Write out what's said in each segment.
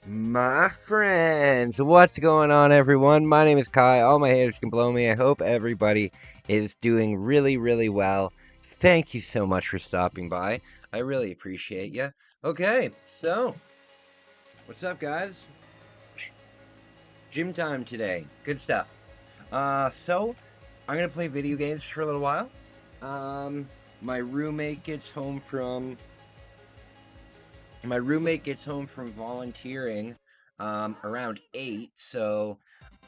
My friends, what's going on, everyone? My name is Kai. All my haters can blow me. I hope everybody is doing really, really well. Thank you so much for stopping by. I really appreciate you. Okay, so what's up, guys? Gym time today. Good stuff. So I'm gonna play video games for a little while. Um, my roommate gets home from volunteering around 8, so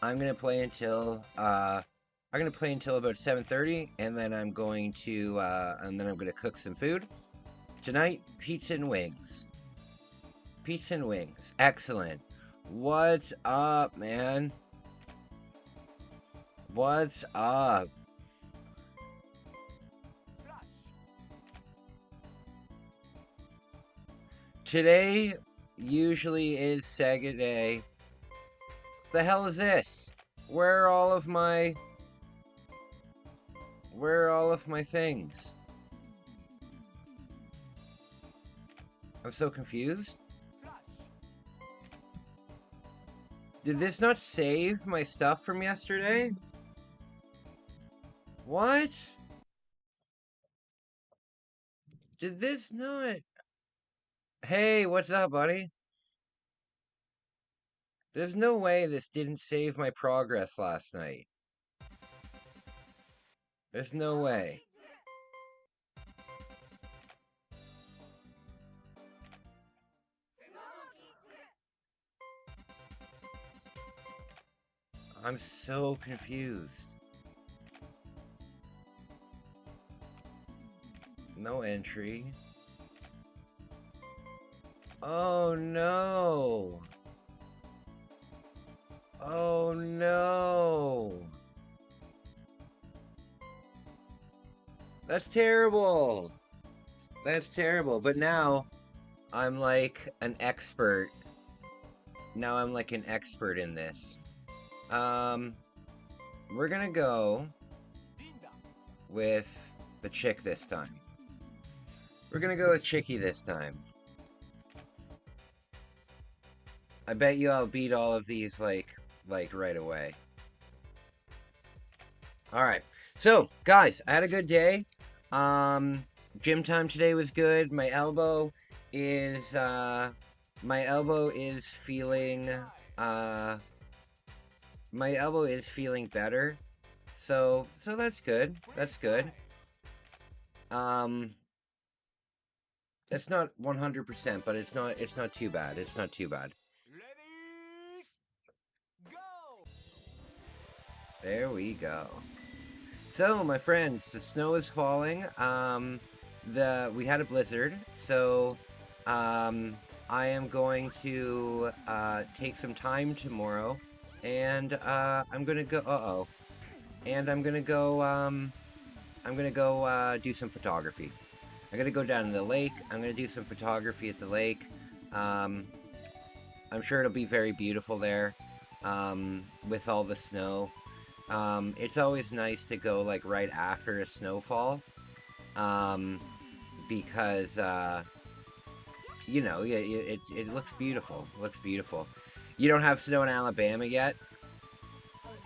I'm gonna play until about 7:30, and then I'm going to cook some food tonight. Pizza and wings. Excellent. What's up, man? What's up? Today usually is Sega Day. The hell is this? Where are all of my things? I'm so confused. Did this not save my stuff from yesterday? What? Did this not? Hey, what's up, buddy? There's no way this didn't save my progress last night. There's no way. I'm so confused. No entry. Oh no. Oh no. That's terrible. That's terrible. But now I'm like an expert. Now I'm like an expert in this. We're gonna go with the chick this time. We're gonna go with Chicky this time. I bet you I'll beat all of these like right away. Alright. So, guys, I had a good day. Gym time today was good. My elbow is feeling better. So that's good. That's good. It's not 100%, but it's not too bad. It's not too bad. There we go. So, my friends, the snow is falling. We had a blizzard, so I am going to take some time tomorrow, and I'm gonna go. And I'm gonna go do some photography. I'm gonna go down to the lake. I'm gonna do some photography at the lake. I'm sure it'll be very beautiful there, with all the snow. It's always nice to go like right after a snowfall, because you know, it looks beautiful. It looks beautiful. You don't have snow in Alabama yet?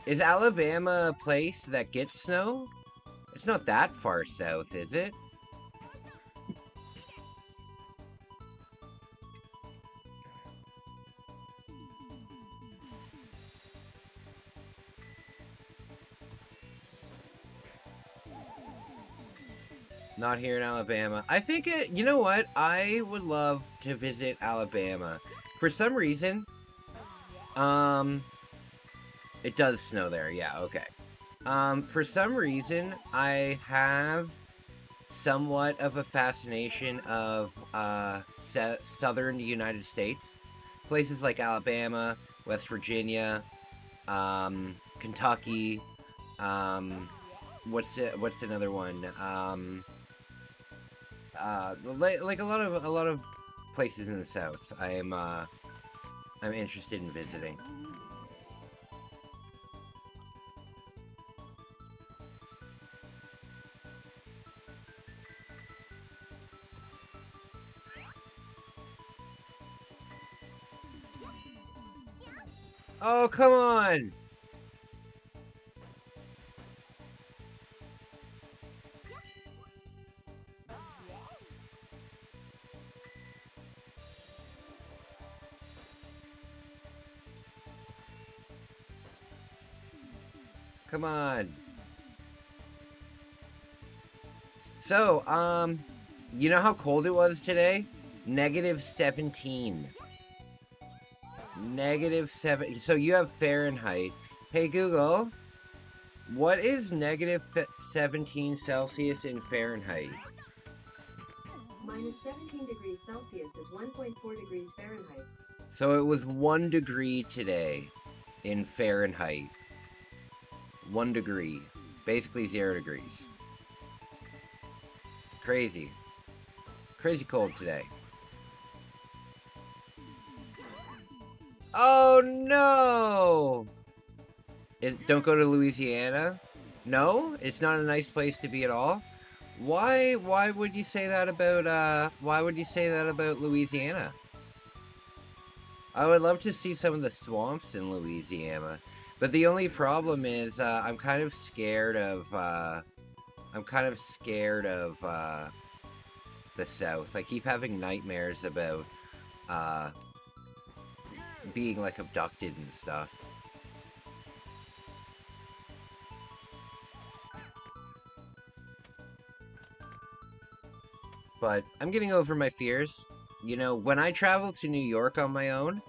Is Alabama a place that gets snow? It's not that far south, is it? Not here in Alabama. I think you know what? I would love to visit Alabama. For some reason, um, it does snow there. Yeah, okay. For some reason, I have somewhat of a fascination of southern United States. Places like Alabama, West Virginia, Kentucky, what's another one? Like a lot of places in the South. I'm interested in visiting. Oh, come on! Come on. So, you know how cold it was today? -17. -7. So you have Fahrenheit. Hey Google, what is -17 Celsius in Fahrenheit? -17 degrees Celsius is 1.4 degrees Fahrenheit. So it was 1 degree today in Fahrenheit. 1 degree. Basically 0 degrees. Crazy. Crazy cold today. Oh no! Don't go to Louisiana? No? It's not a nice place to be at all? Why would you say that about Louisiana? I would love to see some of the swamps in Louisiana. But the only problem is I'm kind of scared of the South. I keep having nightmares about being like abducted and stuff. But I'm getting over my fears. You know, when I traveled to New York on my own,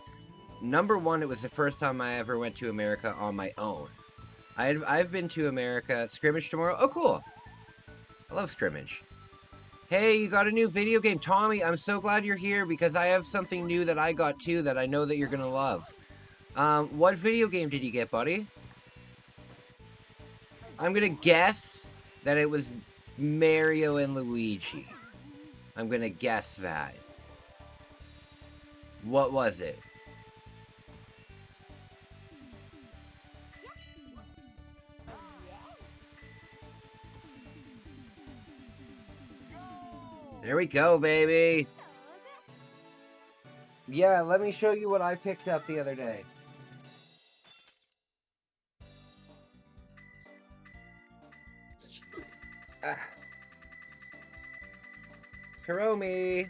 number one, it was the first time I ever went to America on my own. I've been to America. Scrimmage tomorrow? Oh, cool. I love Scrimmage. Hey, you got a new video game. Tommy, I'm so glad you're here because I have something new that I got too that I know that you're going to love. What video game did you get, buddy? I'm going to guess that it was Mario and Luigi. I'm going to guess that. What was it? There we go, baby. Yeah, let me show you what I picked up the other day. Hiromi.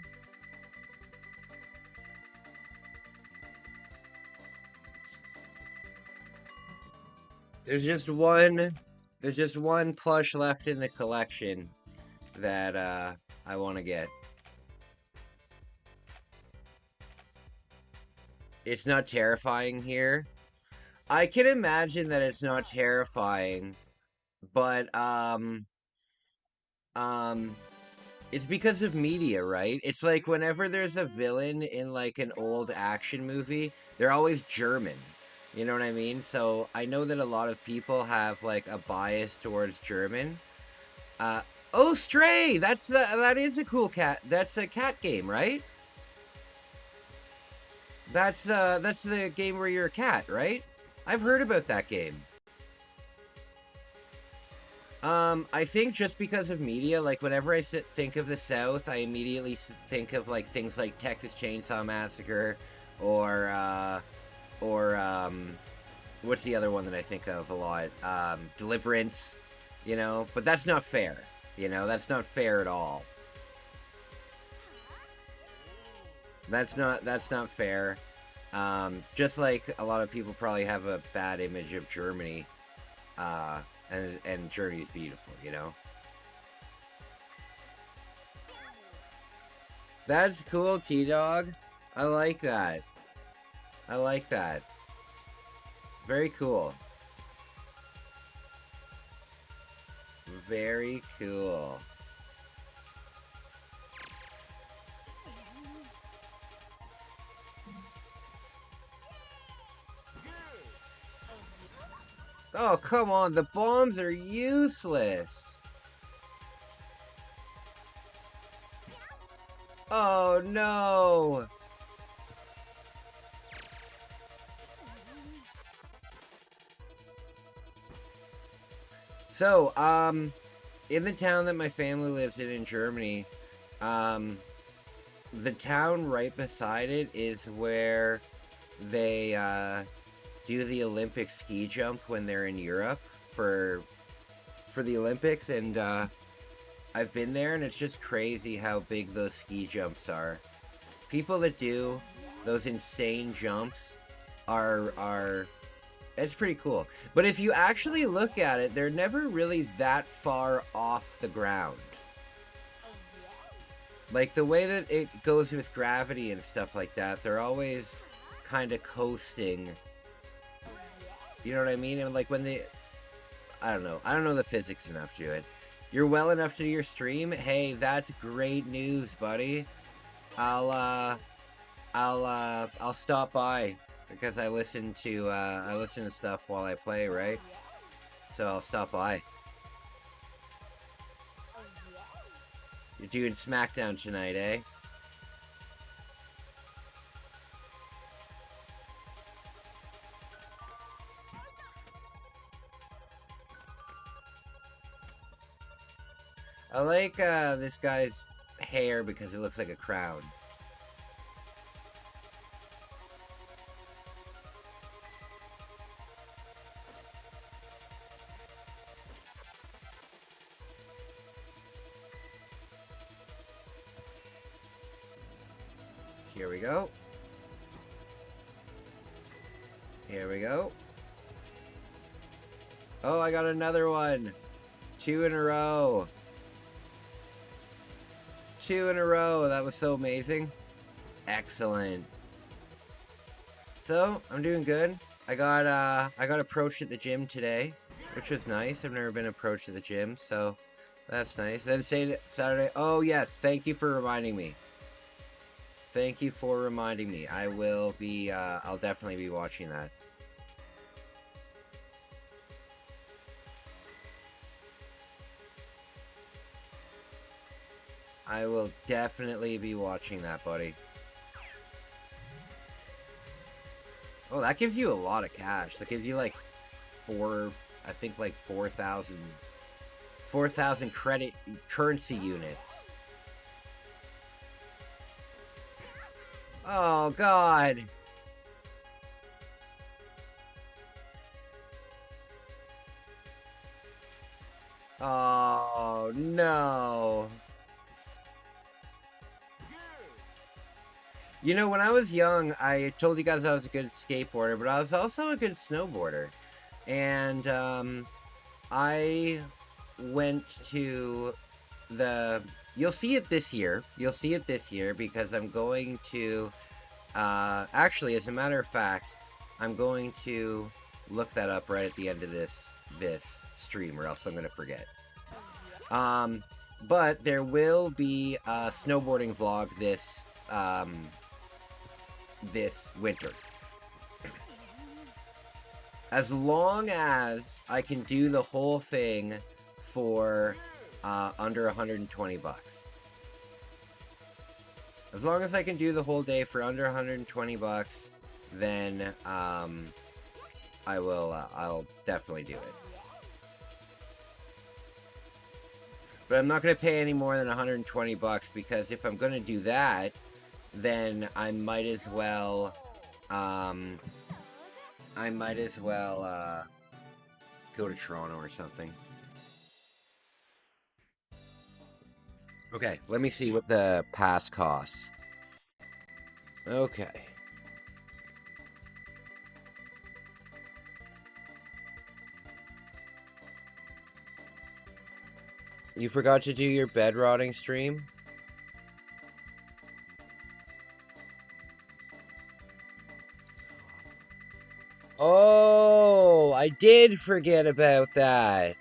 There's just one plush left in the collection that I want to get. It's not terrifying here. I can imagine that it's not terrifying, but it's because of media, right? It's like whenever there's a villain in like an old action movie, they're always German. You know what I mean? So I know that a lot of people have like a bias towards German. Oh, Stray! That is a cool cat. That's a cat game, right? That's the game where you're a cat, right? I've heard about that game. I think just because of media, like whenever I think of the South, I immediately think of like things like Texas Chainsaw Massacre, or what's the other one that I think of a lot? Deliverance, you know. But that's not fair. You know, that's not fair at all. That's not fair. Just like a lot of people probably have a bad image of Germany, and Germany is beautiful, you know. That's cool, T-Dog. I like that. I like that. Very cool. Very cool. Oh, come on. The bombs are useless. Oh, no. So, in the town that my family lives in Germany, the town right beside it is where they, do the Olympic ski jump when they're in Europe for the Olympics, and I've been there, and it's just crazy how big those ski jumps are. People that do those insane jumps are it's pretty cool. But if you actually look at it, they're never really that far off the ground. Like, the way that it goes with gravity and stuff like that, they're always kind of coasting. You know what I mean? And like when they... I don't know the physics enough to do it. You're well enough to do your stream? Hey, that's great news, buddy. I'll stop by because I listen to stuff while I play, right? So I'll stop by. You're doing SmackDown tonight, eh? I like this guy's hair because it looks like a crown. Here we go. Here we go. Oh, I got another one. 2 in a row. 2 in a row. That was so amazing. Excellent. So, I'm doing good. I got approached at the gym today, which was nice. I've never been approached at the gym, so that's nice. Then Saturday. Oh, yes. Thank you for reminding me. Thank you for reminding me. I will be, I'll definitely be watching that. I will definitely be watching that, buddy. Oh, that gives you a lot of cash. That gives you like I think like 4,000 credit currency units. Oh, God. Oh, no. You know, when I was young, I told you guys I was a good skateboarder, but I was also a good snowboarder. And I went to the... You'll see it this year. You'll see it this year because I'm going to... actually, as a matter of fact, I'm going to look that up right at the end of this stream, or else I'm going to forget. But there will be a snowboarding vlog this winter. As long as I can do the whole thing for under 120 bucks. As long as I can do the whole day for under 120 bucks, then I'll definitely do it. But I'm not going to pay any more than 120 bucks because if I'm going to do that, then I might as well go to Toronto or something. Okay, let me see what the pass costs. Okay. You forgot to do your bed rotting stream? Oh, I did forget about that.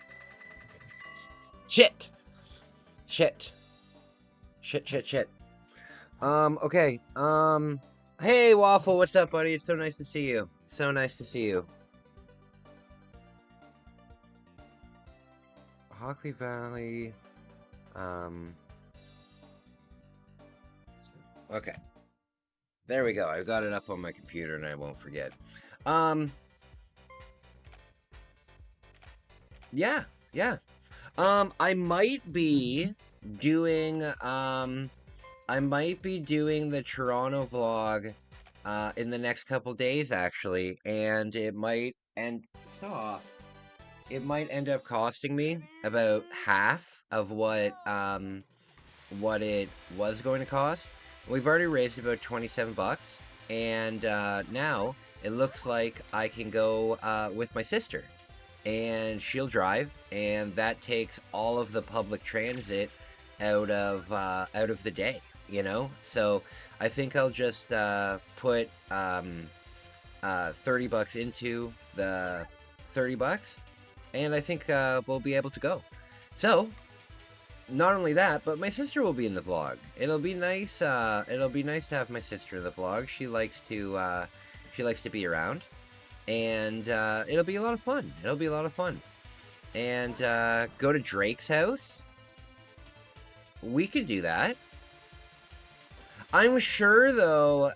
Shit. Okay. Hey, Waffle, what's up, buddy? It's so nice to see you. So nice to see you. Hockley Valley. Okay. There we go. I've got it up on my computer and I won't forget. Yeah. I might be doing, the Toronto vlog in the next couple days, actually, and it might end. Stop. It might end up costing me about half of what it was going to cost. We've already raised about 27 bucks, and now it looks like I can go with my sister, and she'll drive, and that takes all of the public transit out of the day, you know. So I think I'll just put 30 bucks into the 30 bucks, and I think we'll be able to go. So not only that, but my sister will be in the vlog. It'll be nice. It'll be nice to have my sister in the vlog. She likes to be around, and it'll be a lot of fun. It'll be a lot of fun. And go to Drake's house. We could do that. I'm sure though.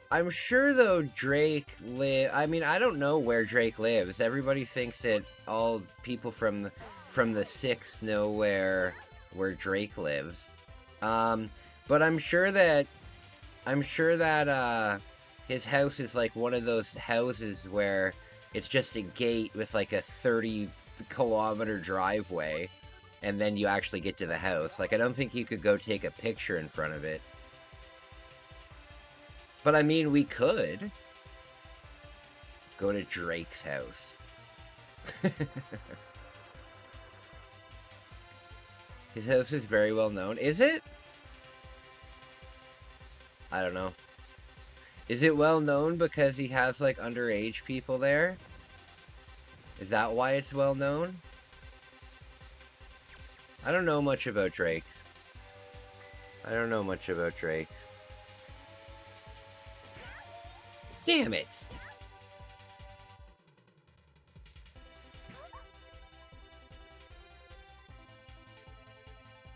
Drake live. I mean, I don't know where Drake lives. Everybody thinks that all people from the six know where Drake lives. But I'm sure that his house is like one of those houses where it's just a gate with like a 30-kilometer driveway, and then you actually get to the house. Like, I don't think you could go take a picture in front of it. But I mean, we could go to Drake's house. His house is very well known. Is it? I don't know. Is it well known because he has like underage people there? Is that why it's well known? I don't know much about Drake. Damn it!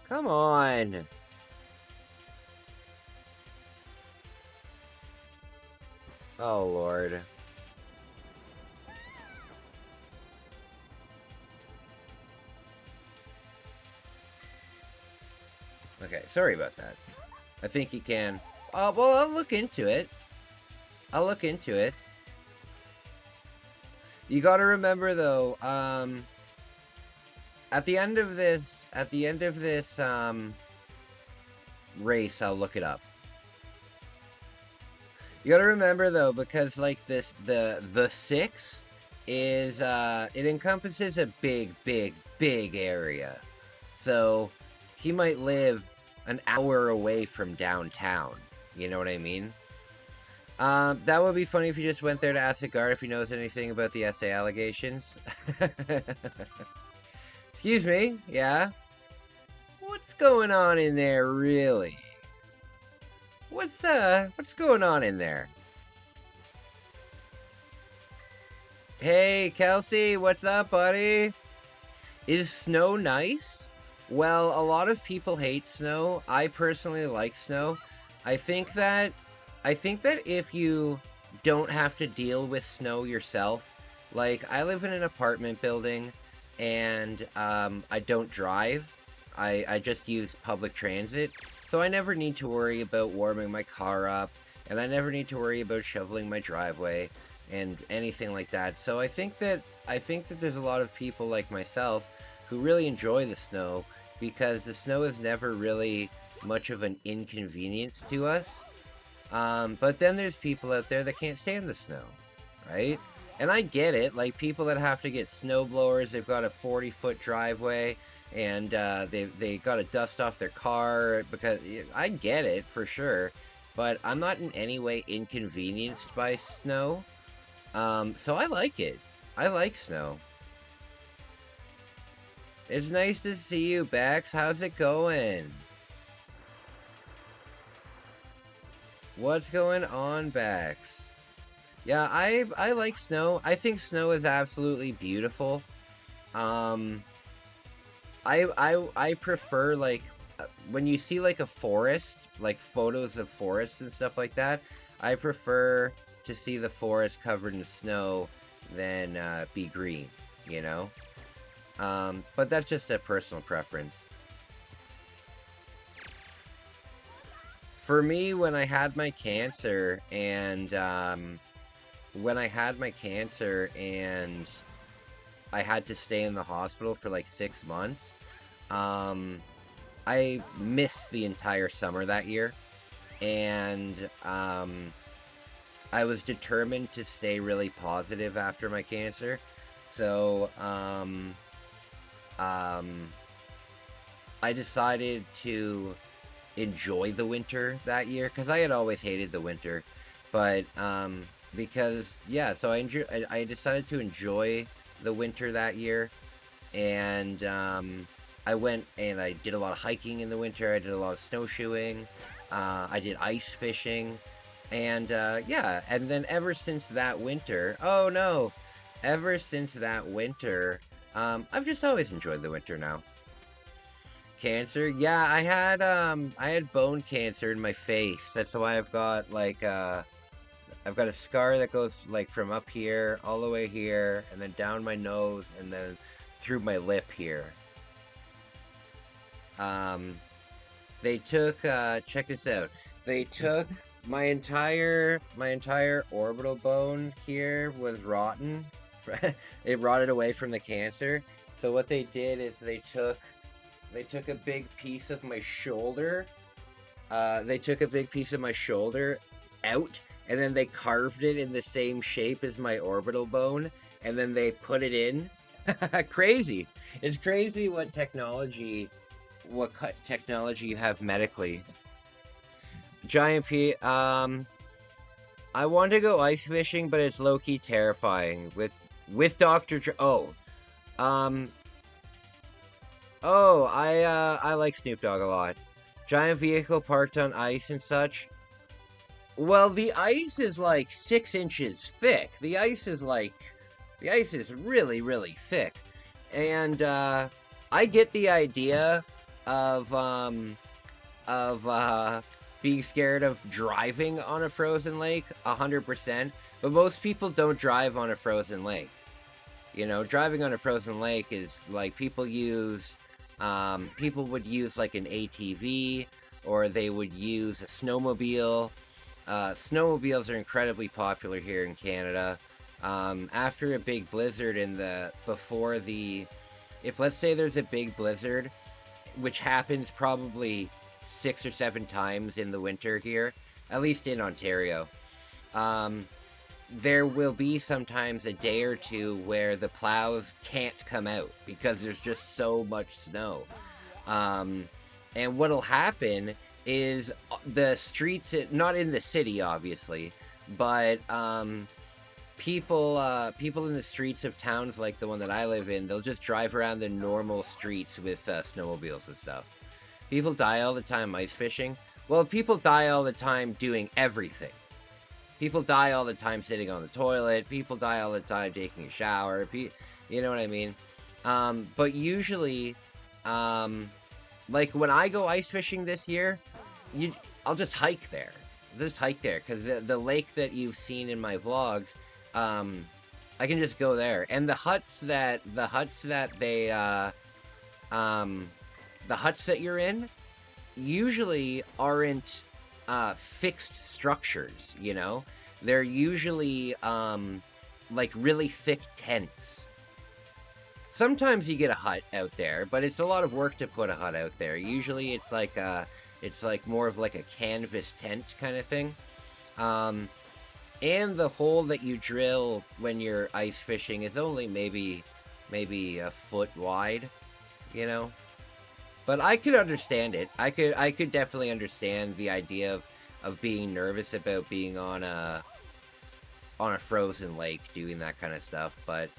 Come on! Oh, Lord. Okay, sorry about that. I think you can... Oh, well, I'll look into it. You gotta remember, though, at the end of this, race, I'll look it up. You gotta remember, though, because, like, the 6 is, it encompasses a big area. So, he might live an hour away from downtown. You know what I mean? That would be funny if you just went there to ask the guard if he knows anything about the SA allegations. Excuse me, yeah? What's going on in there, really? What's going on in there? Hey, Kelsey, what's up, buddy? Is snow nice? Well, a lot of people hate snow. I personally like snow. I think that if you don't have to deal with snow yourself, like, I live in an apartment building, and I don't drive. I just use public transit, so I never need to worry about warming my car up, and I never need to worry about shoveling my driveway and anything like that. So I think that there's a lot of people like myself who really enjoy the snow, because the snow is never really much of an inconvenience to us. But then there's people out there that can't stand the snow, right? And I get it, like, people that have to get snow blowers, they've got a 40-foot driveway, and they got to dust off their car, because I get it, for sure, but I'm not in any way inconvenienced by snow, so I like it. I like snow. It's nice to see you, Bex. How's it going? What's going on, Bex? Yeah, I like snow. I think snow is absolutely beautiful. I prefer, like, when you see, like, a forest, like photos of forests and stuff like that, I prefer to see the forest covered in snow than be green, you know? But that's just a personal preference. for me, when I had my cancer and I had to stay in the hospital for like 6 months, um, I missed the entire summer that year, and I was determined to stay really positive after my cancer. So, um, I decided to enjoy the winter that year because I had always hated the winter, but because yeah, so I decided to enjoy the winter that year, and I went and I did a lot of hiking in the winter. I did a lot of snowshoeing. I did ice fishing, and yeah, and then ever since that winter, oh no, ever since that winter, I've just always enjoyed the winter now. Cancer? Yeah, I had bone cancer in my face. That's why I've got a scar that goes like from up here all the way here and then down my nose and then through my lip here. Um they took check this out. They took my entire orbital bone here was rotten. It rotted away from the cancer. So what they did is they took a big piece of my shoulder. They took a big piece of my shoulder out, and then they carved it in the same shape as my orbital bone, and then they put it in. Crazy. It's crazy what technology you have medically. Giant P. I want to go ice fishing, but it's low key terrifying with Doctor. Um, I like Snoop Dogg a lot. Giant vehicle parked on ice and such. Well, the ice is like 6 inches thick. The ice is really, really thick. And, I get the idea of, being scared of driving on a frozen lake, 100%. But most people don't drive on a frozen lake. You know, driving on a frozen lake is like people would use like an ATV, or they would use a snowmobile. Snowmobiles are incredibly popular here in Canada. After a big blizzard if let's say there's a big blizzard, which happens probably 6 or 7 times in the winter here, at least in Ontario, there will be sometimes a day or two where the plows can't come out because there's just so much snow. And what'll happen is the streets, not in the city, obviously, but people in the streets of towns like the one that I live in, they'll just drive around the normal streets with snowmobiles and stuff. People die all the time ice fishing. Well, people die all the time doing everything. People die all the time sitting on the toilet. People die all the time taking a shower. You know what I mean? But usually, like when I go ice fishing this year, I'll just hike there. Because the lake that you've seen in my vlogs, I can just go there. And the huts that you're in usually aren't fixed structures, you know? They're usually like really thick tents. Sometimes you get a hut out there, but it's a lot of work to put a hut out there. Usually it's like more of like a canvas tent kind of thing. And the hole that you drill when you're ice fishing is only maybe a foot wide, you know? But I could understand it. I could definitely understand the idea of being nervous about being on a frozen lake doing that kind of stuff, but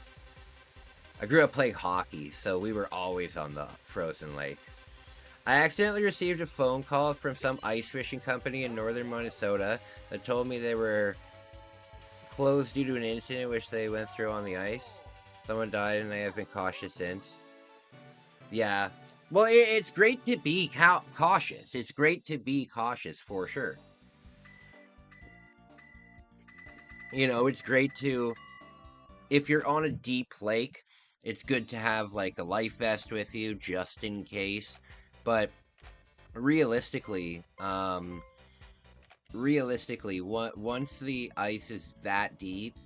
I grew up playing hockey, so we were always on the frozen lake. I accidentally received a phone call from some ice fishing company in northern Minnesota that told me they were closed due to an incident which they went through on the ice. Someone died and they have been cautious since. Yeah. Well, it's great to be cautious. It's great to be cautious for sure. You know, it's great to, if you're on a deep lake, it's good to have like a life vest with you just in case. But realistically, realistically, once the ice is that deep,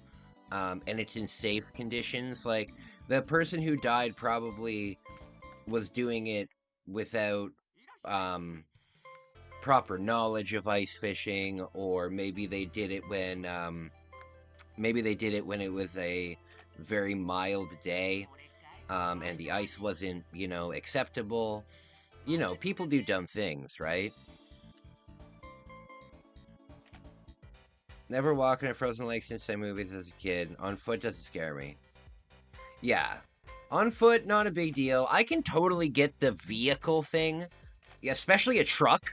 and it's in safe conditions, like the person who died probably was doing it without um, proper knowledge of ice fishing, or maybe they did it when it was a very mild day, and the ice wasn't, acceptable. People do dumb things, right? Never walked in a frozen lake since I movies as a kid. On foot doesn't scare me. Yeah. On foot, not a big deal. I can totally get the vehicle thing, especially a truck.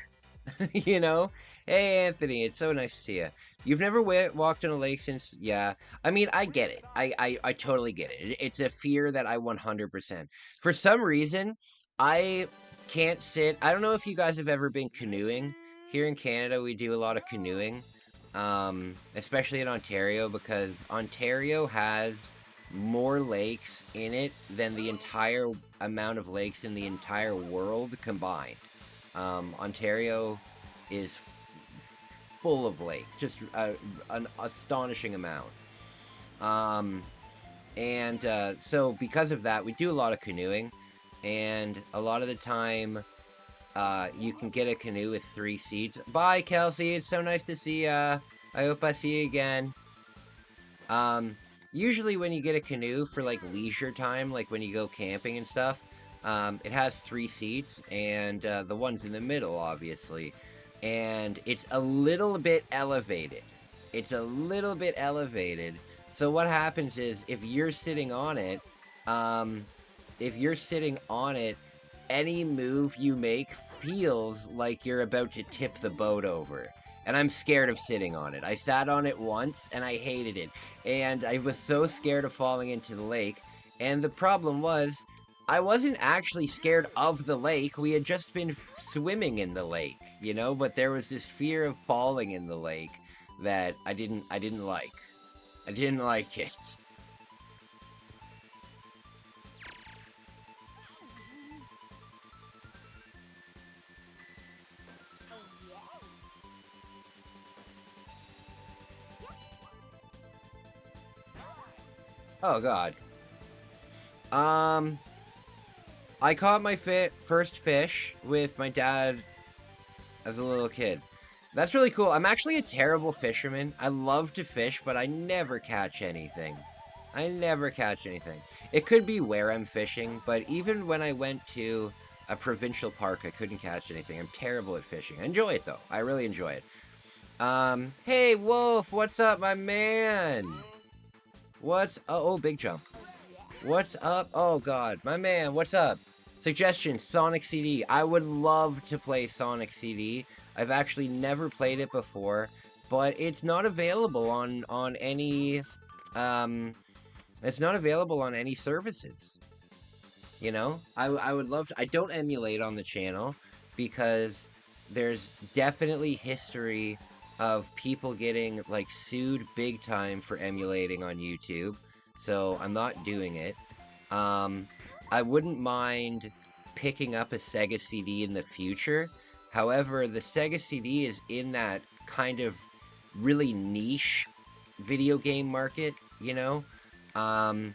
you know? Hey, Anthony, it's so nice to see you. You've never walked on a lake since, yeah. I mean, I get it. I totally get it. It's a fear that I 100%. For some reason, I can't sit. I don't know if you guys have ever been canoeing. Here in Canada, we do a lot of canoeing, especially in Ontario, because Ontario has more lakes in it than the entire amount of lakes in the entire world combined. Ontario is full of lakes, just an astonishing amount. So because of that, we do a lot of canoeing, and a lot of the time, you can get a canoe with 3 seats. Bye, Kelsey. It's so nice to see ya. I hope I see you again. Usually when you get a canoe for like leisure time, like when you go camping and stuff, it has 3 seats, and the one's in the middle, obviously. And it's a little bit elevated. It's a little bit elevated. So what happens is, if you're sitting on it, any move you make feels like you're about to tip the boat over. And I'm scared of sitting on it. I sat on it once, and I hated it. And I was so scared of falling into the lake. And the problem was, I wasn't actually scared of the lake. We had just been swimming in the lake, but there was this fear of falling in the lake that I didn't like. I didn't like it. Oh god. I caught my first fish with my dad as a little kid. That's really cool. I'm actually a terrible fisherman. I love to fish, but I never catch anything. I never catch anything. It could be where I'm fishing, but even when I went to a provincial park, I couldn't catch anything. I'm terrible at fishing. I enjoy it, though. I really enjoy it. Hey, Wolf, what's up, my man? Oh, big jump. What's up? Oh, God. My man, what's up? Suggestion, Sonic CD. I would love to play Sonic CD. I've actually never played it before, but it's not available on any, it's not available on any services. I would love to. I don't emulate on the channel because there's definitely history of people getting, like, sued big time for emulating on YouTube. So I'm not doing it. I wouldn't mind picking up a Sega CD in the future. However, the Sega CD is in that kind of really niche video game market, and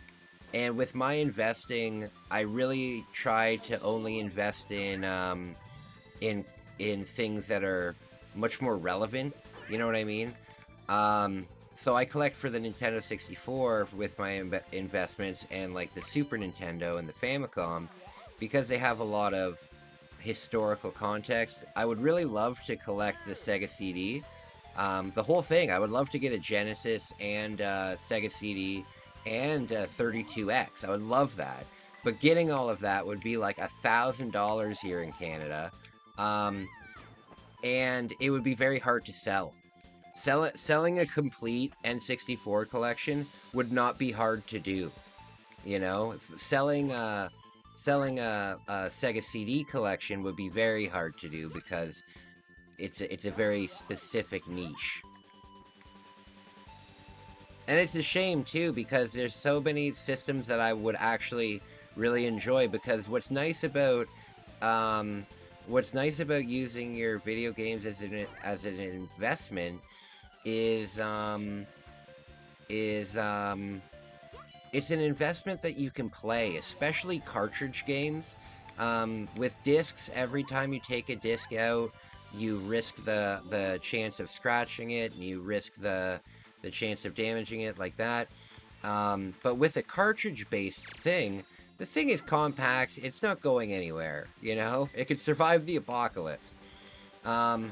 with my investing, I really try to only invest in things that are much more relevant. You know what I mean? So I collect for the Nintendo 64 with my investments, and like the Super Nintendo and the Famicom, because they have a lot of historical context. I would really love to collect the Sega CD. The whole thing. I would love to get a Genesis and Sega CD and 32X. I would love that. But getting all of that would be like $1,000 here in Canada. And it would be very hard to sell. Selling a complete N64 collection would not be hard to do. Selling a Sega CD collection would be very hard to do because it's a very specific niche. And it's a shame too, because there's so many systems that I would actually really enjoy, because what's nice about what's nice about using your video games as an investment is is it's an investment that you can play, especially cartridge games. With discs, every time you take a disc out, you risk the chance of scratching it, and you risk the chance of damaging it like that. But with a cartridge-based thing, the thing is compact. It's not going anywhere, you know? It could survive the apocalypse. But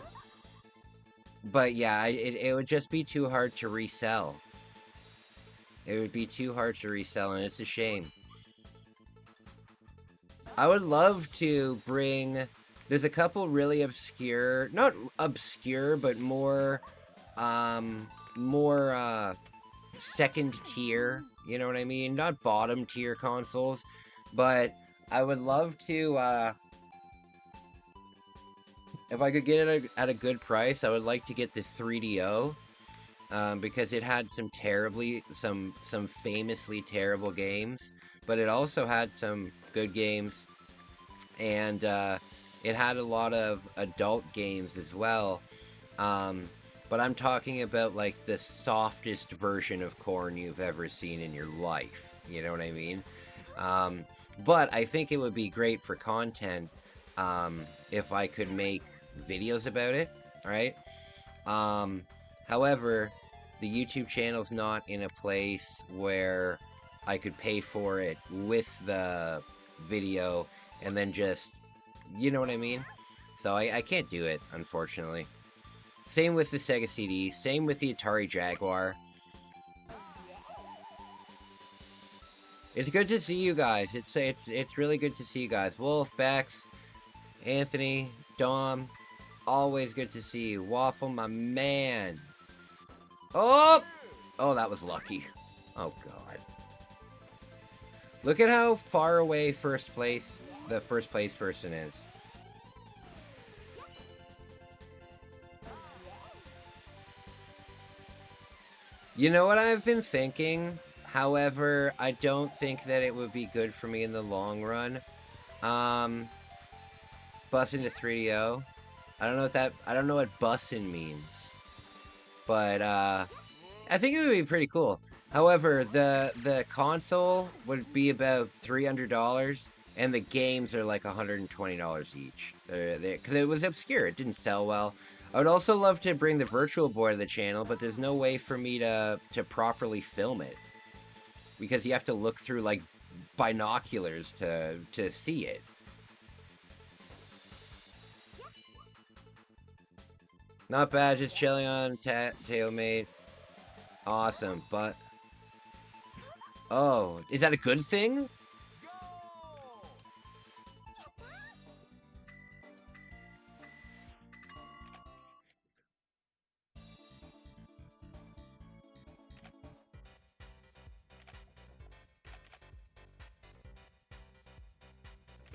yeah, it would just be too hard to resell. It would be too hard to resell, and it's a shame. I would love to bring... There's a couple really obscure... Not obscure, but more second tier, you know what I mean? Not bottom tier consoles, but I would love to, if I could get it at a good price, I would like to get the 3DO, because it had some famously terrible games, but it also had some good games, and, it had a lot of adult games as well, but I'm talking about, like, the softest version of corn you've ever seen in your life. You know what I mean? But I think it would be great for content, if I could make videos about it, right? However, the YouTube channel's not in a place where I could pay for it with the video and then just, you know what I mean? So I can't do it, unfortunately. Same with the Sega CD, same with the Atari Jaguar. It's good to see you guys. It's really good to see you guys. Wolf, Bex, Anthony, Dom, always good to see you. Waffle, my man. Oh! Oh, that was lucky. Oh, God. Look at how far away the first place person is. You know what I've been thinking? However, I don't think that it would be good for me in the long run. Bussin' to 3DO. I don't know what bussin' means. But, I think it would be pretty cool. However, the console would be about $300, and the games are like $120 each. Because it was obscure, it didn't sell well. I would also love to bring the virtual board to the channel, but there's no way for me to properly film it. Because you have to look through, like, binoculars to see it. Not bad, just chilling on Tailmate. Awesome, but... Oh, is that a good thing?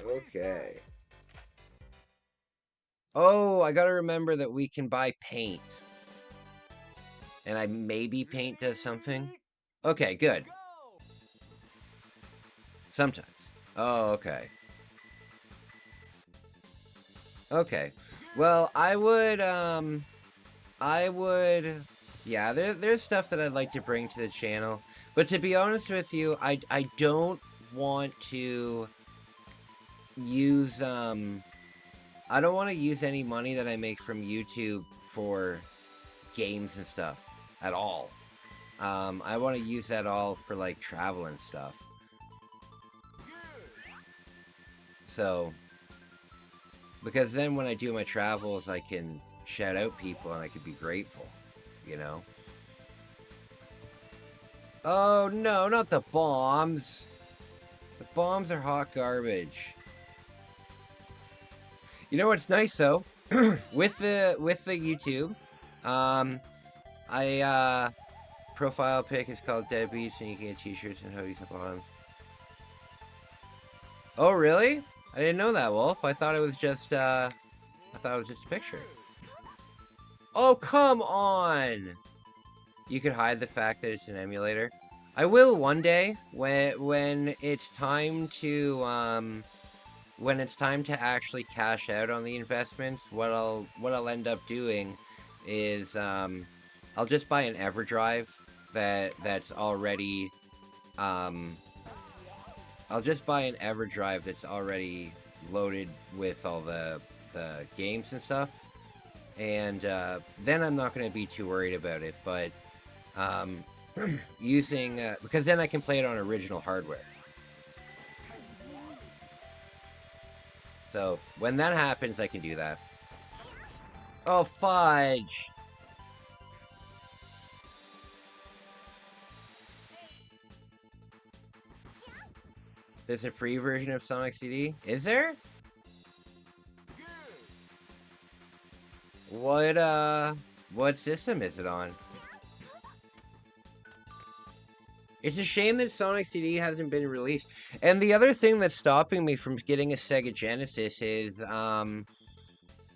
Okay. Oh, I gotta remember that we can buy paint. And maybe paint does something? Okay, good. Sometimes. Oh, okay. Okay. Well, yeah, there's stuff that I'd like to bring to the channel. But to be honest with you, I don't want to use, I don't want to use any money that I make from YouTube for games and stuff at all. I want to use that all for, like, travel and stuff. So, because then when I do my travels, I can shout out people and I can be grateful, you know? Oh, no, not the bombs. The bombs are hot garbage. You know what's nice, though? with the YouTube, profile pic is called Deadbeats, and you can get t-shirts and hoodies and bottoms. Oh, really? I didn't know that, Wolf. I thought it was just, a picture. Oh, come on! You could hide the fact that it's an emulator. I will one day, when it's time to, when it's time to actually cash out on the investments, what I'll end up doing is I'll just buy an EverDrive that's already I'll just buy an EverDrive that's already loaded with all the games and stuff, and then I'm not going to be too worried about it. But using because then I can play it on original hardware. So when that happens, I can do that. Oh, fudge! There's a free version of Sonic CD? Is there? What system is it on? It's a shame that Sonic CD hasn't been released. And the other thing that's stopping me from getting a Sega Genesis is, I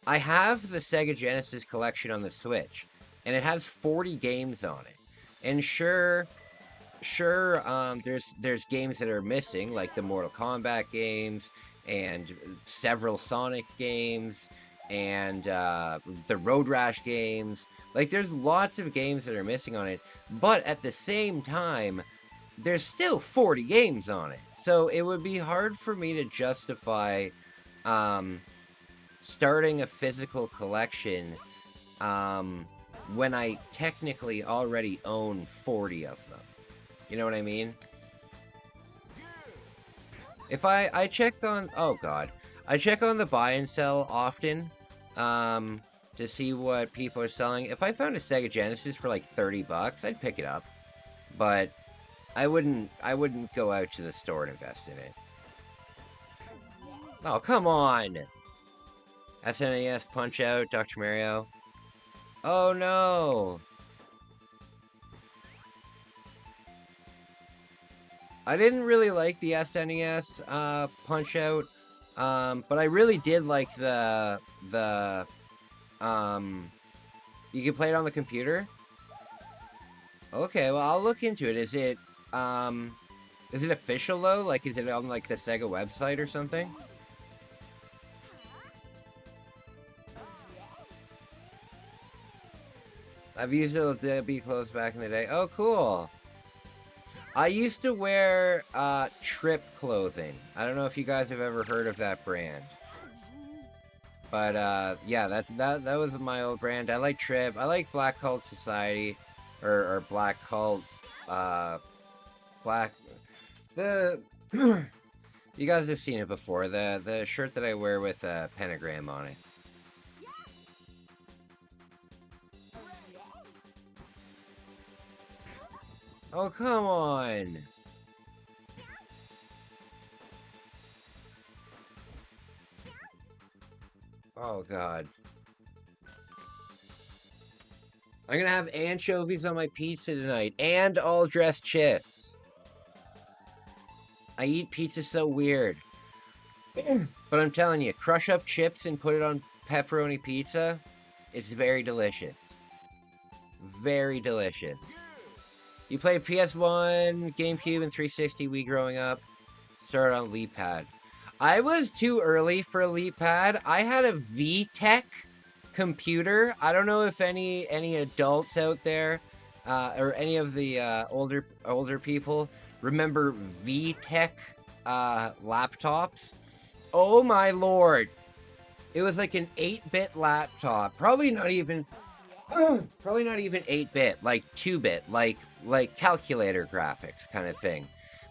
have the Sega Genesis collection on the Switch, and it has 40 games on it. And sure, there's games that are missing, like the Mortal Kombat games, and several Sonic games, and the Road Rash games. Like, there's lots of games that are missing on it, but at the same time, there's still 40 games on it. So it would be hard for me to justify starting a physical collection when I technically already own 40 of them. You know what I mean? If I check on... Oh, God. I check on the buy and sell often to see what people are selling. If I found a Sega Genesis for like 30 bucks, I'd pick it up. But I wouldn't go out to the store and invest in it. Oh, come on! SNES Punch-Out, Dr. Mario. Oh, no! I didn't really like the SNES Punch-Out, but I really did like the you can play it on the computer? Okay, well, I'll look into it. Is it official, though? Like, is it on, like, the Sega website or something? I've used it to be clothes back in the day. Oh, cool. I used to wear Trip clothing. I don't know if you guys have ever heard of that brand. But yeah, that was my old brand. I like Trip. I like Black Cult Society, or Black Cult. You guys have seen it before. The shirt that I wear with a pentagram on it. Oh, come on! Oh, God. I'm gonna have anchovies on my pizza tonight, and all-dressed chips. I eat pizza so weird. But I'm telling you, crush up chips and put it on pepperoni pizza, it's very delicious. Very delicious. You played PS1, GameCube, and 360 Wii growing up. Started on Leap Pad. I was too early for a Leap Pad. I had a VTech computer. I don't know if any adults out there, or any of the older people remember VTech laptops. Oh my lord! It was like an 8-bit laptop. Probably not even 8-bit, like 2-bit, like calculator graphics kind of thing.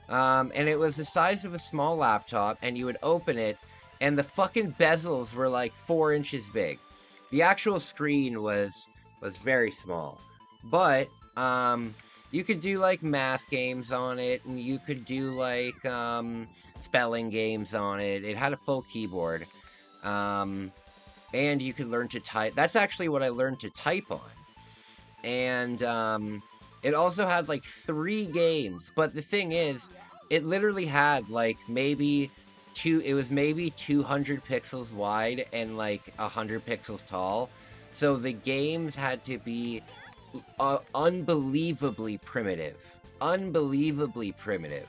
And it was the size of a small laptop, and you would open it, and the fucking bezels were like 4 inches big. The actual screen was very small. But, you could do like math games on it, and you could do like, spelling games on it. It had a full keyboard. And you could learn to type. That's actually what I learned to type on. And, it also had like 3 games. But the thing is, it literally had like maybe 200 pixels wide and like 100 pixels tall. So the games had to be unbelievably primitive. Unbelievably primitive.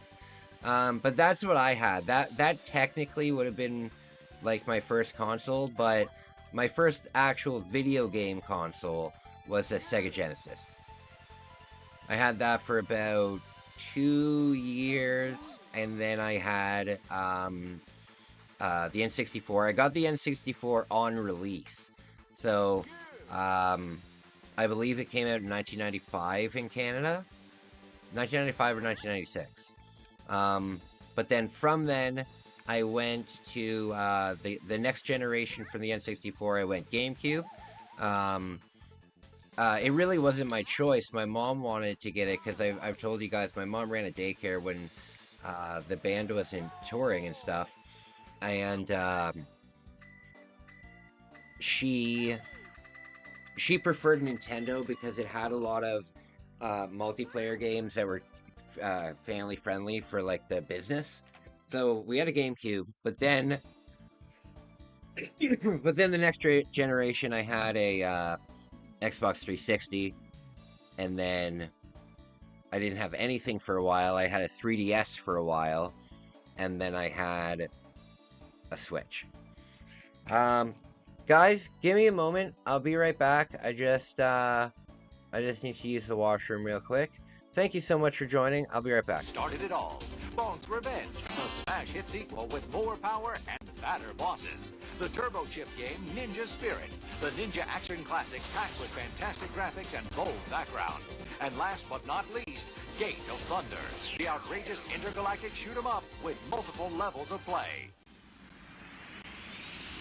But that's what I had. That technically would have been like my first console, but my first actual video game console was a Sega Genesis. I had that for about 2 years, and then I had the N64. I got the N64 on release, so I believe it came out in 1995 in Canada, 1995 or 1996. But then from then, I went to the next generation from the N64. I went GameCube. It really wasn't my choice. My mom wanted to get it because I've told you guys my mom ran a daycare when the band wasn't touring and stuff, and she preferred Nintendo because it had a lot of multiplayer games that were family friendly for like the business. So we had a GameCube, but then the next generation I had a Xbox 360, and then I didn't have anything for a while. I had a 3DS for a while, and then I had a Switch. Guys, give me a moment. I'll be right back. I just need to use the washroom real quick. Thank you so much for joining. I'll be right back. Started it all. Bong's Revenge, a smash hit sequel with more power and badder bosses. The turbo chip game Ninja Spirit, the ninja action classic packed with fantastic graphics and bold backgrounds. And last but not least, Gate of Thunder, the outrageous intergalactic shoot 'em up with multiple levels of play.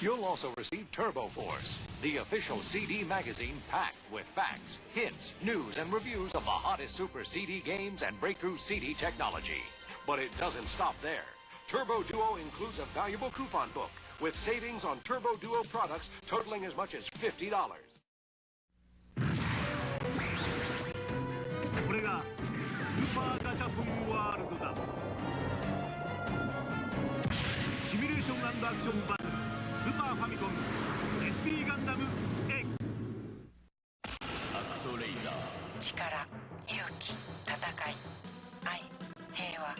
You'll also receive Turbo Force, the official CD magazine packed with facts, hints, news, and reviews of the hottest Super CD games and breakthrough CD technology. But it doesn't stop there. Turbo Duo includes a valuable coupon book with savings on Turbo Duo products totaling as much as $50. これがスーパーガチャポンワールドだ。シミュレーション&アクションバトルスーパーファミコン SP ガンダム X アクトレイダー力、勇気、戦い、愛、平和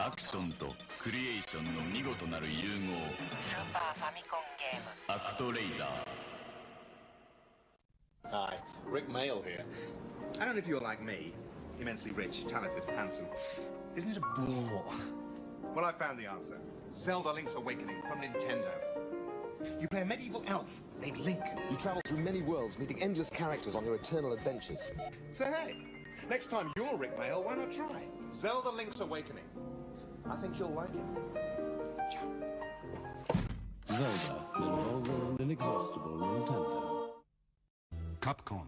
アクションとクリエーションの見事なる融合スーパーファミコンゲームアクトレイダー Hi, Rick Mail here. I don't know if you're like me, immensely rich, talented, handsome. Isn't it a bore? Well, I found the answer. Zelda Link's Awakening from Nintendo. You play a medieval elf named Link. You travel through many worlds, meeting endless characters on your eternal adventures. So hey, next time you're Rick Mail, why not try Zelda Link's Awakening? I think you'll like it. Ciao. Zelda, an evolving and inexhaustible Nintendo. Capcom.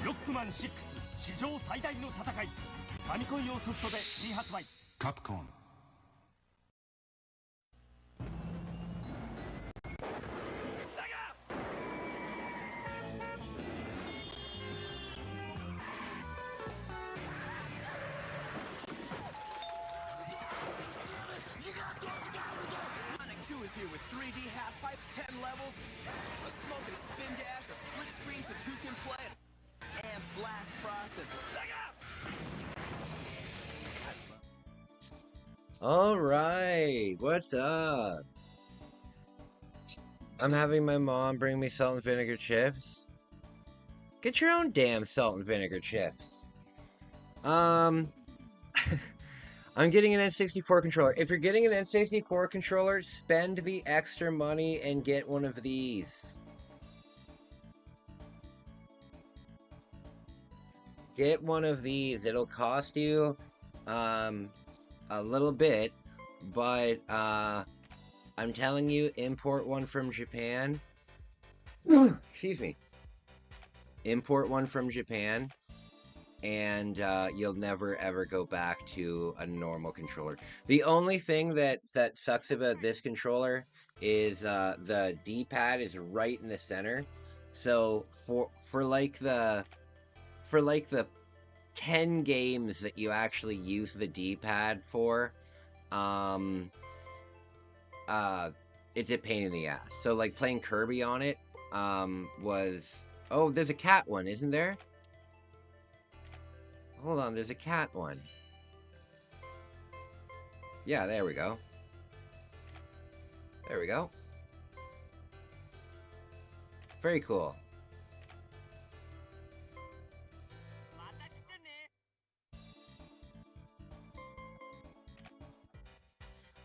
Rockman 6史上最大の戦いファミコン用ソフトで新発売 Capcom is here with 3D half pipe, 10 levels, a smoking spin dash, a split screen so two can play, and blast processor. Alright, what's up? I'm having my mom bring me salt and vinegar chips. Get your own damn salt and vinegar chips. I'm getting an N64 controller. If you're getting an N64 controller, spend the extra money and get one of these. Get one of these. It'll cost you a little bit, but I'm telling you, import one from Japan. Excuse me. Import one from Japan, and you'll never ever go back to a normal controller. The only thing that sucks about this controller is the D-pad is right in the center. So for like the 10 games that you actually use the D-pad for, it's a pain in the ass. So like playing Kirby on it was... Oh, there's a cat one, isn't there? Hold on, there's a cat one. Yeah, there we go. There we go. Very cool.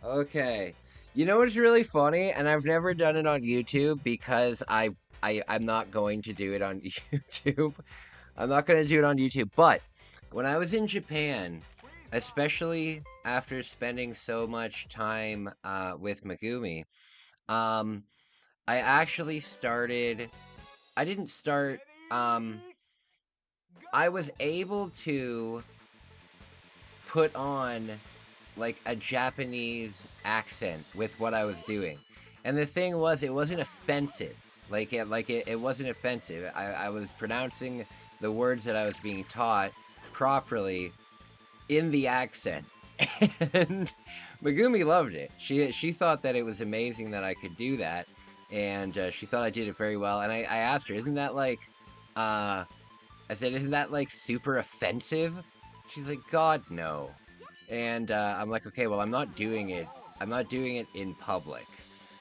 Okay. You know what's really funny? And I've never done it on YouTube because I'm not going to do it on YouTube. I'm not going to do it on YouTube. But when I was in Japan, especially after spending so much time with Megumi, I actually started... I didn't start... I was able to put on like a Japanese accent with what I was doing. And the thing was, it wasn't offensive. It wasn't offensive. I was pronouncing the words that I was being taught properly in the accent. And Megumi loved it. She thought that it was amazing that I could do that. And she thought I did it very well. And I asked her, isn't that like, I said, isn't that like super offensive? She's like, God, no. And I'm like, okay, well, I'm not doing it in public.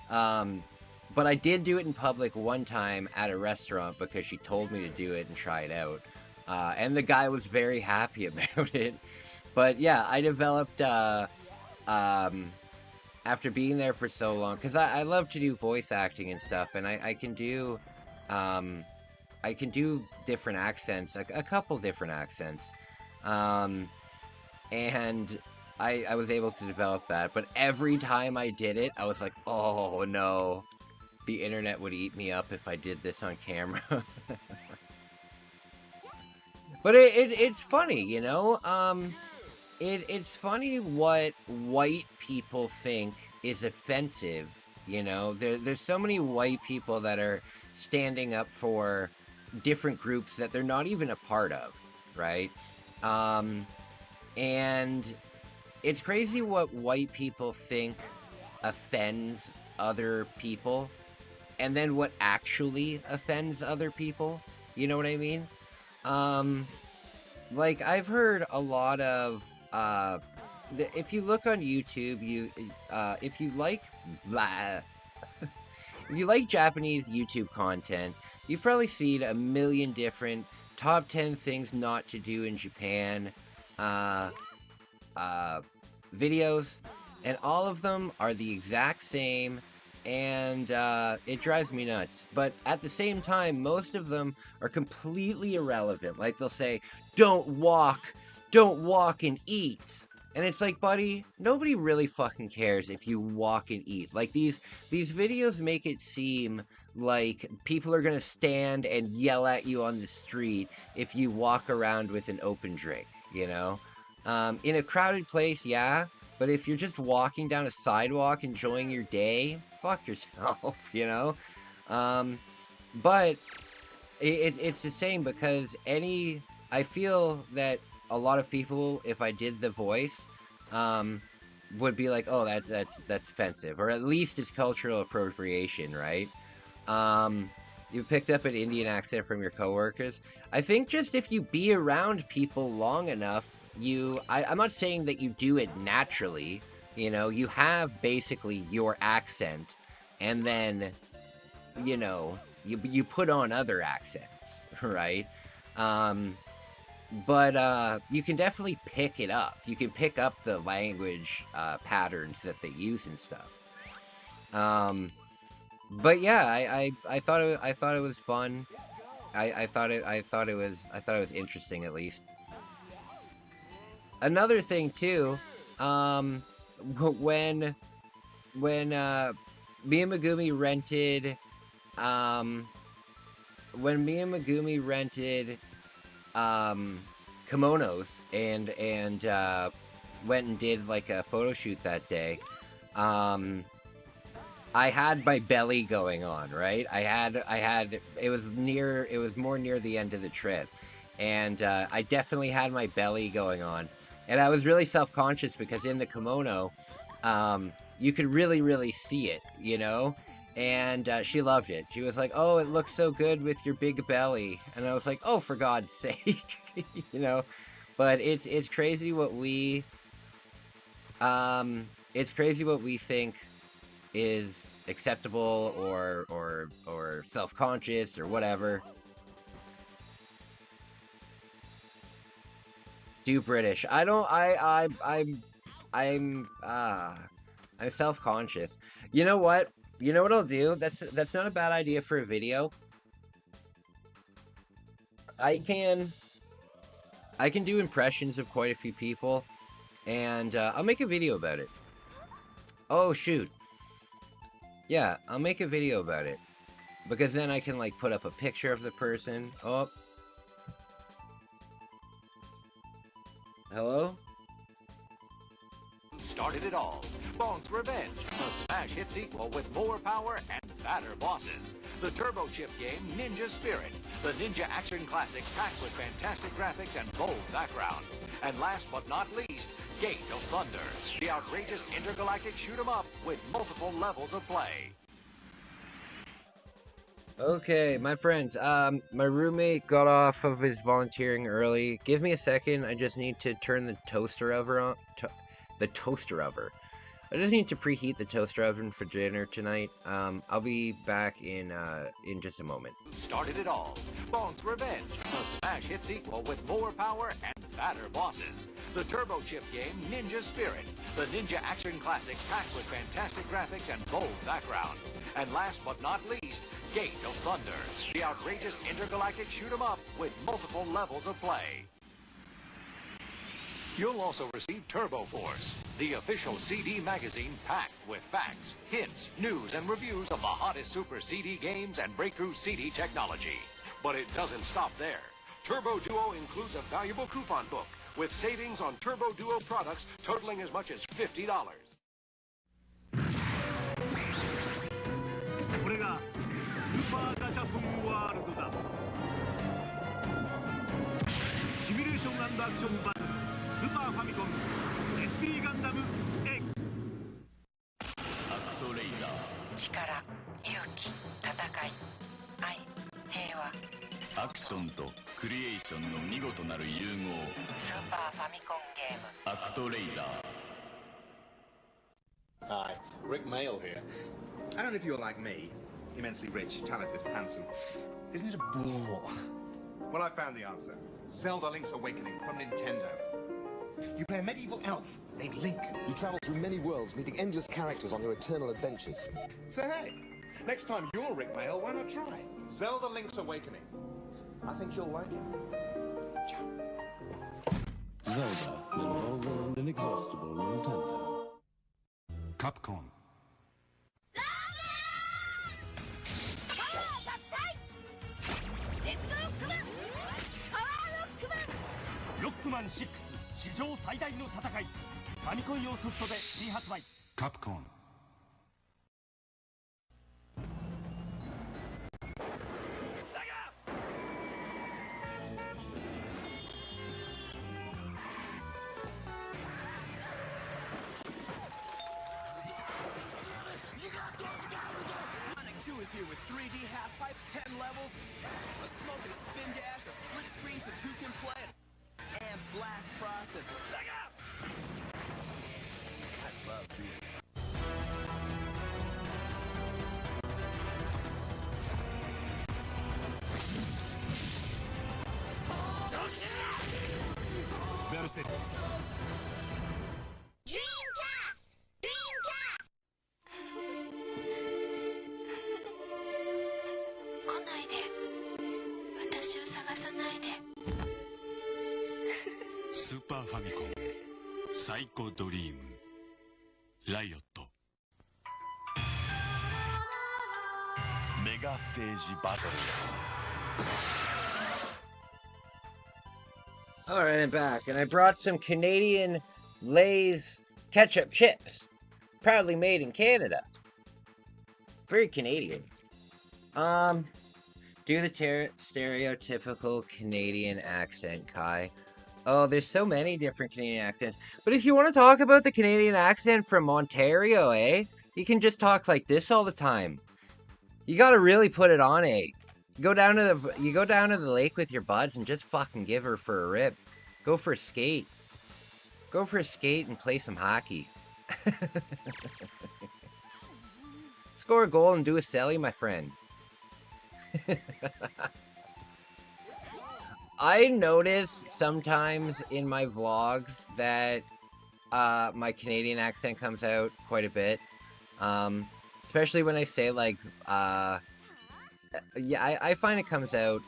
But I did do it in public one time at a restaurant because she told me to do it and try it out. And the guy was very happy about it. But yeah, I developed, after being there for so long, because I love to do voice acting and stuff, and I can do different accents, a couple different accents. And I was able to develop that, but every time I did it, I was like, oh no, the internet would eat me up if I did this on camera. But it's funny, you know? It's funny what white people think is offensive, you know? There's so many white people that are standing up for different groups that they're not even a part of, right? And it's crazy what white people think offends other people, and then what actually offends other people. You know what I mean? Like, I've heard a lot of, if you look on YouTube, if you like, if you like Japanese YouTube content, you've probably seen a million different top 10 things not to do in Japan, videos, and all of them are the exact same, and it drives me nuts. But at the same time, most of them are completely irrelevant. Like, they'll say, don't walk and eat. And it's like, buddy, nobody really fucking cares if you walk and eat. Like, these videos make it seem like people are gonna stand and yell at you on the street if you walk around with an open drink, you know? In a crowded place, yeah, but if you're just walking down a sidewalk enjoying your day, fuck yourself, you know? But it's the same, because I feel that a lot of people, if I did the voice, would be like, oh, that's offensive, or at least it's cultural appropriation, right? You picked up an Indian accent from your coworkers. I think just if you be around people long enough, I'm not saying that you do it naturally, you know, you have basically your accent, and then, you know, you put on other accents, right? But you can definitely pick it up. You can pick up the language patterns that they use and stuff. But yeah, I thought it was fun. I thought it was interesting, at least. Another thing too, when me and Megumi rented, kimonos and went and did like a photo shoot that day, I had my belly going on, right? It was more near the end of the trip, and I definitely had my belly going on. And I was really self-conscious because in the kimono, you could really, really see it, you know? and she loved it. She was like, "Oh, it looks so good with your big belly," and I was like, "Oh, for God's sake," you know. But it's crazy what we think is acceptable or self-conscious or whatever. Do British. I don't. I'm self-conscious. You know what? You know what I'll do? That's not a bad idea for a video. I can do impressions of quite a few people, and I'll make a video about it. Oh shoot. Yeah, I'll make a video about it, because then I can like put up a picture of the person. Oh. Hello? Started it all. Bones Revenge, a smash hit sequel with more power and fatter bosses. The Turbo Chip game Ninja Spirit, the ninja action classic packed with fantastic graphics and bold backgrounds. And last but not least, Gate of Thunder, the outrageous intergalactic shoot 'em up with multiple levels of play. Okay, my friends, my roommate got off of his volunteering early. Give me a second, I just need to turn the toaster oven on. The toaster oven. I just need to preheat the toaster oven for dinner tonight. I'll be back in just a moment. Started it all. Bones Revenge, a smash hit sequel with more power and fatter bosses. The Turbo Chip game Ninja Spirit, the ninja action classic packed with fantastic graphics and bold backgrounds. And last but not least, Gate of Thunder, the outrageous intergalactic shoot 'em up with multiple levels of play. You'll also receive Turbo Force, the official CD magazine packed with facts, hints, news, and reviews of the hottest Super CD games and breakthrough CD technology. But it doesn't stop there. Turbo Duo includes a valuable coupon book with savings on Turbo Duo products totaling as much as $50. これがスーパーガチャポンワールドだ。シミュレーション&アクションバトルスーパーファミコン SP ガンダム X アクトレイダー力、勇気、戦い、愛、平和。アクションとクリエーションの見事なる融合。スーパーファミコンゲーム。アクトレイダー。 Hi, Rick Mail here. I don't know if you're like me, immensely rich, talented, handsome. Isn't it a bore? Well, I found the answer. Zelda Link's Awakening from Nintendo. You play a medieval elf named Link. You travel through many worlds, meeting endless characters on your eternal adventures. So hey, next time you're Rick Mail, why not try Zelda Link's Awakening? I think you'll like it. Ciao. Zelda, an evolving and inexhaustible Nintendo. Capcom. Rockman 6史上最大の戦い。ファミコン用ソフトで新発売。Capcom. Here with 3D half pipe, 10 levels, a smoking spin dash, a split screen so two can play, and blast processor. I love being. Mercedes. Dreamcast! Dreamcast! 来ないで。私を探さないで。スーパーファミコンサイコドリームライオットメガステージバトル。 Alright, I'm back, and I brought some Canadian Lay's ketchup chips. Proudly made in Canada. Very Canadian. Do the stereotypical Canadian accent, Kai. Oh, there's so many different Canadian accents. But if you want to talk about the Canadian accent from Ontario, eh? You can just talk like this all the time. You gotta really put it on, eh? You go down to the lake with your buds and just fucking give her for a rip. Go for a skate. Go for a skate and play some hockey. Score a goal and do a celly, my friend. I notice sometimes in my vlogs that my Canadian accent comes out quite a bit. Especially when I say like, yeah, I find it comes out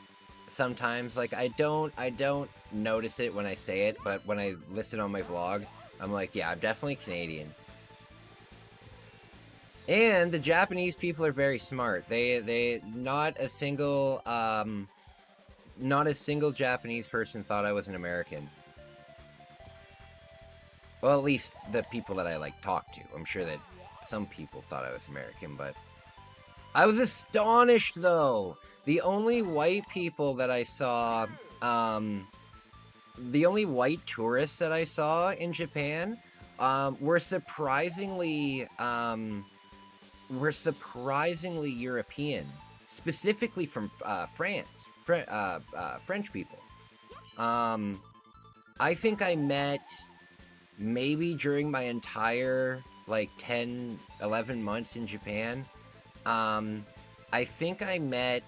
sometimes. Like I don't notice it when I say it, but when I listen on my vlog, I'm like, yeah, I'm definitely Canadian. And the Japanese people are very smart. They not a single Japanese person thought I was an American. Well, at least the people that I like talk to. I'm sure that some people thought I was American, but I was astonished though. The only white people that I saw, the only white tourists that I saw in Japan, were surprisingly European, specifically from France, French people. I think I met, maybe during my entire like 10, 11 months in Japan, I think I met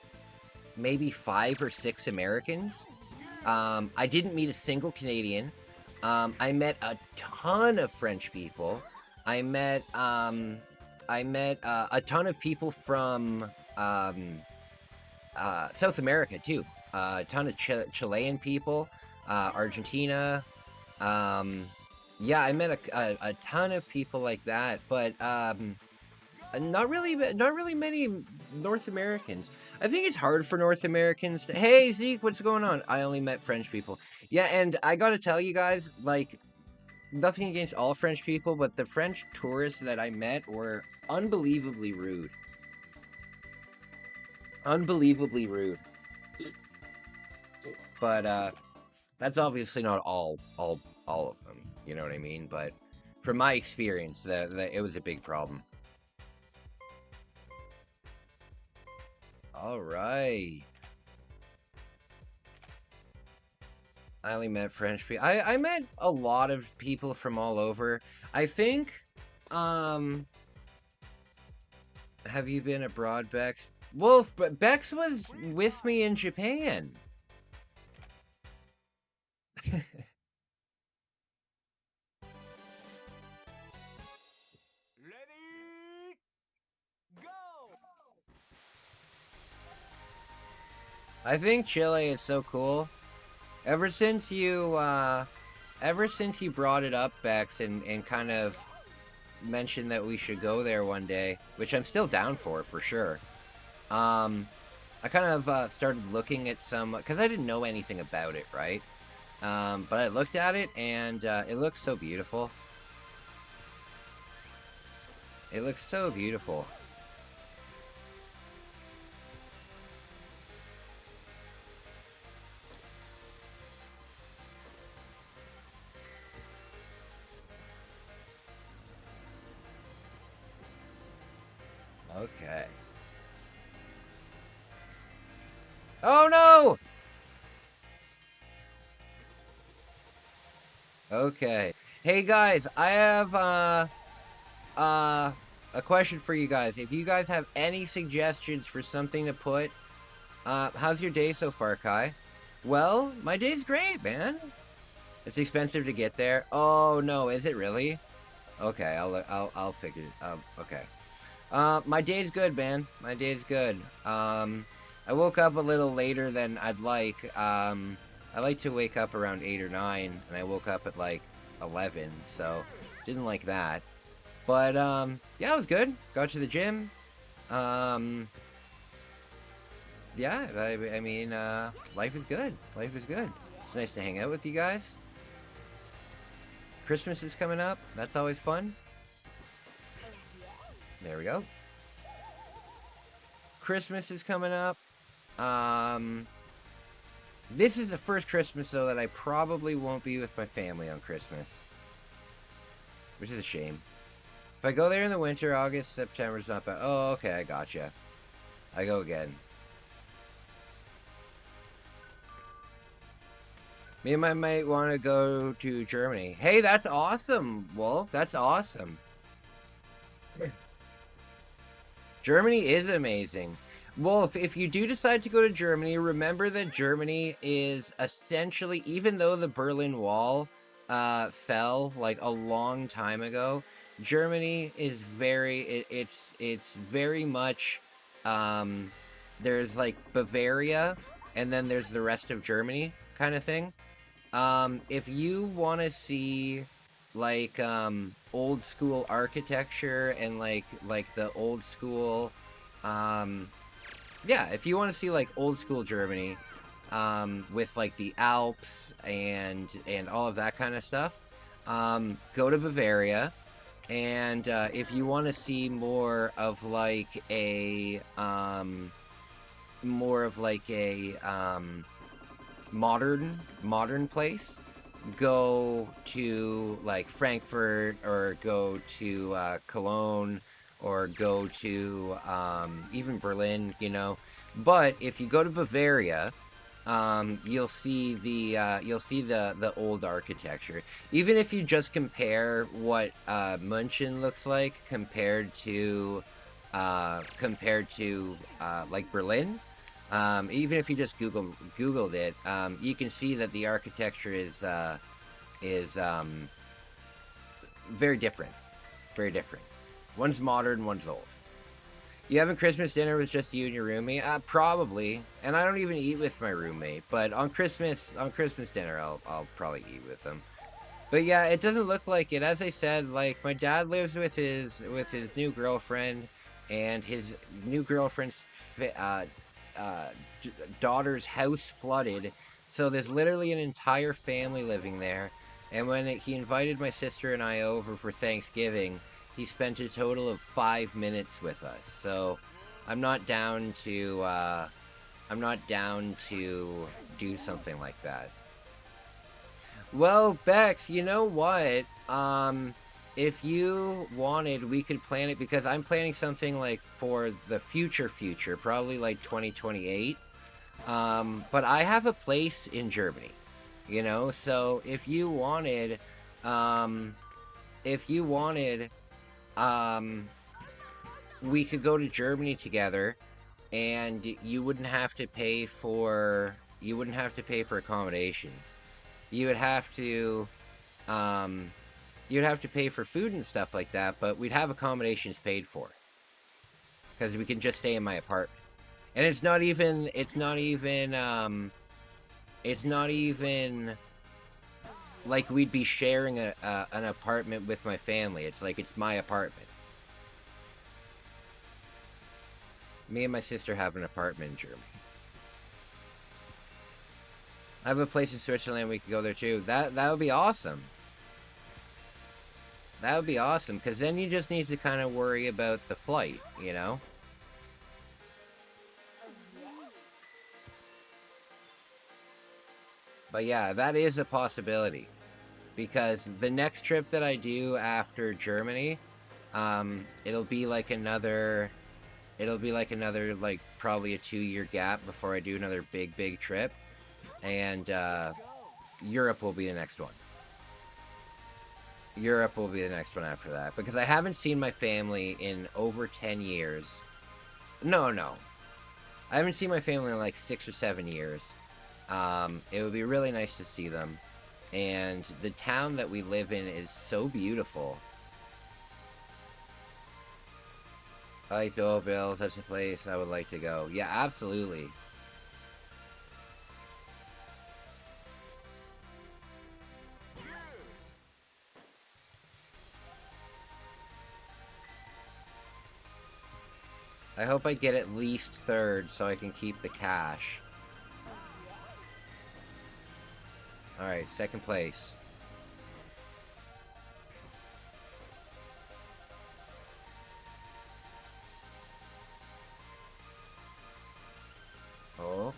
maybe 5 or 6 Americans. I didn't meet a single Canadian. I met a ton of French people. I met a ton of people from South America too. A ton of Chilean people, Argentina. Yeah, I met a ton of people like that, but not really many North Americans. I think it's hard for North Americans to, hey Zeke, what's going on? I only met French people. Yeah, and I gotta tell you guys, like, nothing against all French people, but the French tourists that I met were unbelievably rude. Unbelievably rude. But that's obviously not all of them, you know what I mean? But from my experience, it was a big problem. All right. I only met French people. I met a lot of people from all over. I think, have you been abroad, Bex? Wolf, but Bex was with me in Japan. I think Chile is so cool. Ever since you brought it up, Bex, and kind of mentioned that we should go there one day, which I'm still down for sure. I kind of started looking at some, because I didn't know anything about it, right? But I looked at it, and it looks so beautiful. It looks so beautiful. Okay. Oh no! Okay. Hey guys, I have a question for you guys. If you guys have any suggestions for something to put, how's your day so far, Kai? Well, my day's great, man. It's expensive to get there. Oh no, is it really? Okay, I'll figure it out. Okay. My day's good, man. My day's good. I woke up a little later than I'd like. I like to wake up around 8 or 9, and I woke up at like 11, so didn't like that. But, yeah, it was good. Got to the gym. Yeah, I mean, life is good. Life is good. It's nice to hang out with you guys. Christmas is coming up. That's always fun. There we go. Christmas is coming up. This is the first Christmas, though, that I probably won't be with my family on Christmas. Which is a shame. If I go there in the winter, August, September's not bad. Oh, okay, I gotcha. I go again. Me and my mate want to go to Germany. Hey, that's awesome, Wolf. That's awesome. Germany is amazing. Wolf, if you do decide to go to Germany, remember that Germany is essentially, even though the Berlin Wall fell like a long time ago, Germany is it's very much, there's like Bavaria, and then there's the rest of Germany kind of thing. If you want to see like old school architecture and like the old school, yeah, if you want to see like old school Germany, with like the Alps and all of that kind of stuff, go to Bavaria. And if you want to see more of like a modern place, go to like Frankfurt, or go to Cologne, or go to even Berlin, you know. But if you go to Bavaria, you'll see the old architecture. Even if you just compare what München looks like compared to like Berlin. Even if you just Googled it, you can see that the architecture is very different. Very different. One's modern, one's old. You having Christmas dinner with just you and your roommate? Probably. And I don't even eat with my roommate, but on Christmas dinner, I'll probably eat with them. But yeah, it doesn't look like it. As I said, like, my dad lives with his new girlfriend, and his new girlfriend's daughter's house flooded, so there's literally an entire family living there. And when he invited my sister and I over for Thanksgiving, he spent a total of 5 minutes with us. So I'm not down to do something like that. Well, Bex, you know what? If you wanted, we could plan it, because I'm planning something like for the future, probably like 2028. But I have a place in Germany, you know, so if you wanted, we could go to Germany together, and you wouldn't have to pay for accommodations. You would have to pay for food and stuff like that, but we'd have accommodations paid for, because we can just stay in my apartment. And it's not even like we'd be sharing an apartment with my family. It's like, it's my apartment. Me and my sister have an apartment in Germany. I have a place in Switzerland, we could go there too. That would be awesome. That would be awesome, because then you just need to kind of worry about the flight, you know? But yeah, that is a possibility. Because the next trip that I do after Germany, it'll be like another, like, probably a 2-year gap before I do another big trip. And, Europe will be the next one. Europe will be the next one after that. Because I haven't seen my family in over 10 years. No. I haven't seen my family in like 6 or 7 years. It would be really nice to see them. And the town that we live in is so beautiful. I like the old Bill, such a place I would like to go. Yeah, absolutely. I hope I get at least 3rd so I can keep the cash. Alright, 2nd place. Oh.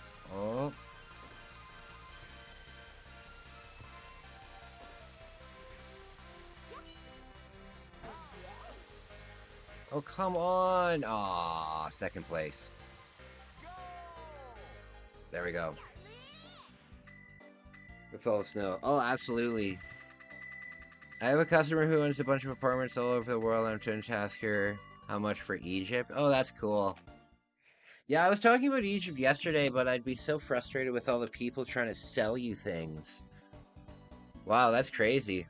Oh, come on! Aw, 2nd place. There we go. With all the snow. Oh, absolutely. I have a customer who owns a bunch of apartments all over the world. I'm trying to ask her how much for Egypt. Oh, that's cool. Yeah, I was talking about Egypt yesterday, but I'd be so frustrated with all the people trying to sell you things. Wow, that's crazy.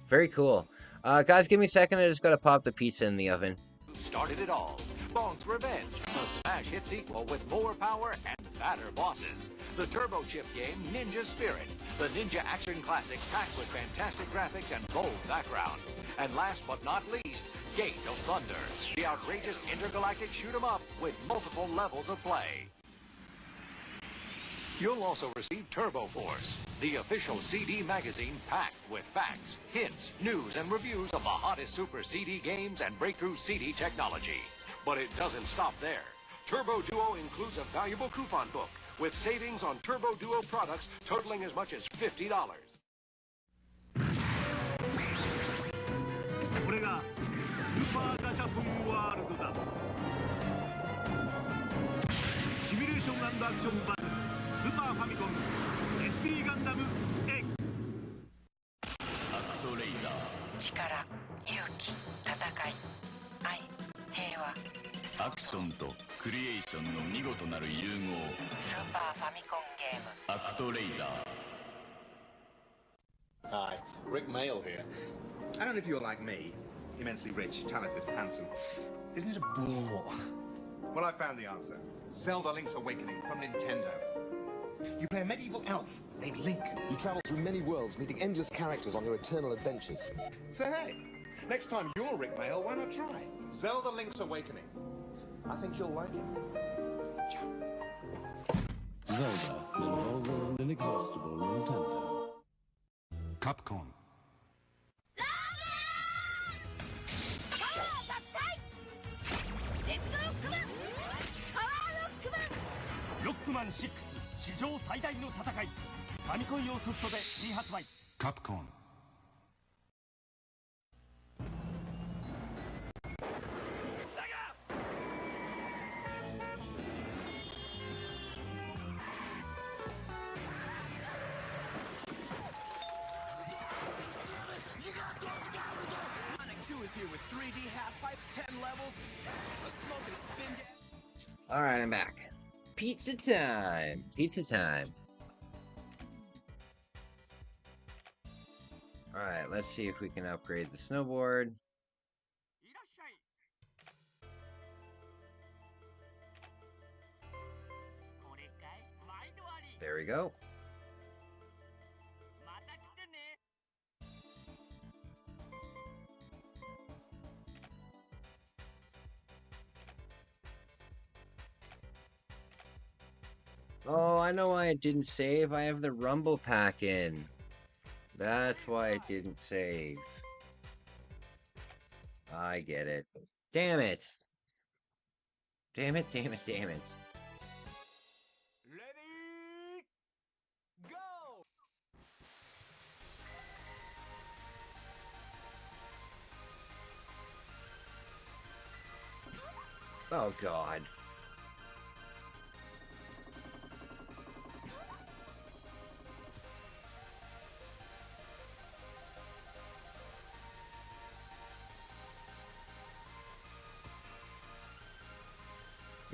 Very cool. Guys, give me a second. I just gotta pop the pizza in the oven. Started it all. Bonk's Revenge, a smash hit sequel with more power and fatter bosses. The Turbo Chip game Ninja Spirit, the ninja action classic packed with fantastic graphics and bold backgrounds. And last but not least, Gate of Thunder, the outrageous intergalactic shoot 'em up with multiple levels of play. You'll also receive Turbo Force, the official CD magazine packed with facts, hints, news, and reviews of the hottest Super CD games and breakthrough CD technology. But it doesn't stop there. Turbo Duo includes a valuable coupon book with savings on Turbo Duo products totaling as much as $50. これがスーパーガチャポンワールドだ。シミュレーション&アクションバトルスーパーファミコン SP ガンダム X。 アクトレイザー。力、勇気、戦い、愛、平和。アクションとクリエーションの見事なる融合。スーパーファミコンゲーム。アクトレイザー。 Hi, Rick Mail here. I don't know if you're like me, immensely rich, talented, handsome. Isn't it a bore? Well, I found the answer. Zelda Link's Awakening from Nintendo. You play a medieval elf named Link. You travel through many worlds, meeting endless characters on your eternal adventures. So hey, next time you're Rick Mail, why not try Zelda Link's Awakening? I think you'll like it. Zelda, an involving and inexhaustible Nintendo. Capcom. Rockman 6史上最大の戦い。ファミコン用ソフトで新発売。Capcom。Alright, I'm back. Pizza time! Pizza time. Alright, let's see if we can upgrade the snowboard. There we go. Oh, I know why it didn't save. I have the Rumble Pack in. That's why it didn't save. I get it. Damn it! Damn it, damn it, damn it. Ready, go! Oh, God.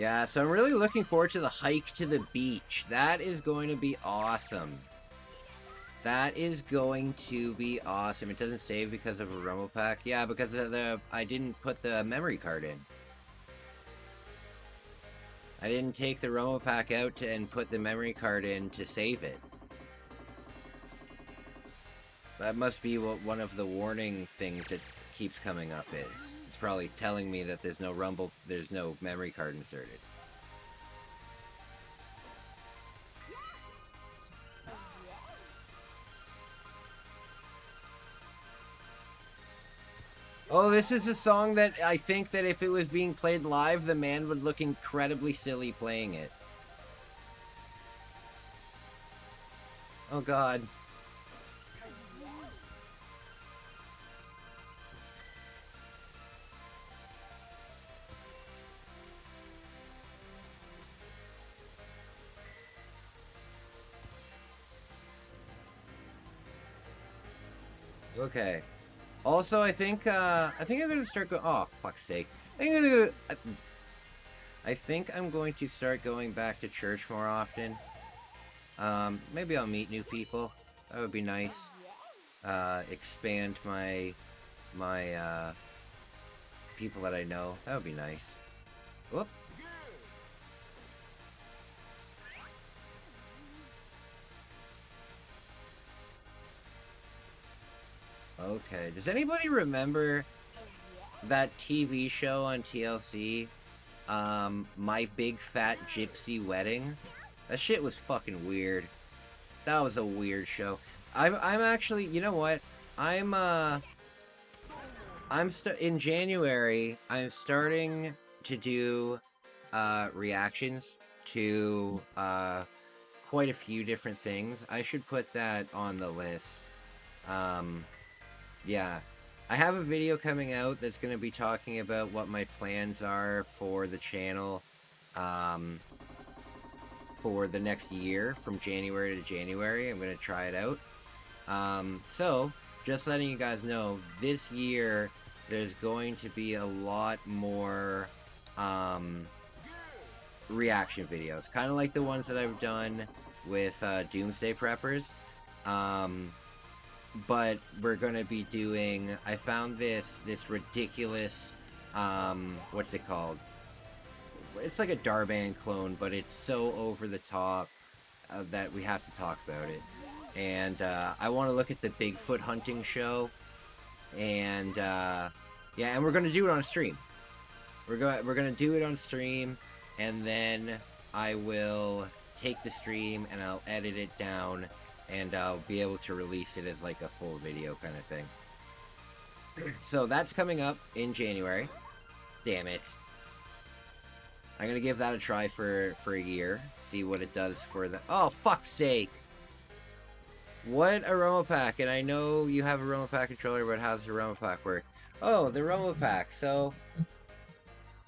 Yeah, so I'm really looking forward to the hike to the beach. That is going to be awesome. That is going to be awesome. It doesn't save because of a Rumble Pack. Yeah, because of I didn't put the memory card in. I didn't take the Rumble Pack out and put the memory card in to save it. That must be what one of the warning things that keeps coming up is. It's probably telling me that there's no memory card inserted. Oh, this is a song that I think that if it was being played live, the man would look incredibly silly playing it. Oh, God. Okay. Also, I think I'm gonna start going. Oh, fuck's sake! I think I'm going to start going back to church more often. Maybe I'll meet new people. That would be nice. Expand my people that I know. That would be nice. Whoop. Okay. Does anybody remember that TV show on TLC? My Big Fat Gypsy Wedding? That shit was fucking weird. That was a weird show. I'm actually, you know what? In January, I'm starting to do reactions to quite a few different things. I should put that on the list. Yeah. I have a video coming out that's going to be talking about what my plans are for the channel for the next year, from January to January. I'm going to try it out. So, just letting you guys know, this year there's going to be a lot more reaction videos, kind of like the ones that I've done with Doomsday Preppers. But we're gonna be doing, I found this ridiculous, what's it called? It's like a Darban clone, but it's so over the top that we have to talk about it. And I want to look at the Bigfoot hunting show, and yeah, and we're gonna do it on stream. We're gonna do it on stream, and then I will take the stream and I'll edit it down, and I'll be able to release it as like a full video kind of thing. So that's coming up in January. Damn it. I'm gonna give that a try for a year, see what it does for the— oh, fuck's sake! What aroma pack? And I know you have a aroma pack controller, but how does the aroma pack work? Oh, the aroma pack. So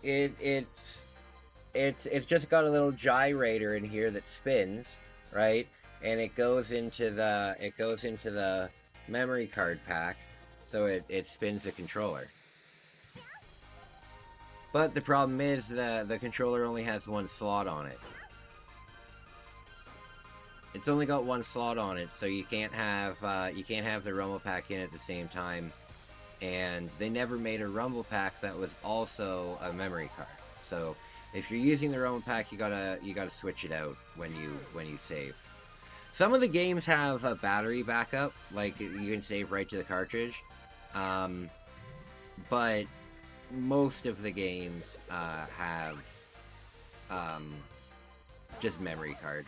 it's just got a little gyrator in here that spins, right? And it goes into the memory card pack, so it spins the controller. But the problem is the controller only has one slot on it. It's only got one slot on it, so you can't have the Rumble Pack in at the same time. And they never made a Rumble Pack that was also a memory card. So if you're using the Rumble Pack, you gotta switch it out when you save. Some of the games have a battery backup, like you can save right to the cartridge. But most of the games have just memory card.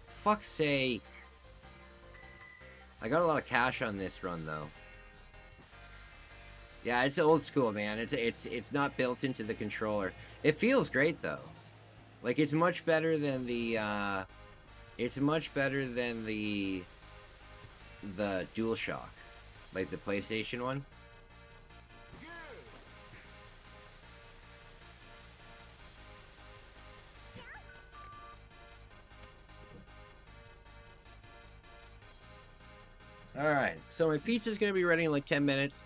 Fuck's sake. I got a lot of cash on this run though. Yeah, it's old school, man. It's not built into the controller. It feels great though. Like it's much better than the DualShock, like the PlayStation one. Alright, so my pizza's gonna be ready in like 10 minutes.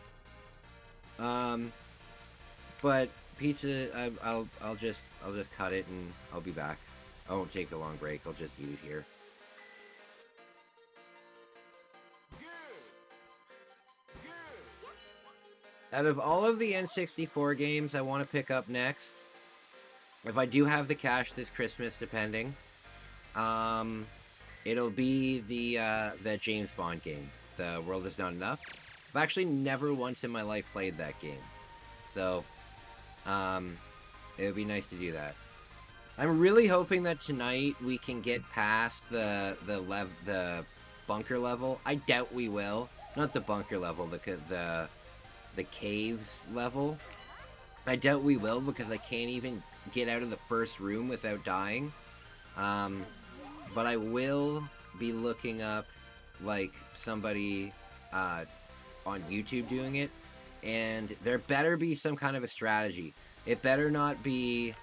But pizza, I'll just cut it and I'll be back. I won't take a long break, I'll just eat it here. Out of all of the N64 games I want to pick up next, if I do have the cash this Christmas, depending, it'll be the James Bond game, The World Is Not Enough. I've actually never once in my life played that game, so it would be nice to do that. I'm really hoping that tonight we can get past the bunker level. I doubt we will. Not the bunker level, the caves level. I doubt we will because I can't even get out of the first room without dying. But I will be looking up like somebody on YouTube doing it, and there better be some kind of a strategy. It better not be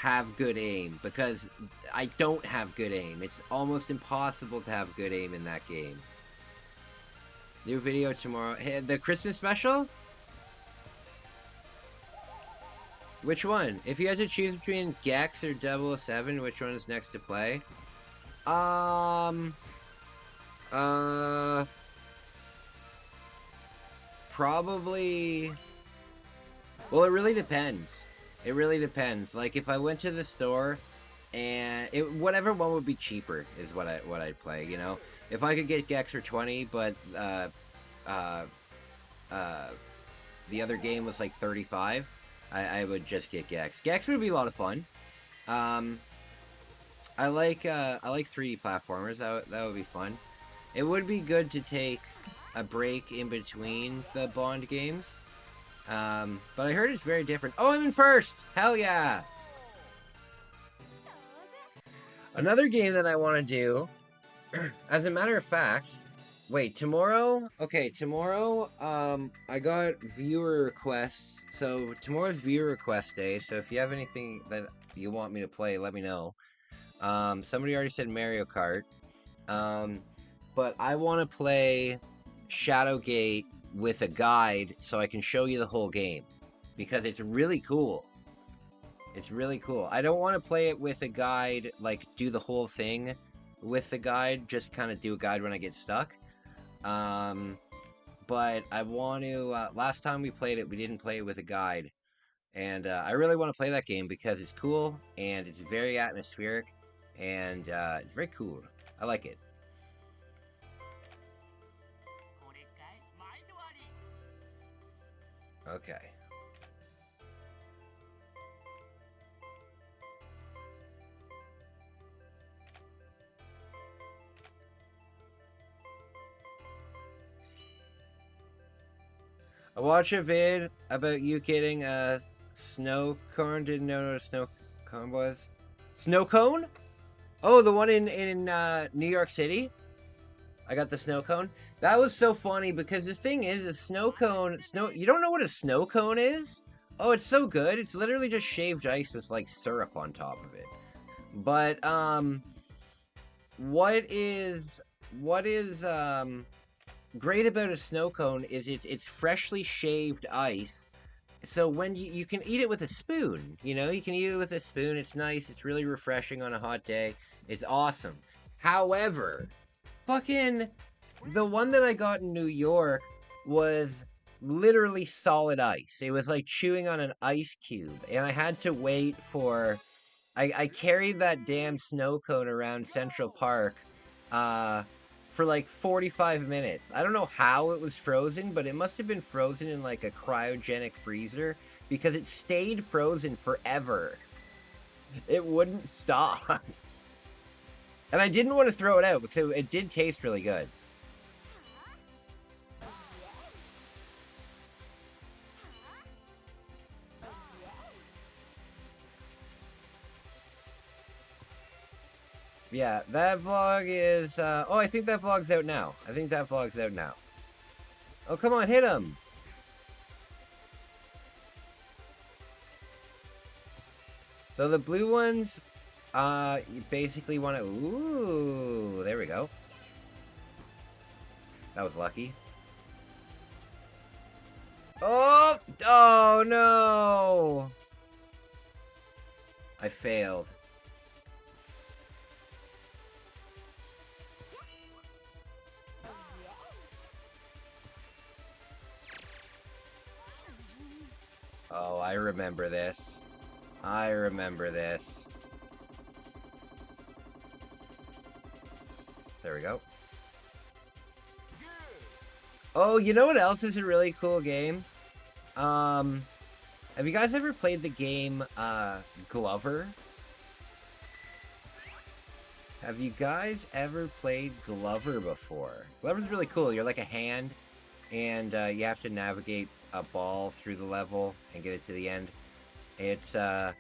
have good aim, because I don't have good aim. It's almost impossible to have good aim in that game. New video tomorrow. Hey, the Christmas special? Which one? If you had to choose between Gex or 007, which one is next to play? Probably... Well, it really depends. It really depends. Like, if I went to the store, and whatever one would be cheaper is what I'd play, you know? If I could get Gex for 20, but, the other game was like 35, I would just get Gex. Gex would be a lot of fun. I like 3D platformers. That would be fun. It would be good to take a break in between the Bond games. But I heard it's very different. Oh, I'm in first! Hell yeah! Another game that I want to do, as a matter of fact, wait, tomorrow? Okay, tomorrow, I got viewer requests. So, tomorrow's viewer request day, so if you have anything that you want me to play, let me know. Somebody already said Mario Kart. But I want to play Shadowgate with a guide so I can show you the whole game. Because it's really cool. It's really cool. I don't want to play it with a guide, like, do the whole thing with the guide. Just kind of do a guide when I get stuck. But I want to... last time we played it, we didn't play it with a guide. And I really want to play that game because it's cool, and it's very atmospheric, and it's very cool. I like it. Okay. I watched a vid about you getting a snow cone. Didn't know what a snow cone was. Snow cone? Oh, the one in New York City? I got the snow cone. That was so funny because the thing is, a snow cone... You don't know what a snow cone is? Oh, it's so good. It's literally just shaved ice with, like, syrup on top of it. But, what is great about a snow cone is it's freshly shaved ice. So when you can eat it with a spoon, you know? You can eat it with a spoon. It's nice. It's really refreshing on a hot day. It's awesome. However... Fucking, the one that I got in New York was literally solid ice. It was like chewing on an ice cube. And I had to wait for... I carried that damn snow cone around Central Park for like 45 minutes. I don't know how it was frozen, but it must have been frozen in like a cryogenic freezer because it stayed frozen forever. It wouldn't stop. And I didn't want to throw it out because it did taste really good. Yeah, that vlog is... oh, I think that vlog's out now. Oh, come on, hit him! So the blue ones... you basically want to... Ooh, there we go. That was lucky. Oh! Oh, no! I failed. Oh, I remember this. I remember this. There we go. Oh, you know what else is a really cool game? Have you guys ever played the game, Glover? Have you guys ever played Glover before? Glover's really cool. You're like a hand, and, you have to navigate a ball through the level and get it to the end. It's, doesn't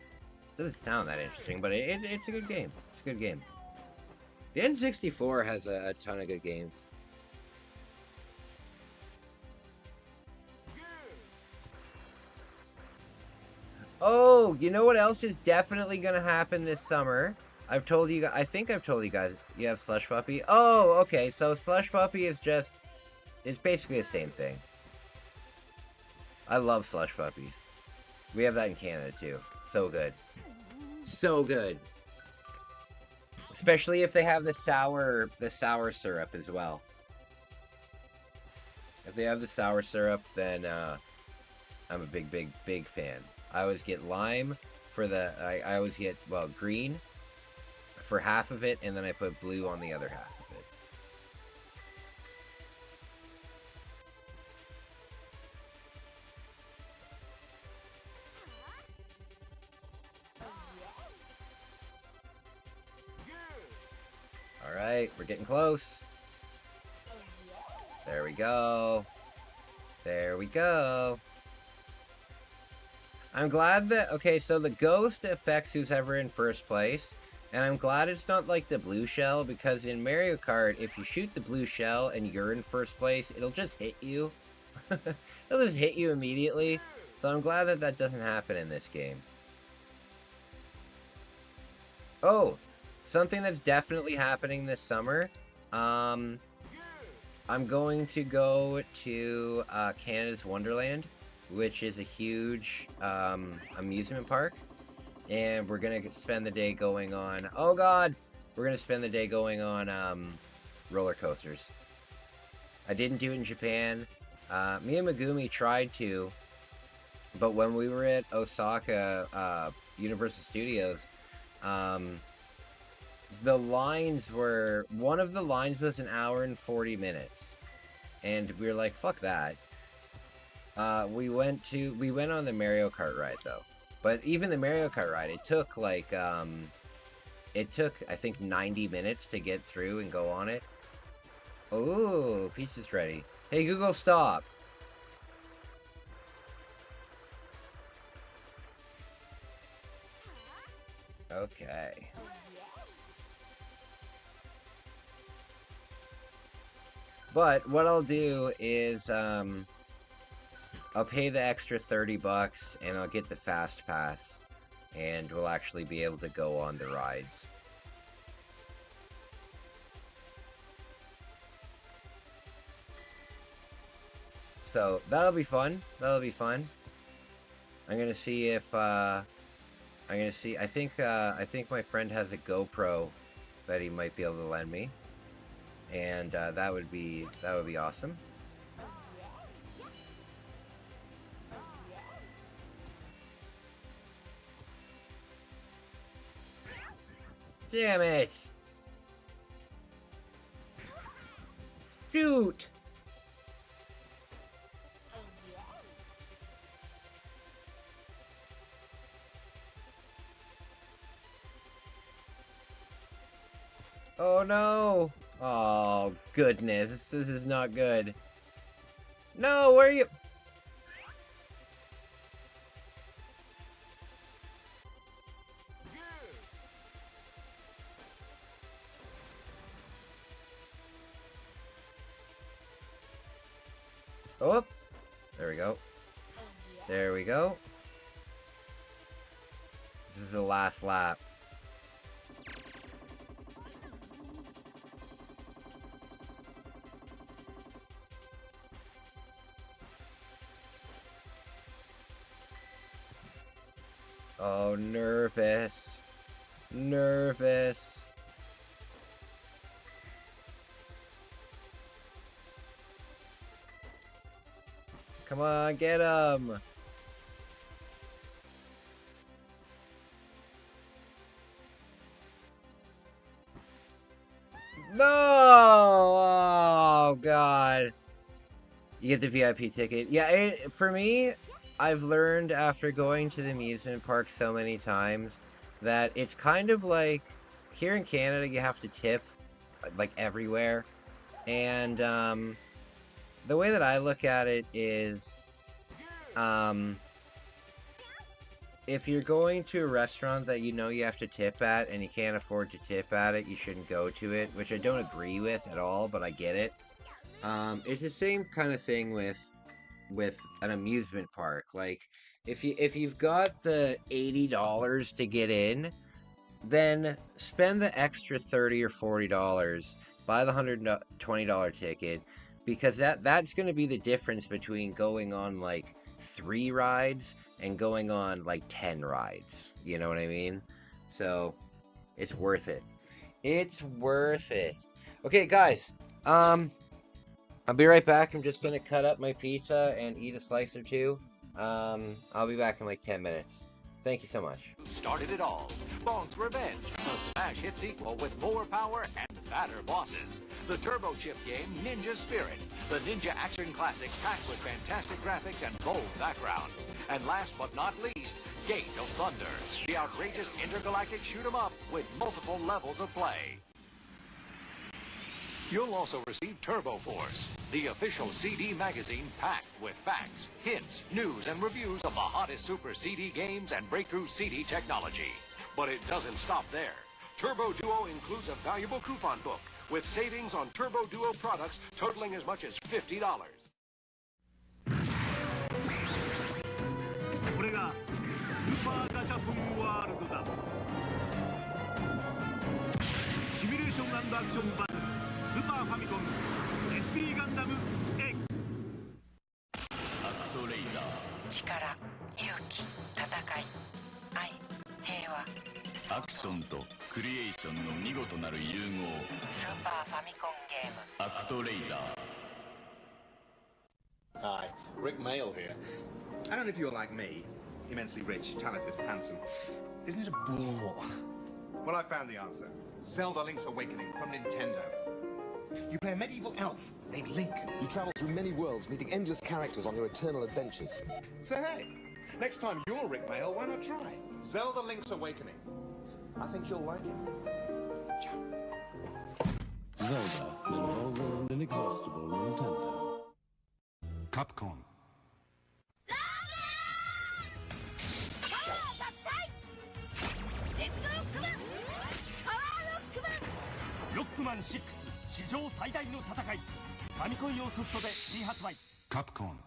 sound that interesting, but it's a good game. It's a good game. The N64 has a ton of good games. Oh, you know what else is definitely gonna happen this summer? I've told you, I think I've told you guys, you have Slush Puppy. Oh, okay, so Slush Puppy is just, it's basically the same thing. I love Slush Puppies. We have that in Canada too. So good. So good. Especially if they have the sour syrup as well. If they have the sour syrup, then I'm a big fan. I always get lime for the, I always get, well, green for half of it, and then I put blue on the other half of it. Alright, we're getting close. There we go. There we go. I'm glad that, okay, so the ghost affects who's ever in first place, and I'm glad it's not like the blue shell, because in Mario Kart, if you shoot the blue shell and you're in first place, it'll just hit you. It'll just hit you immediately, so I'm glad that that doesn't happen in this game. Oh, something that's definitely happening this summer, I'm going to go to Canada's Wonderland, which is a huge amusement park, and we're gonna spend the day going on, oh god, we're gonna spend the day going on roller coasters. I didn't do it in Japan. Me and Megumi tried to, but when we were at Osaka Universal Studios, the lines were, one of the lines was an hour and 40 minutes, and we were like, fuck that. We went on the Mario Kart ride though, but even the Mario Kart ride, it took like, it took, I think, 90 minutes to get through and go on it. Ooh, Peach is ready. Hey Google, stop. Okay. But what I'll do is, I'll pay the extra 30 bucks and I'll get the fast pass, and we'll actually be able to go on the rides. So that'll be fun. That'll be fun. I'm gonna see if I think my friend has a GoPro that he might be able to lend me, and that would be awesome. Damn it! Shoot! Oh no! Oh goodness, this is not good. No, where are you? Oh, there we go. There we go. This is the last lap. Oh, nervous. Nervous. Come on, get him! No! Oh, God. You get the VIP ticket. Yeah, for me, I've learned after going to the amusement park so many times that it's kind of like, here in Canada, you have to tip, like, everywhere. And, the way that I look at it is, if you're going to a restaurant that you know you have to tip at and you can't afford to tip at it, you shouldn't go to it, which I don't agree with at all, but I get it. It's the same kind of thing with an amusement park. Like, If you've got the $80 to get in, then spend the extra $30 or $40, buy the $120 ticket, because that's going to be the difference between going on like 3 rides and going on like 10 rides. You know what I mean? So it's worth it. It's worth it. Okay, guys. I'll be right back. I'm just gonna cut up my pizza and eat a slice or two. I'll be back in like 10 minutes. Thank you so much. Started it all. Bonk's Revenge, a smash hit sequel with more power and fatter bosses. The Turbo Chip game Ninja Spirit, the ninja action classic packed with fantastic graphics and bold backgrounds. And last but not least, Gate of Thunder, the outrageous intergalactic shoot 'em up with multiple levels of play. You'll also receive Turbo Force, the official CD magazine packed with facts, hints, news, and reviews of the hottest Super CD games and breakthrough CD technology. But it doesn't stop there. Turbo Duo includes a valuable coupon book with savings on Turbo Duo products totaling as much as $50. これがスーパーガチャポンワールドだ。シミュレーション&アクションバトルスーパーファミコン SP ガンダム X。 アクトレイダー、力、勇気、戦い、愛、平和。アクションとクリエーションの見事なる融合。スーパーファミコンゲーム。アクトレイダー。 Hi, Rick Mail here. I don't know if you're like me, immensely rich, talented, handsome. Isn't it a bore? Well, I found the answer. Zelda Link's Awakening from Nintendo. You play a medieval elf named Link. You travel through many worlds, meeting endless characters on your eternal adventures. So hey, next time you're Rick Mail, why not try Zelda Link's Awakening? I think you'll like it. Zelda, an involving and inexhaustible Nintendo. Capcom. Rockman 6史上最大の戦い。ファミコン用ソフトで新発売。カプコン。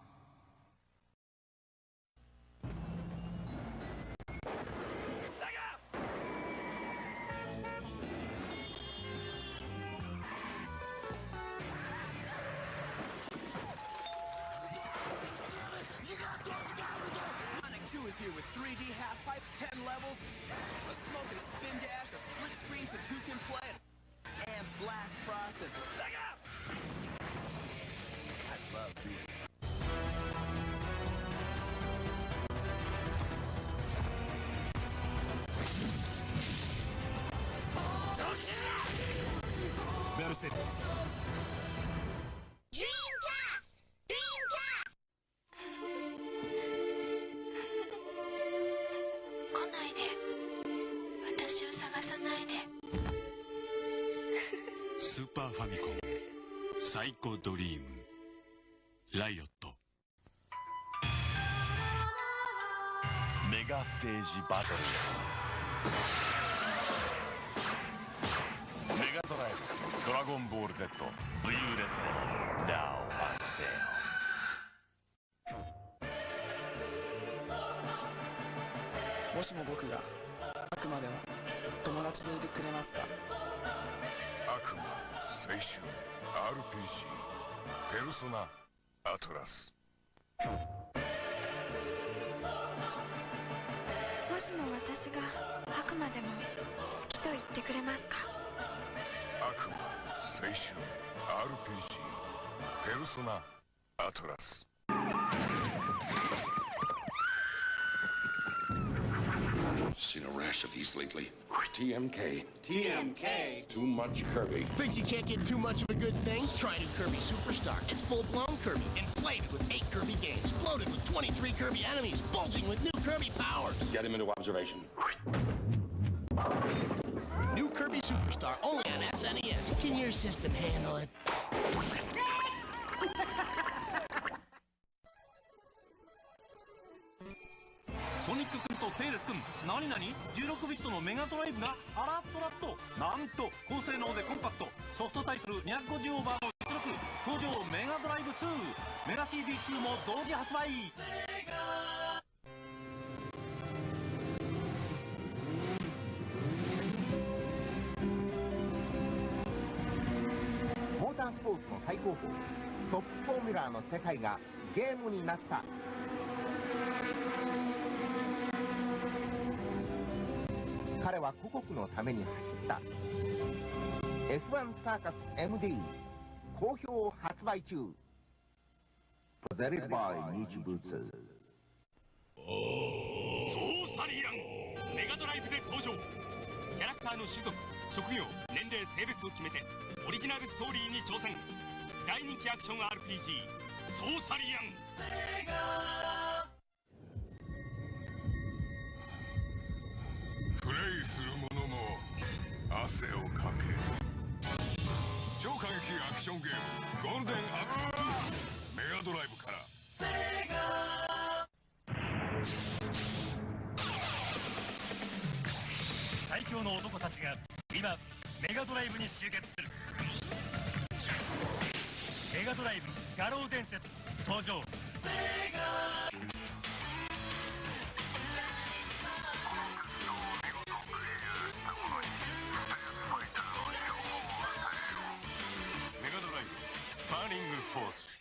Is here with 3D half pipe, 10 levels, a smoking spin dash, a split screen so 2 can play it, and blast processor. I love these. Mercedes. Dreamcast! Dreamcast! 来ないで。私を探さないで。スーパーファミコンサイコドリームライオットメガステージバトルメガドライブドラゴンボール Z 武勇列伝 Now on sale。 もしも僕が悪魔でも友達でいてくれますか？悪魔、青春、RPG、ペルソナ、アトラス。もしも私が悪魔でも好きと言ってくれますか？悪魔、青春、RPG、ペルソナ、アトラス。Seen a rash of these lately. TMK. TMK? Too much Kirby. Think you can't get too much of a good thing? Try new Kirby Superstar. It's full-blown Kirby, inflated with 8 Kirby games, bloated with 23 Kirby enemies, bulging with new Kirby powers. Get him into observation. New Kirby Superstar, only on SNES. Can your system handle it? ソニック君とテイルス君、何々16ビットのメガドライブがアラットラット、なんと高性能でコンパクト、ソフトタイトル250オーバーの実力、登場メガドライブ2、メガ CD2 も同時発売。ポーツの最高峰トップフォーミュラーの世界がゲームになった。彼は故国のために走った。 F1 サーカス MD 好評発売中。プレゼントバイ日物。ソーサリアンメガドライブで登場。キャラクターの種族、職業、年齢、性別を決めてオリジナルストーリーに挑戦。大人気アクション RPG ソーサリアン。プレイする者も汗をかけ。超過激アクションゲームゴールデンアクス2メガドライブから。最強の男たちが今メガドライブに集結する。メガドライブ画廊伝説登場。メガドライブバーニングフォース。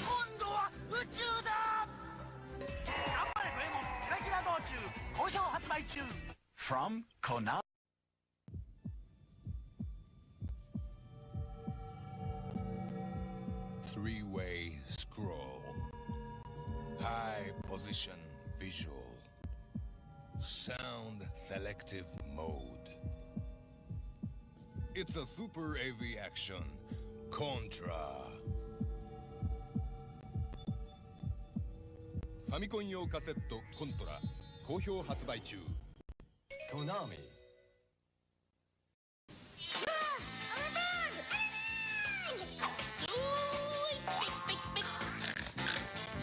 今度は宇宙だ。頑張れドエモンキラキラ道中好評発売中。 From Konami. Three-way scroll. High position visual. Sound selective mode. It's a super AV action. Contra. ファミコン用カセットコントラ好評発売中。Konami.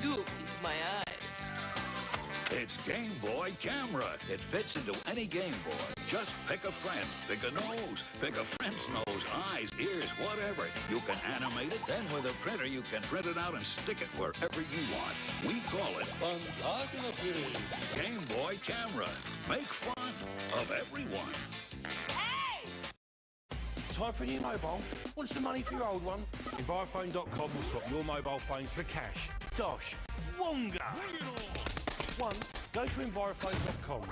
Look into my eyes. It's Game Boy Camera. It fits into any Game Boy. Just pick a friend, pick a nose, pick a friend's nose, eyes, ears, whatever. You can animate it, then with a printer you can print it out and stick it wherever you want. We call it Game Boy Camera. Make fun of everyone. Time for a new mobile? Want some money for your old one? Envirophone.com will swap your mobile phones for cash. Dosh. Wonga! 1. Go to Envirophone.com.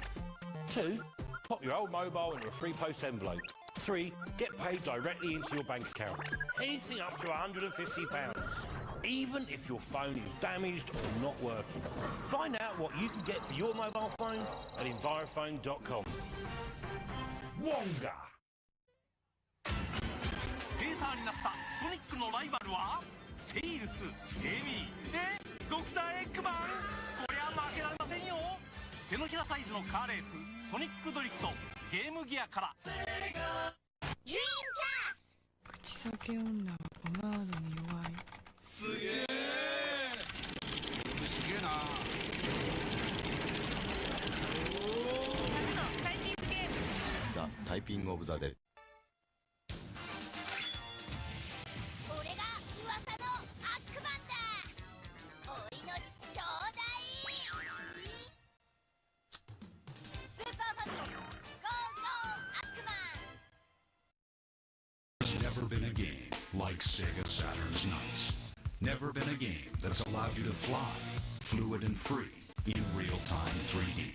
2. Pop your old mobile into a free post envelope. 3. Get paid directly into your bank account. Anything up to £150. Even if your phone is damaged or not working. Find out what you can get for your mobile phone at Envirophone.com. Wonga! ペーサーになったソニックのライバルはテイルス、エミー、ドクターエッグマン。こりゃ負けられませんよ。手のひらサイズのカーレースソニックドリフトゲームギアから。ドリームキャス口裂け女はポマードに弱い。すげえすげえな。初のタイピングゲームザ・タイピング・オブ・ザ・デイ。俺が噂のアックマンだ。お命ちょうだい。スーパーファミコンゴーゴーアックマン。 There's never been a game like Sega Saturn's Knights. Never been a game that's allowed you to fly, fluid and free, in real-time 3D.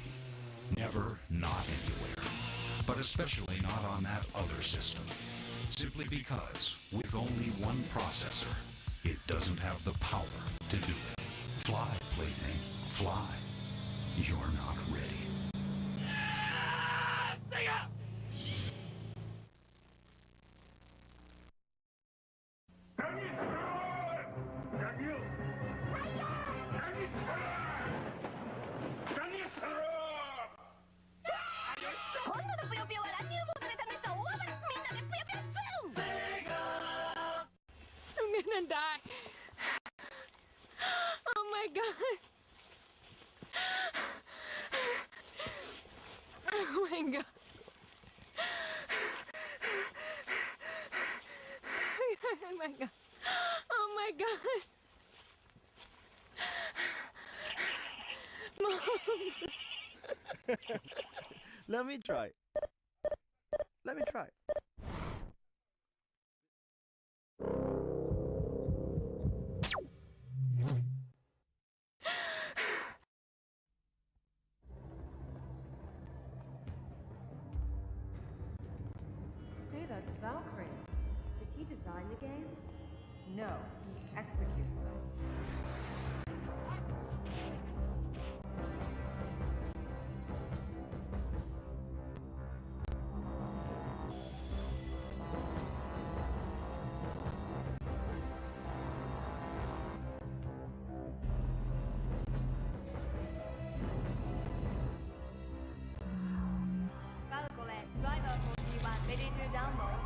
Never, not anywhere. But especially not on that other system. Simply because, with only one processor, it doesn't have the power to do it. Fly, plaything, fly. You're not ready. Sega! 今度のぷよぷよは乱入モードで試した大暴れ。みんなでぷよぷよ2。I'm gonna die. Oh my god. Oh my god. Oh my god. Oh my god. もう Let me try. Let me try. Hey, that's Valkyrie. Does he design the games? No, he executes them. Valkyrie, driver 41, ready to download.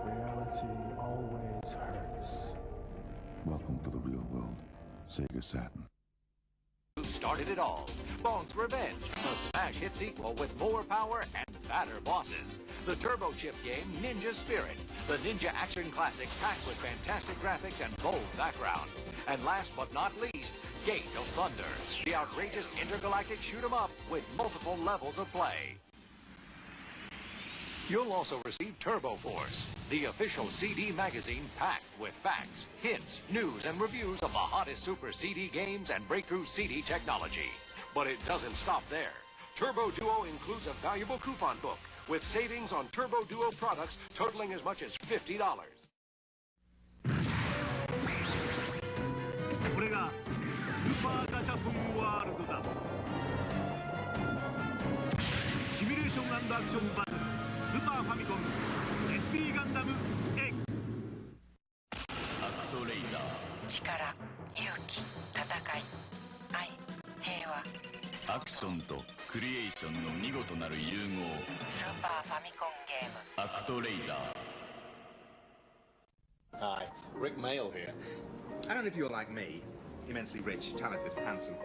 Reality always hurts. Welcome to the real world, Sega Saturn. Who started it all? Bones Revenge, a smash hit sequel with more power and fatter bosses. The turbo chip game Ninja Spirit, the ninja action classic packed with fantastic graphics and bold backgrounds. And last but not least, Gate of Thunder, the outrageous intergalactic shoot 'em up with multiple levels of play. You'll also receive Turbo Force, the official CD magazine packed with facts, hints, news, and reviews of the hottest Super CD games and breakthrough CD technology. But it doesn't stop there. Turbo Duo includes a valuable coupon book with savings on Turbo Duo products totaling as much as $50. これがスーパーガチャポンワールドだ。シミュレーション&アクションバトルスーパーファミコン SP ガンダム X。 アクトレイダー。力、勇気、戦い、愛、平和。アクションとクリエーションの見事なる融合。スーパーファミコンゲーム。アクトレイダー。 Hi, Rick Mail here. I don't know if you're like me, immensely rich, talented, handsome.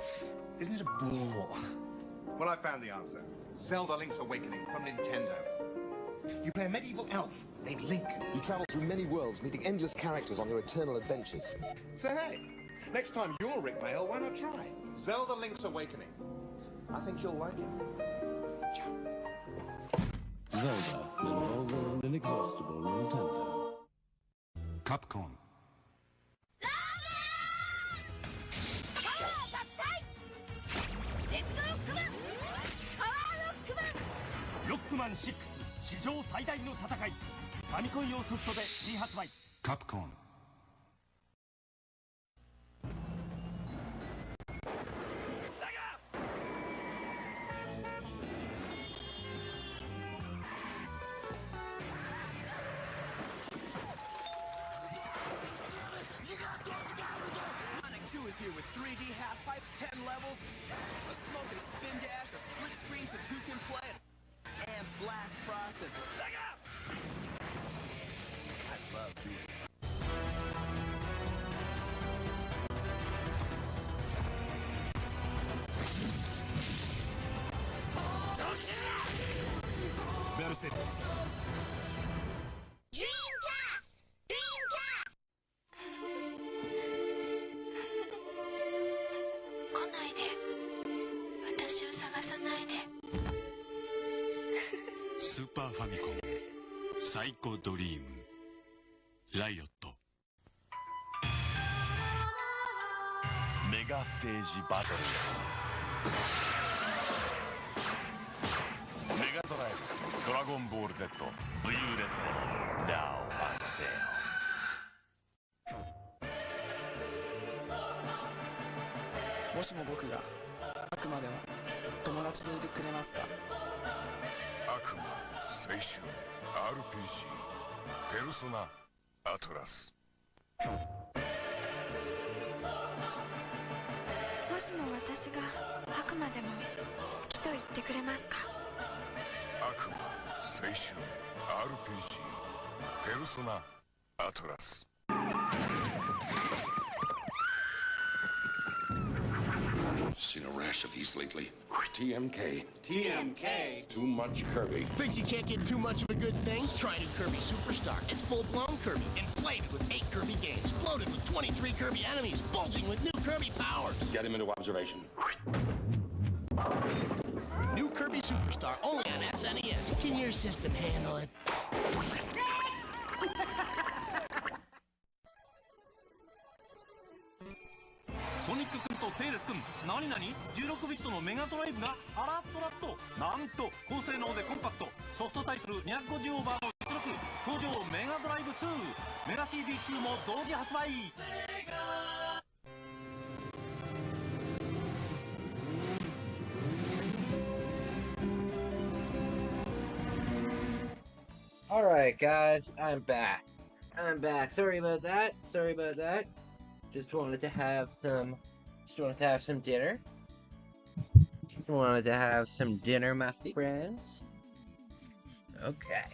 Isn't it a bore? Well, I found the answer. Zelda Link's Awakening from Nintendo. You play a medieval elf named Link. You travel through many worlds, meeting endless characters on your eternal adventures. So hey, next time you're Rick Mail, why not try Zelda Link's Awakening? I think you'll like it. Zelda, an involving and inexhaustible Nintendo. Capcom. ロックマン6史上最大の戦い。ファミコン用ソフトで新発売。 Capcom. Sonic 2 is here with 3D half-pipe, 10 levels, a smoking spin dash, a split screen so 2 can play it, and blast processor. I love doing it. Dreamcast! Dreamcast! 来ないで。私を探さないで。スーパーファミコンサイコドリームライオット。メガステージバトル。メガドライブドラゴンボール Z 武勇列伝 Now on sale。 もしも僕があくまでも友達導いてくれますか？悪魔青春 RPG ペルソナアトラス。もしも私が悪魔でも好きと言ってくれますか？悪魔青春 RPG ペルソナアトラス。Seen a rash of these lately. TMK. TMK? Too much Kirby. Think you can't get too much of a good thing? Try new Kirby Superstar. It's full-blown Kirby, inflated with 8 Kirby games, bloated with 23 Kirby enemies, bulging with new Kirby powers. Get him into observation. New Kirby Superstar, only on SNES. Can your system handle it? ソニック君とテイルス君、何々16ビットのメガドライブがアラットラット、なんと高性能でコンパクト、ソフトタイトル250オーバーの実力、登場メガドライブ2、メガ CD2 も同時発売。Alright guys, I'm back. Sorry about that. Just wanted to have some dinner. My friends. Okay.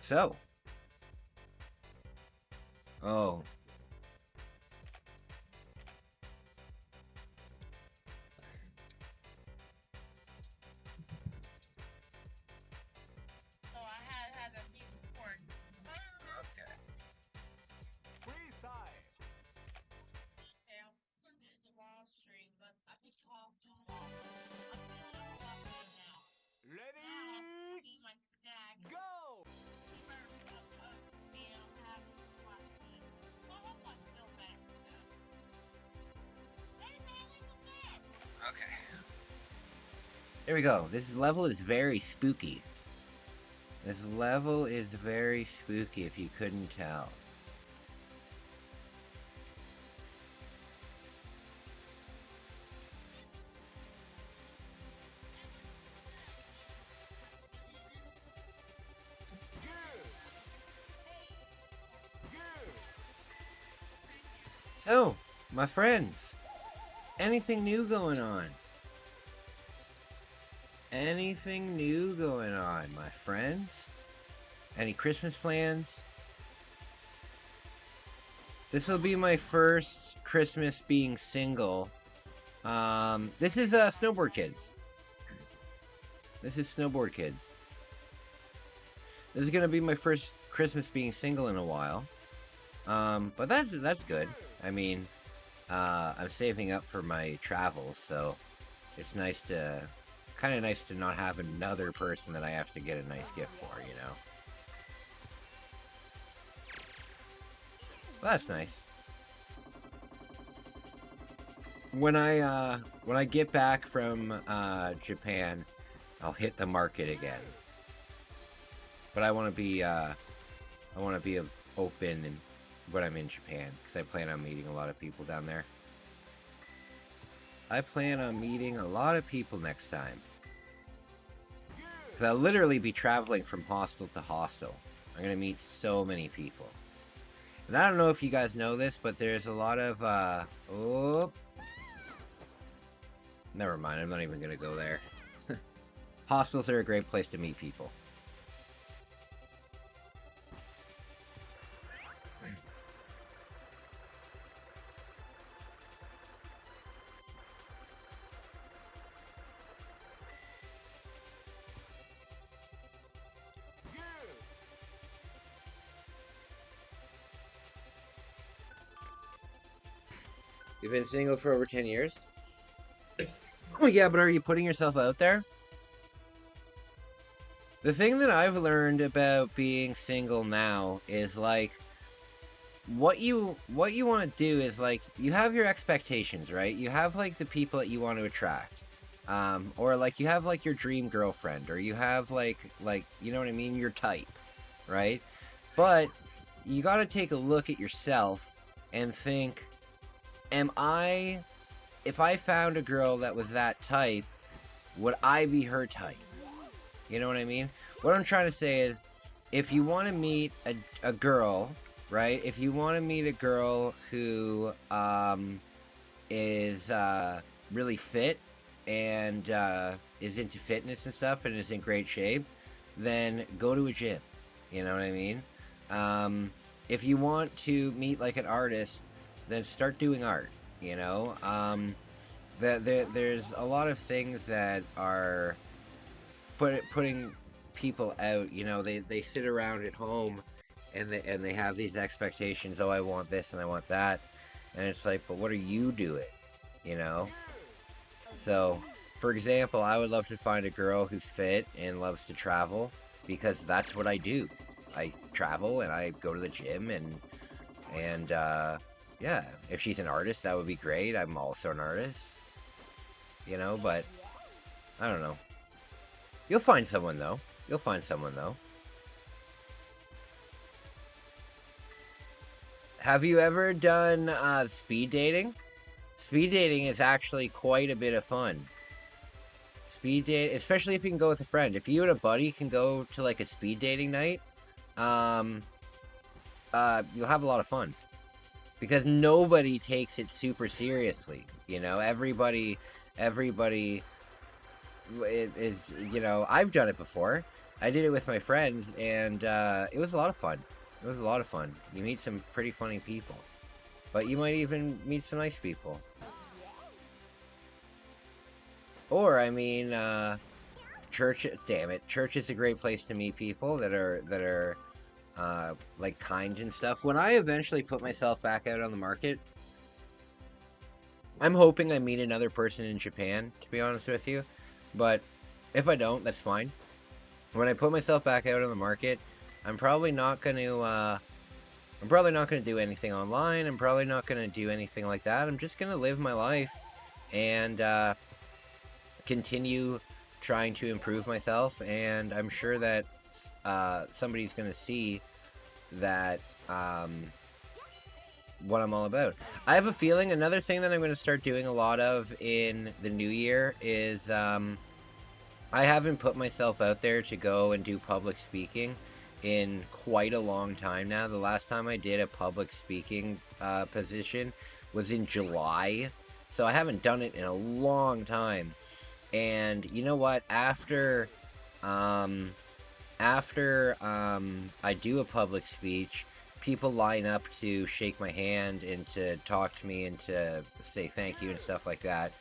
So. Oh. Okay. Here we go. This level is very spooky. If you couldn't tell. So, my friends, anything new going on? My friends? Any Christmas plans? This will be my first Christmas being single. This is Snowboard Kids. This is gonna be my first Christmas being single in a while. But that's good. I mean, I'm saving up for my travels, so it's kind of nice to not have another person that I have to get a nice gift for, you know? Well, that's nice. When I get back from Japan, I'll hit the market again. But I want to be open and when I'm in Japan, because I plan on meeting a lot of people down there. I plan on meeting a lot of people next time. Because I'll literally be traveling from hostel to hostel. I'm going to meet so many people. And I don't know if you guys know this, but there's a lot of, oh. Never mind, I'm not even going to go there. Hostels are a great place to meet people. You've been single for over 10 years? Oh yeah, but are you putting yourself out there? The thing that I've learned about being single now is, like, what you want to do is, like, you have your expectations, right? You have, like, the people that you want to attract. Or, like, you have, like, your dream girlfriend, or you have, like, you know what I mean? Your type, right? But you gotta take a look at yourself and think, am I if I found a girl that was that type, would I be her type? You know what I mean? What I'm trying to say is, if you want to meet a girl, right? If you want to meet a girl who is really fit and is into fitness and stuff and is in great shape, then go to a gym. You know what I mean? If you want to meet like an artist, then start doing art. You know, there's a lot of things that are putting people out. You know, they sit around at home and they have these expectations. Oh, I want this and I want that, and it's like, but what are you doing? You know. So, for example, I would love to find a girl who's fit and loves to travel, because that's what I do. I travel and I go to the gym and yeah, if she's an artist, that would be great. I'm also an artist, you know, but I don't know. You'll find someone though. You'll find someone though. Have you ever done speed dating? Speed dating is actually quite a bit of fun. Speed date, especially if you can go with a friend. If you and a buddy can go to like a speed dating night, you'll have a lot of fun. Because nobody takes it super seriously, you know. Everybody is, you know. I've done it before. I did it with my friends, and it was a lot of fun. It was a lot of fun. You meet some pretty funny people, but you might even meet some nice people. Or, I mean, church. Damn it, church is a great place to meet people that are. Like kind and stuff. When I eventually put myself back out on the market, I'm hoping I meet another person in Japan, to be honest with you. But if I don't, that's fine. When I put myself back out on the market, I'm probably not going to do anything online. I'm probably not going to do anything like that. I'm just going to live my life and continue trying to improve myself, and I'm sure that somebody's going to see that what I'm all about. I have a feeling another thing that I'm going to start doing a lot of in the new year is I haven't put myself out there to go and do public speaking in quite a long time now. The last time I did a public speaking position was in July, so I haven't done it in a long time. And you know what? After I do a public speech, people line up to shake my hand and to talk to me and to say thank you and stuff like that.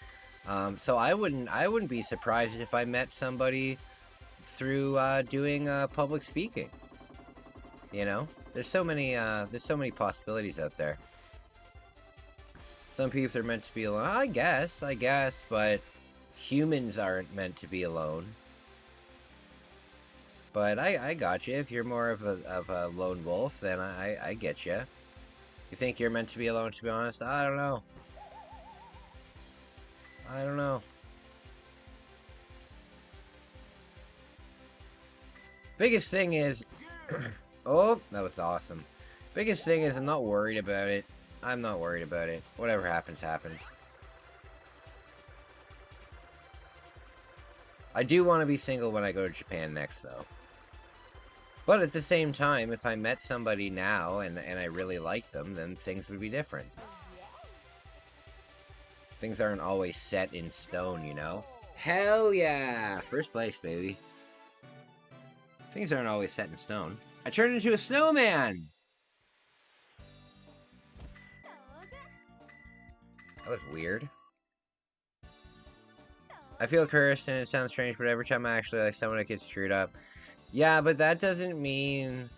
So I wouldn't be surprised if I met somebody through doing public speaking. You know, there's so many possibilities out there. Some people are meant to be alone. I guess, but humans aren't meant to be alone. But I got you. If you're more of a lone wolf, then I get you. You think you're meant to be alone, to be honest? I don't know. I don't know. Biggest thing is... oh, that was awesome. Biggest thing is I'm not worried about it. I'm not worried about it. Whatever happens, happens. I do want to be single when I go to Japan next, though. But at the same time, if I met somebody now and I really like them, then things would be different. Things aren't always set in stone, you know? Hell yeah! First place, baby. Things aren't always set in stone. I turned into a snowman! That was weird. I feel cursed and it sounds strange, but every time I actually like someone, I get screwed up. Yeah, but that doesn't mean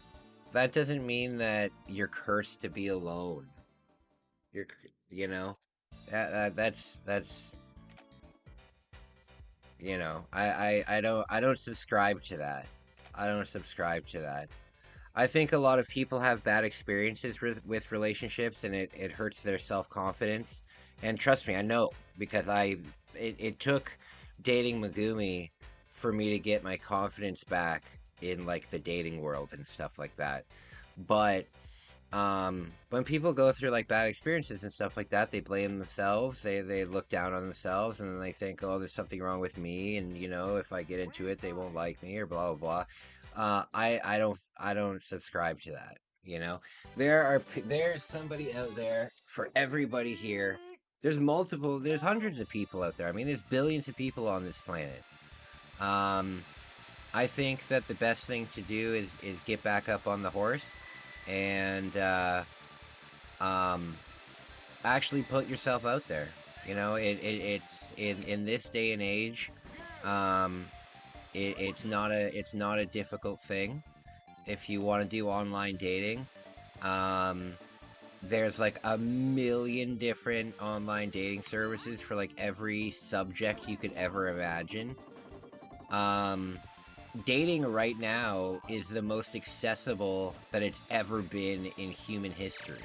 that you're cursed to be alone. You know, that's you know, I don't subscribe to that. I don't subscribe to that. I think a lot of people have bad experiences with relationships, and it hurts their self-confidence. And trust me, I know, because it took dating Megumi for me to get my confidence back in like the dating world and stuff like that. But when people go through like bad experiences and stuff like that, they blame themselves. They look down on themselves, and then they think, oh, there's something wrong with me, and you know, if I get into it, they won't like me, or blah blah blah. I don't subscribe to that. You know, there's somebody out there for everybody here. There's hundreds of people out there. I mean, there's billions of people on this planet. I think that the best thing to do is get back up on the horse and actually put yourself out there. You know, it's in this day and age, it's not a difficult thing if you want to do online dating. There's like a million different online dating services for like every subject you could ever imagine. Dating right now is the most accessible that it's ever been in human history,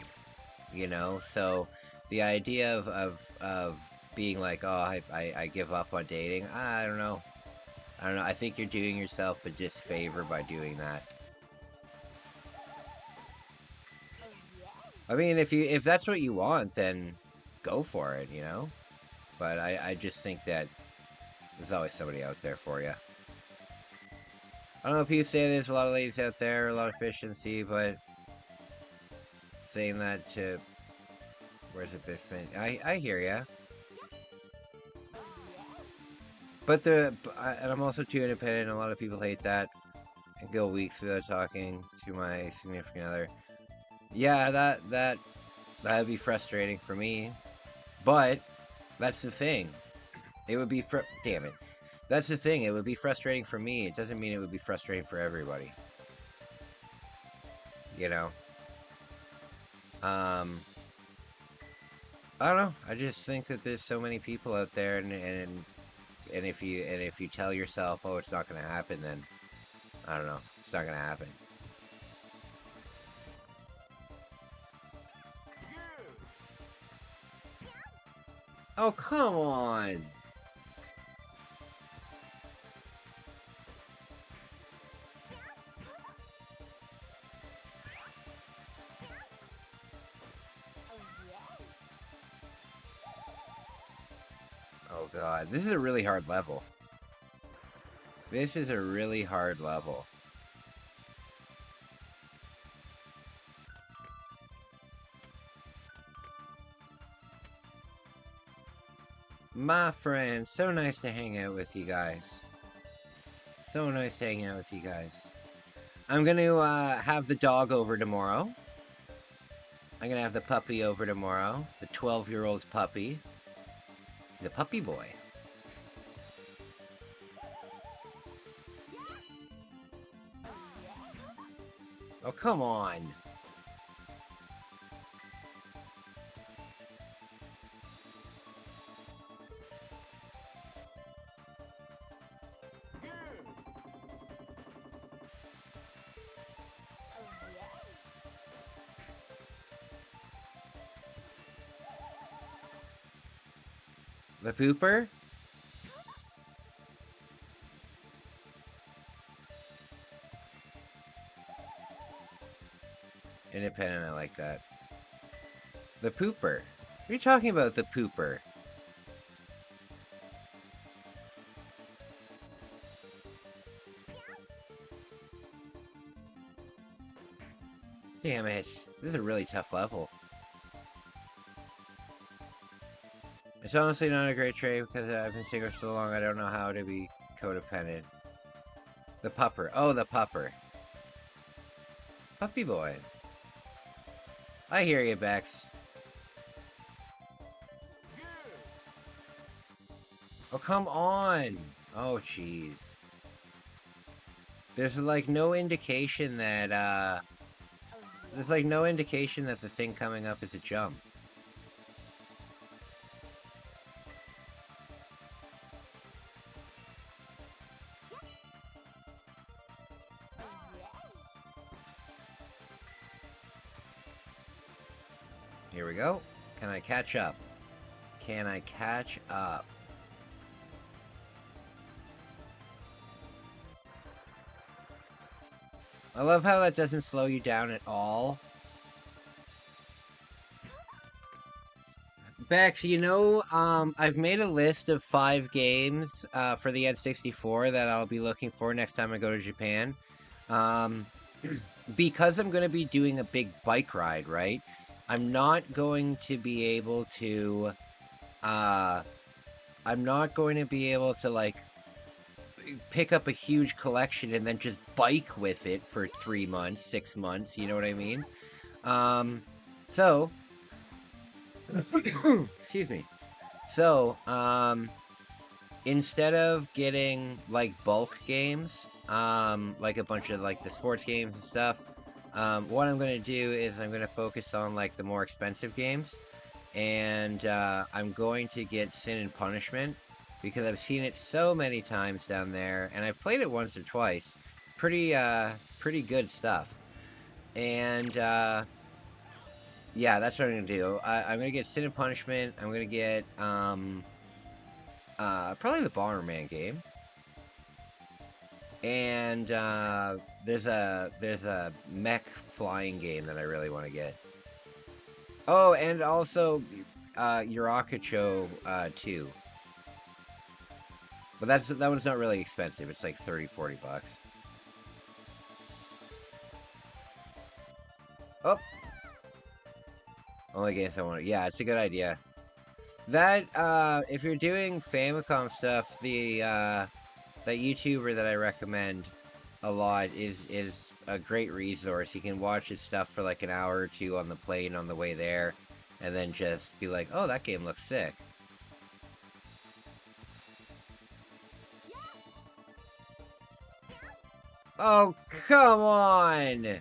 you know? So the idea of being like, oh, I give up on dating, I don't know. I think you're doing yourself a disfavor by doing that. I mean, if that's what you want, then go for it, you know? But I just think that there's always somebody out there for you. I don't know if you say there's a lot of ladies out there, a lot of fish in the sea, but saying that to... Where's a bit fin? I hear ya. But and I'm also too independent, a lot of people hate that. I go weeks without talking to my significant other. Yeah, that'd be frustrating for me. But that's the thing. It would be damn it. That's the thing, it would be frustrating for me. It doesn't mean it would be frustrating for everybody. You know? I don't know. I just think that there's so many people out there, and if you tell yourself, oh, it's not gonna happen, then I don't know. It's not gonna happen. Oh, come on! Oh god, this is a really hard level. This is a really hard level. My friend, so nice to hang out with you guys. So nice to hang out with you guys. I'm gonna have the dog over tomorrow. I'm gonna have the puppy over tomorrow. The 12-year-old puppy. He's a puppy boy. Oh, come on. The pooper? Independent, I like that. The pooper. What are you talking about, the pooper? Damn it. This is a really tough level. It's honestly not a great trade because I've been single for so long I don't know how to be codependent. The pupper. Oh, the pupper. Puppy boy. I hear you, Bex. Oh, come on! Oh, jeez. There's, like, no indication that, There's, like, no indication that the thing coming up is a jump. Here we go. Can I catch up? Can I catch up? I love how that doesn't slow you down at all. Bex, you know, I've made a list of 5 games for the N64 that I'll be looking for next time I go to Japan. Because I'm going to be doing a big bike ride, right? I'm not going to be able to, like, pick up a huge collection and then just bike with it for 3 months, 6 months, you know what I mean? So, excuse me. So, instead of getting, like, bulk games, like a bunch of, like, the sports games and stuff, what I'm going to do is I'm going to focus on, like, the more expensive games, and, I'm going to get Sin and Punishment, because I've seen it so many times down there, and I've played it once or twice. Pretty good stuff. And, yeah, that's what I'm gonna do. I'm gonna get Sin and Punishment. I'm gonna get, probably the Bomberman game. And, there's a mech flying game that I really want to get. Oh, and also, Yurakacho, 2. But that one's not really expensive. It's like 30-40 bucks. Oh! Only games I want to... Yeah, it's a good idea. That, if you're doing Famicom stuff, that YouTuber that I recommend a lot is a great resource. You can watch his stuff for like an hour or two on the plane on the way there, and then just be like, oh, that game looks sick. Oh, come on!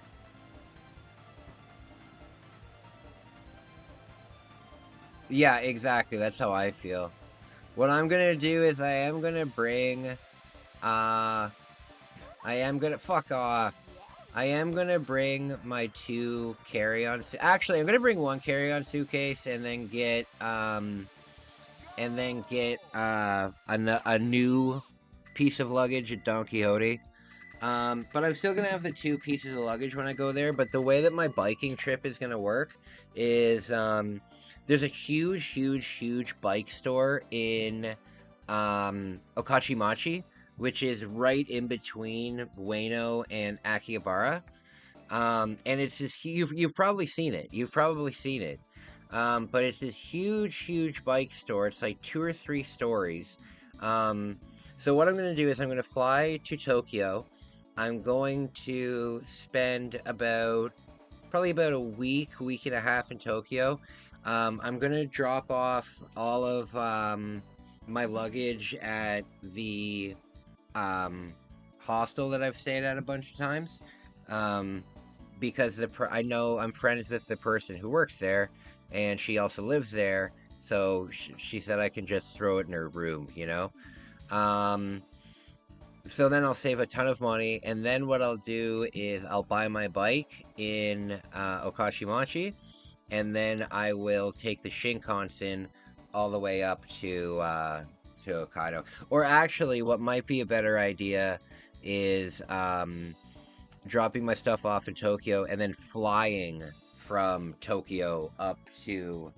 Yeah, exactly. That's how I feel. What I'm gonna do is I am gonna bring, fuck off. I am gonna bring my 2 carry-on... Actually, I'm gonna bring 1 carry-on suitcase and then get, a new piece of luggage at Don Quixote. But I'm still gonna have the 2 pieces of luggage when I go there, but the way that my biking trip is gonna work is, there's a huge bike store in, Okachimachi, which is right in between Ueno and Akihabara. And it's this you've probably seen it. But it's this huge bike store. It's like 2 or 3 stories. So what I'm gonna do is I'm gonna fly to Tokyo. I'm going to spend probably about a week and a half in Tokyo. I'm going to drop off all of my luggage at the hostel that I've stayed at a bunch of times. Because I know I'm friends with the person who works there, and she also lives there, so she said I can just throw it in her room, you know? So then I'll save a ton of money, and then what I'll do is I'll buy my bike in Okachimachi, and then I will take the Shinkansen all the way up to Hokkaido. Or actually, what might be a better idea is dropping my stuff off in Tokyo and then flying from Tokyo up to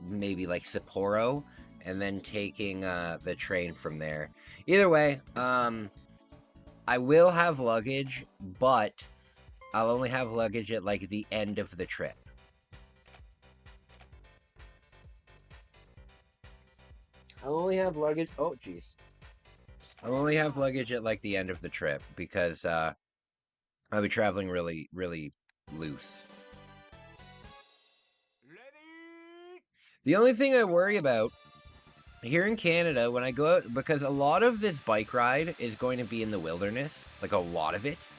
maybe like Sapporo, and then taking the train from there. Either way, I will have luggage, but I'll only have luggage at like the end of the trip. I'll only have luggage. Oh, jeez. I'll only have luggage at like the end of the trip because I'll be traveling really loose. The only thing I worry about here in Canada when I go out, because a lot of this bike ride is going to be in the wilderness, like a lot of it.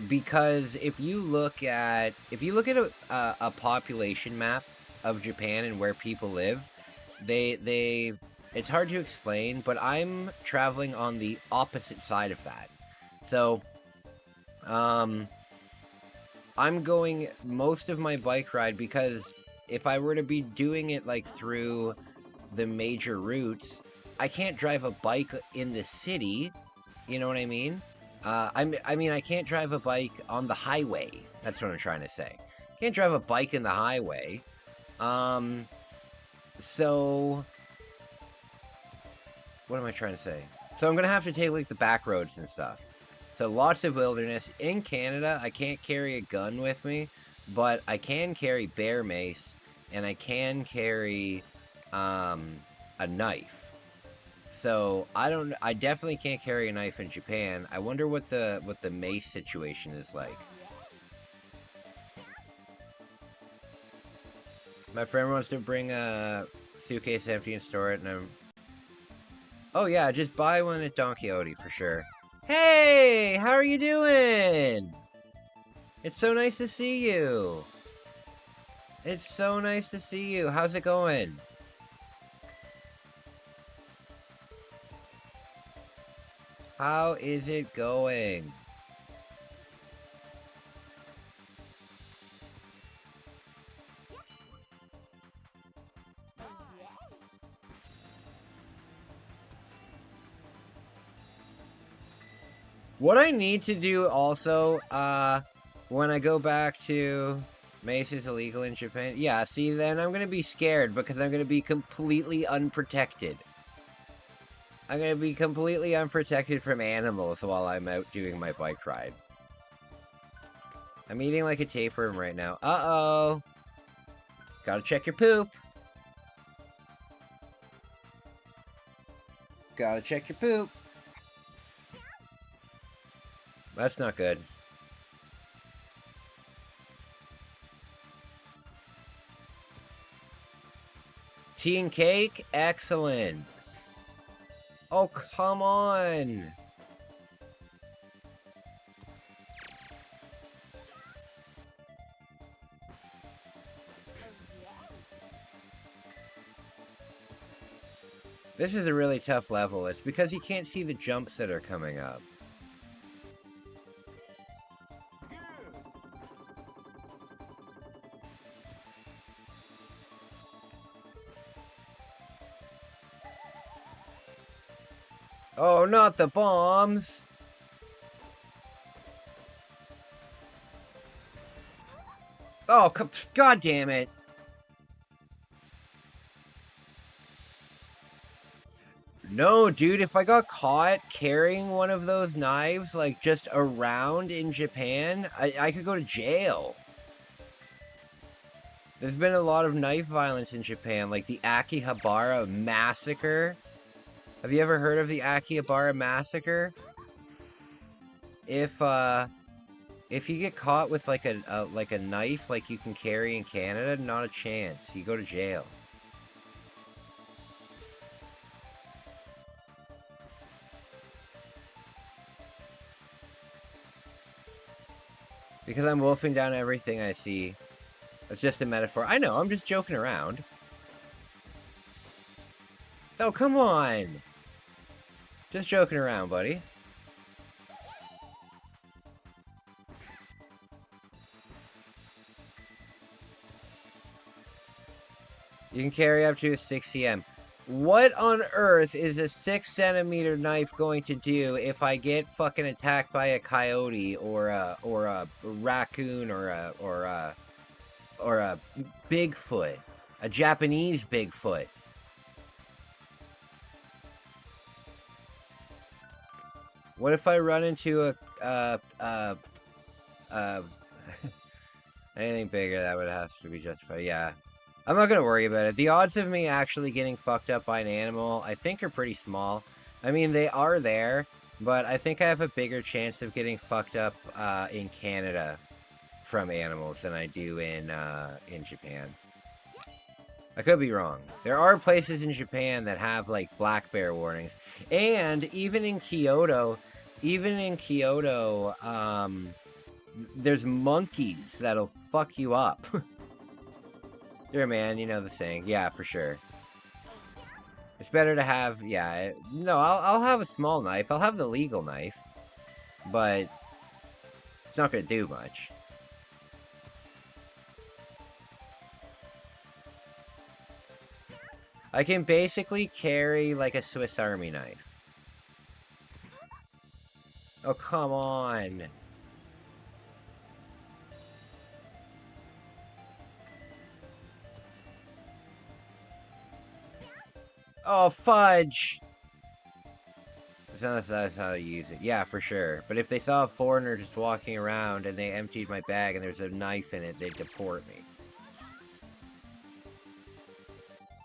Because if you look at a population map of Japan and where people live, it's hard to explain, but I'm traveling on the opposite side of that. So, I'm going most of my bike ride, because if I were to be doing it like through the major routes, I can't drive a bike in the city, you know what I mean? I mean, I can't drive a bike on the highway. That's what I'm trying to say. Can't drive a bike in the highway. So what am I trying to say? So I'm gonna have to take like the back roads and stuff. So lots of wilderness. In Canada, I can't carry a gun with me, but I can carry bear mace, and I can carry a knife. So I definitely can't carry a knife in Japan. I wonder what the mace situation is like. My friend wants to bring a suitcase empty and store it, and I'm... Oh yeah, just buy one at Don Quixote for sure. Hey, how are you doing? It's so nice to see you. It's so nice to see you. How's it going? How is it going? What I need to do also, when I go back to mace is illegal in Japan. Yeah, see, then I'm gonna be scared because I'm gonna be completely unprotected. I'm gonna be completely unprotected from animals while I'm out doing my bike ride. I'm eating like a tapeworm right now. Uh-oh. Gotta check your poop. Gotta check your poop. That's not good. Tea and cake? Excellent. Oh, come on. This is a really tough level. It's because you can't see the jumps that are coming up. Oh, not the bombs! Oh, god damn it! No, dude, if I got caught carrying one of those knives, like, just around in Japan, I could go to jail. There's been a lot of knife violence in Japan, like the Akihabara massacre. Have you ever heard of the Akihabara massacre? If you get caught with like a knife like you can carry in Canada, not a chance. You go to jail. Because I'm wolfing down everything I see. It's just a metaphor. I know, I'm just joking around. Oh, come on! Just joking around, buddy. You can carry up to a 6 cm. What on earth is a 6 centimeter knife going to do if I get fucking attacked by a coyote or a raccoon or a Bigfoot, a Japanese Bigfoot? What if I run into anything bigger? That would have to be justified. Yeah. I'm not gonna worry about it. The odds of me actually getting fucked up by an animal, I think, are pretty small. I mean, they are there, but I think I have a bigger chance of getting fucked up in Canada from animals than I do in Japan. I could be wrong. There are places in Japan that have, like, black bear warnings. And even in Kyoto, there's monkeys that'll fuck you up. Here, man, you know the saying. Yeah, for sure. It's better to have, yeah. No, I'll have a small knife. I'll have the legal knife. But it's not gonna do much. I can basically carry, like, a Swiss Army knife. Oh, come on. Oh, fudge! That's how they use it. Yeah, for sure. But if they saw a foreigner just walking around and they emptied my bag and there's a knife in it, they'd deport me.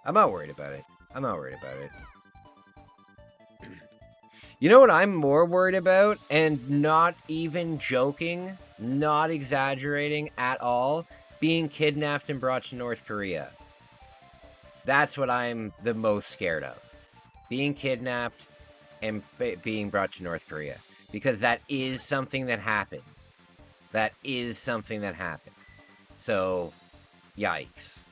I'm not worried about it. I'm not worried about it. You know what I'm more worried about? And not even joking, not exaggerating at all, being kidnapped and brought to North Korea. That's what I'm the most scared of. Being kidnapped and being brought to North Korea. Because that is something that happens. That is something that happens. So, yikes.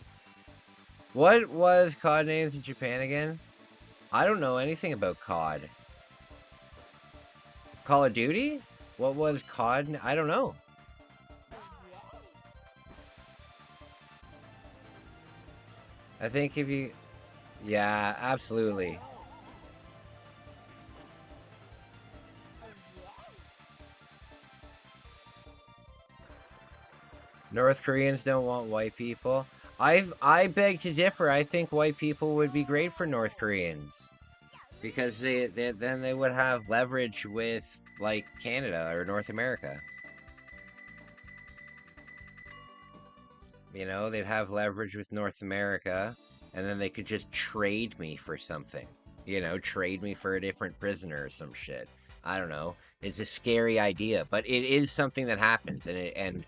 What was COD names in Japan again? I don't know anything about COD. Call of Duty? What was COD? I don't know. I think if you... Yeah, absolutely. North Koreans don't want white people. I beg to differ. I think white people would be great for North Koreans. Because then they would have leverage with, like, Canada or North America. You know, they'd have leverage with North America, and then they could just trade me for something. You know, trade me for a different prisoner or some shit. I don't know. It's a scary idea, but it is something that happens, and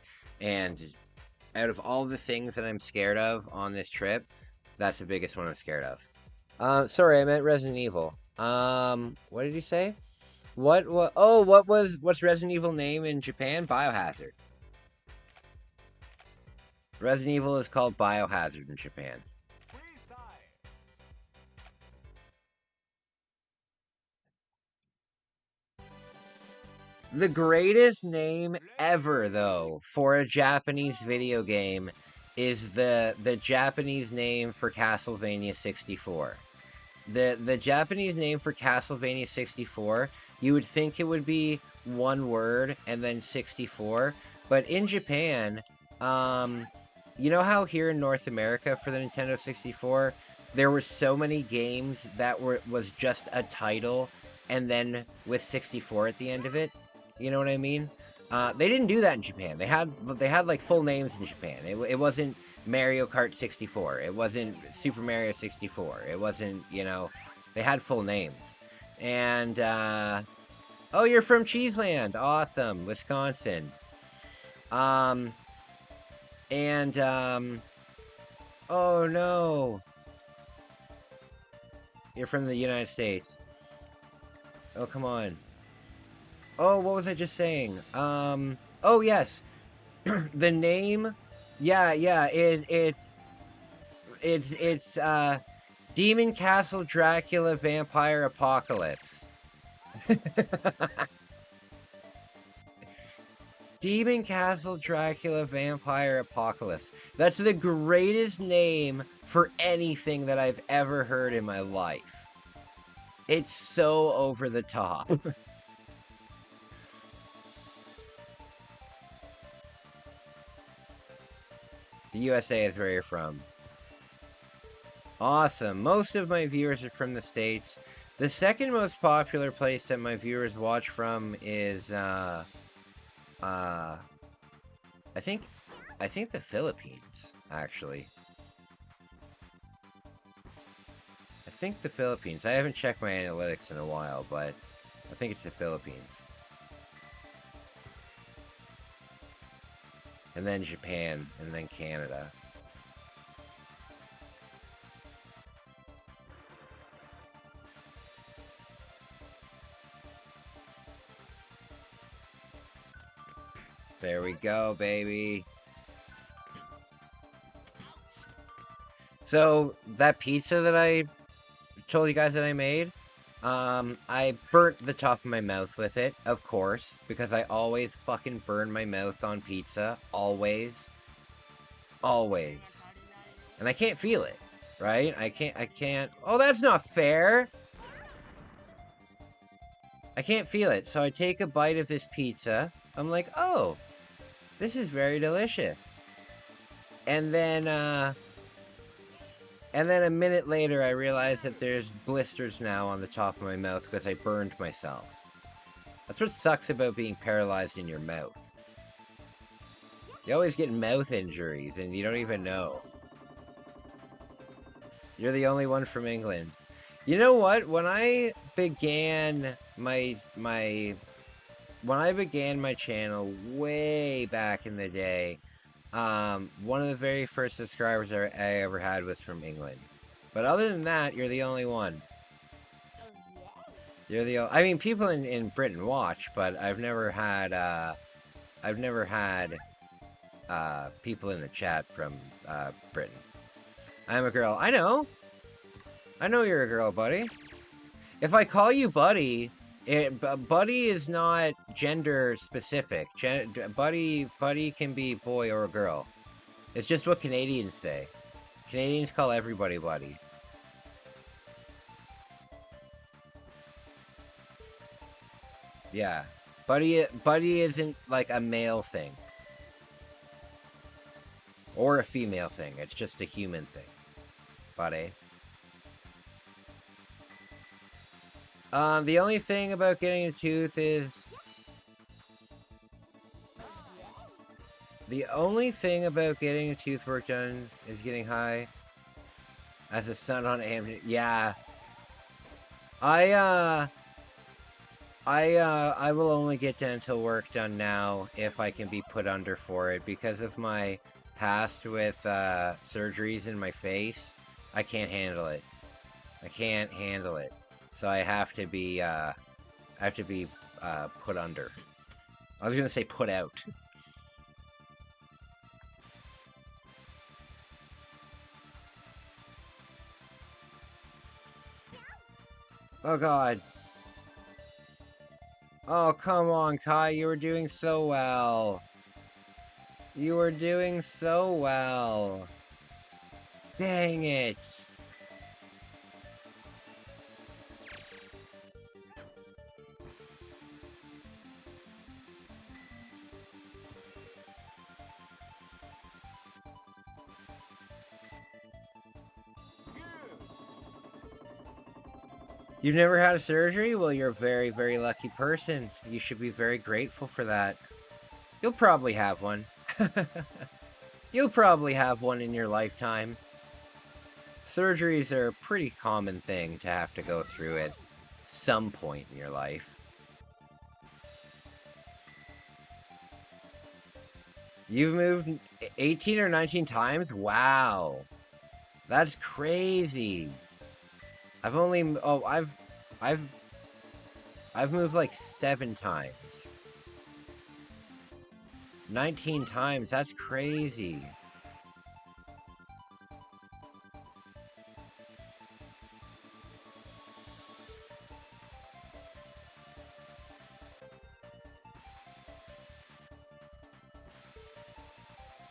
out of all the things that I'm scared of on this trip, that's the biggest one I'm scared of. Sorry, I meant Resident Evil. What did you say? What's Resident Evil name in Japan? Biohazard. Resident Evil is called Biohazard in Japan. The greatest name ever, though, for a Japanese video game is the Japanese name for Castlevania 64. The Japanese name for Castlevania 64, you would think it would be one word and then 64, but in Japan, you know how here in North America for the Nintendo 64, there were so many games that was just a title and then with 64 at the end of it? You know what I mean? They didn't do that in Japan. They had like full names in Japan. It wasn't Mario Kart 64. It wasn't Super Mario 64. It wasn't, you know, they had full names. And oh, you're from Cheeseland. Awesome. Wisconsin. Oh no. You're from the United States. Oh, come on. Oh, what was I just saying? Oh, yes. The name, yeah, it's Demon Castle Dracula Vampire Apocalypse. Demon Castle Dracula Vampire Apocalypse. That's the greatest name for anything that I've ever heard in my life. It's so over the top. The USA is where you're from. Awesome. Most of my viewers are from the States. The second most popular place that my viewers watch from is, I think the Philippines, actually. I think the Philippines. I haven't checked my analytics in a while, but I think it's the Philippines. And then Japan, and then Canada. There we go, baby. So, that pizza that I told you guys that I made, I burnt the top of my mouth with it, of course, because I always fucking burn my mouth on pizza. Always. Always. And I can't feel it, right? I can't. Oh, that's not fair! I can't feel it, so I take a bite of this pizza. I'm like, oh, this is very delicious. And then, And then a minute later, I realized that there's blisters now on the top of my mouth because I burned myself. That's what sucks about being paralyzed in your mouth. You always get mouth injuries and you don't even know. You're the only one from England. You know what? When I began my channel way back in the day, one of the very first subscribers I ever had was from England. But other than that, you're the only one. You're the I mean, people in Britain watch, but I've never had people in the chat from Britain. I'm a girl. I know you're a girl, buddy. If I call you buddy, buddy is not gender specific. Buddy can be boy or a girl. It's just what Canadians say. Canadians call everybody buddy. Yeah. Buddy isn't like a male thing. Or a female thing. It's just a human thing. Buddy. The only thing about getting a tooth is... The only thing about getting a tooth work done is getting high. As a son on Amnesty. Yeah. I will only get dental work done now if I can be put under for it. Because of my past with surgeries in my face, I can't handle it. I can't handle it. So I have to be put under. I was gonna say put out. Oh god. Oh, come on, Kai, you were doing so well. You were doing so well. Dang it. You've never had a surgery? Well, you're a very, very lucky person. You should be very grateful for that. You'll probably have one. You'll probably have one in your lifetime. Surgeries are a pretty common thing to have to go through at some point in your life. You've moved 18 or 19 times? Wow. That's crazy. I've only... Oh, I've moved like 7 times. 19 times, that's crazy.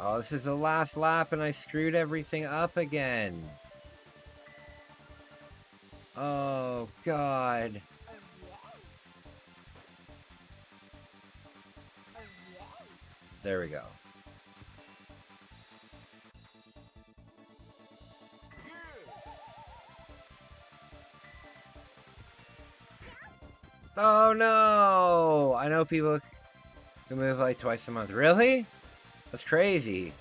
Oh, this is the last lap and I screwed everything up again. Oh, God. There we go. Oh, no! I know people can move like twice a month. Really? That's crazy.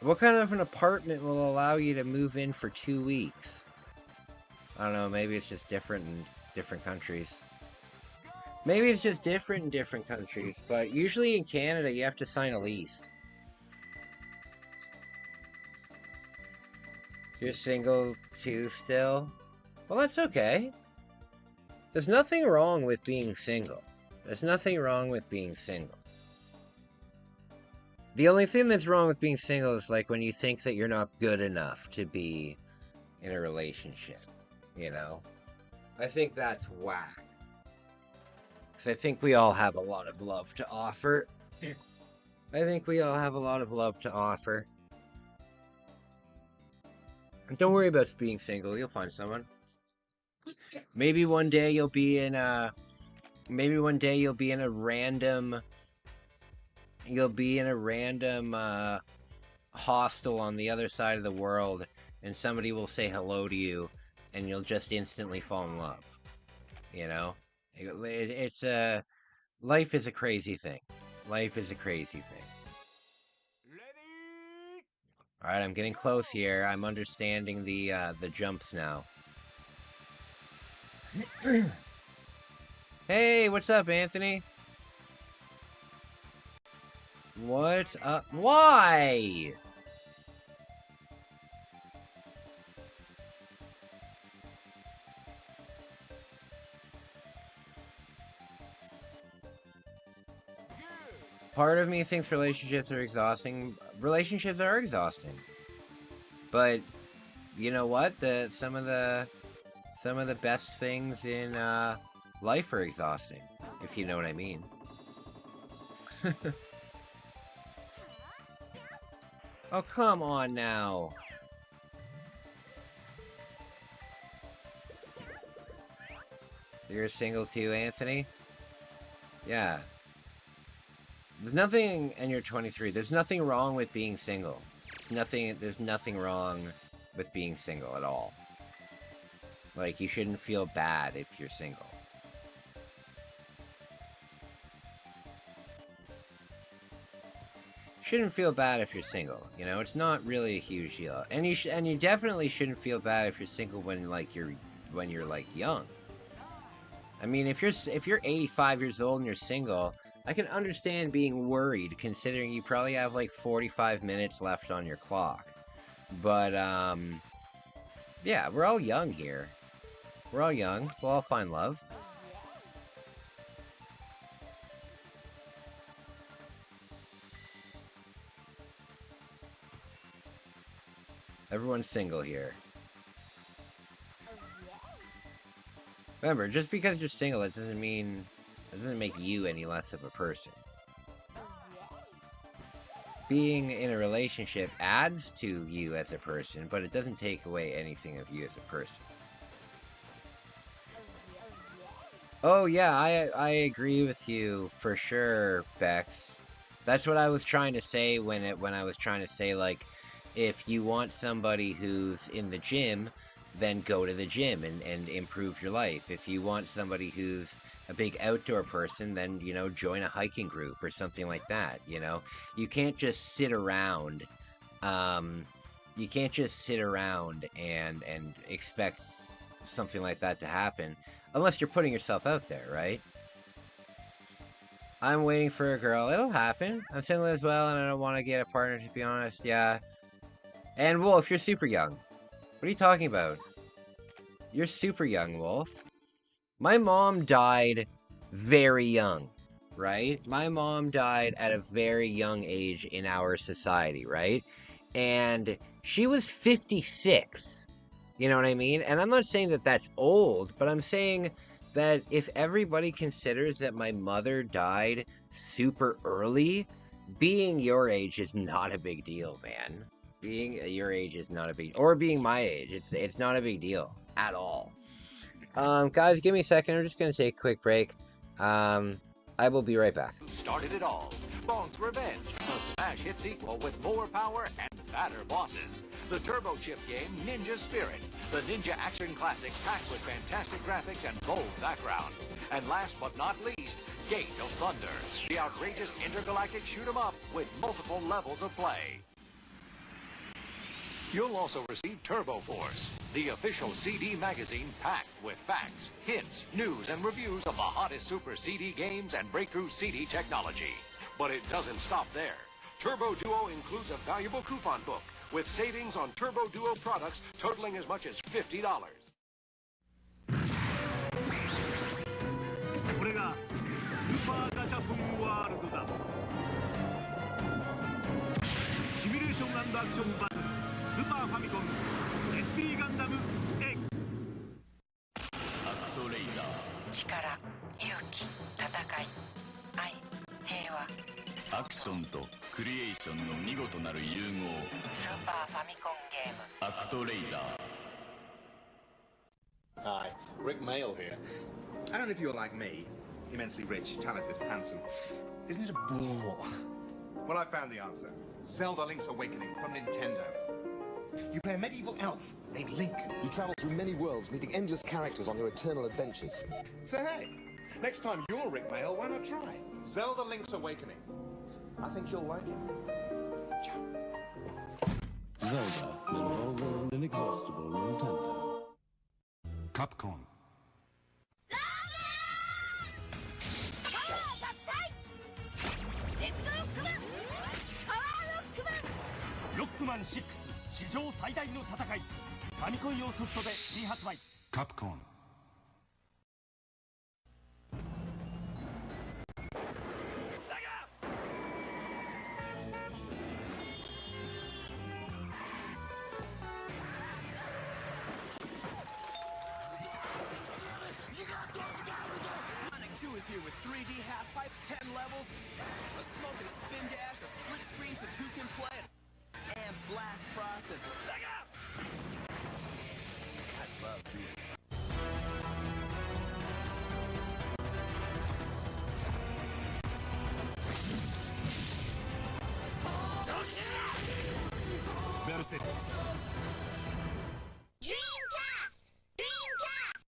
What kind of an apartment will allow you to move in for 2 weeks? I don't know, maybe it's just different in different countries. Maybe it's just different in different countries, but usually in Canada you have to sign a lease. You're single too still? Well, that's okay. There's nothing wrong with being single. There's nothing wrong with being single. The only thing that's wrong with being single is like when you think that you're not good enough to be in a relationship, you know? I think that's whack. Because I think we all have a lot of love to offer. I think we all have a lot of love to offer. Don't worry about being single, you'll find someone. Maybe one day you'll be in a... Maybe one day you'll be in a random... You'll be in a random hostile on the other side of the world, and somebody will say hello to you, and you'll just instantly fall in love. You know? It's a... Life is a crazy thing. Life is a crazy thing. Alright, I'm getting close here. I'm understanding the jumps now. Hey, what's up, Anthony? What's up? Why? Part of me thinks relationships are exhausting. Relationships are exhausting. But you know what? Some of the best things in life are exhausting, if you know what I mean. Oh, come on now. You're single too, Anthony? Yeah. There's nothing, and you're 23, there's nothing wrong with being single. There's nothing wrong with being single at all. Like, you shouldn't feel bad if you're single. Shouldn't feel bad if you're single, you know? It's not really a huge deal. And you definitely shouldn't feel bad if you're single when you're like young. I mean, if you're 85 years old and you're single, I can understand being worried, considering you probably have like 45 minutes left on your clock. But, yeah, we're all young here. We're all young. We'll all find love. Everyone's single here. Remember, just because you're single, that doesn't make you any less of a person. Being in a relationship adds to you as a person, but it doesn't take away anything of you as a person. Oh yeah, I agree with you for sure, Bex. That's what I was trying to say when I was trying to say, like, if you want somebody who's in the gym, then go to the gym and improve your life. If you want somebody who's a big outdoor person, then, you know, join a hiking group or something like that, you know? You can't just sit around, you can't just sit around and expect something like that to happen, unless you're putting yourself out there, right? I'm waiting for a girl. It'll happen. I'm single as well, and I don't want to get a partner, to be honest. Yeah. And Wolf, you're super young. What are you talking about? You're super young, Wolf. My mom died very young, right? My mom died at a very young age in our society, right? And she was 56. You know what I mean? And I'm not saying that that's old, but I'm saying that if everybody considers that my mother died super early, being your age is not a big deal, man. Being your age is not a big... Or being my age, it's not a big deal at all. Guys, give me a second. I'm just going to take a quick break. I will be right back. Started it all. Bonk's Revenge, a smash hit sequel with more power and fatter bosses. The turbo chip game Ninja Spirit, the ninja action classic packed with fantastic graphics and bold backgrounds. And last but not least, Gate of Thunder, the outrageous intergalactic shoot 'em up with multiple levels of play. You'll also receive Turbo Force, the official CD magazine packed with facts, hints, news, and reviews of the hottest Super CD games and breakthrough CD technology. But it doesn't stop there. Turbo Duo includes a valuable coupon book with savings on Turbo Duo products totaling as much as $50. これがスーパーガチャポンワールドだ。シミュレーション&アクションバトルスーパーファミコン SP ガンダム X。 アクトレイダー。力、勇気、戦い、愛、平和。アクションとクリエーションの見事なる融合。スーパーファミコンゲーム。アクトレイダー。 Hi, Rick Mail here. I don't know if you're like me, immensely rich, talented, handsome. Isn't it a bore? Well, I found the answer. Zelda Link's Awakening from Nintendo. You play a medieval elf named Link. You travel through many worlds, meeting endless characters on your eternal adventures. So hey, next time you're Rick Mail, why not try Zelda Link's Awakening? I think you'll like it. Zelda, involving an inexhaustible Nintendo. Capcom. Rockman 6史上最大の戦いファミコン用ソフトで新発売 Capcom. Sonic 2 is here with 3D half-pipe, 10 levels, a smoking spin dash, a split screen so two can play, and blast processor. That's love, dude. Dreamcast! Dreamcast!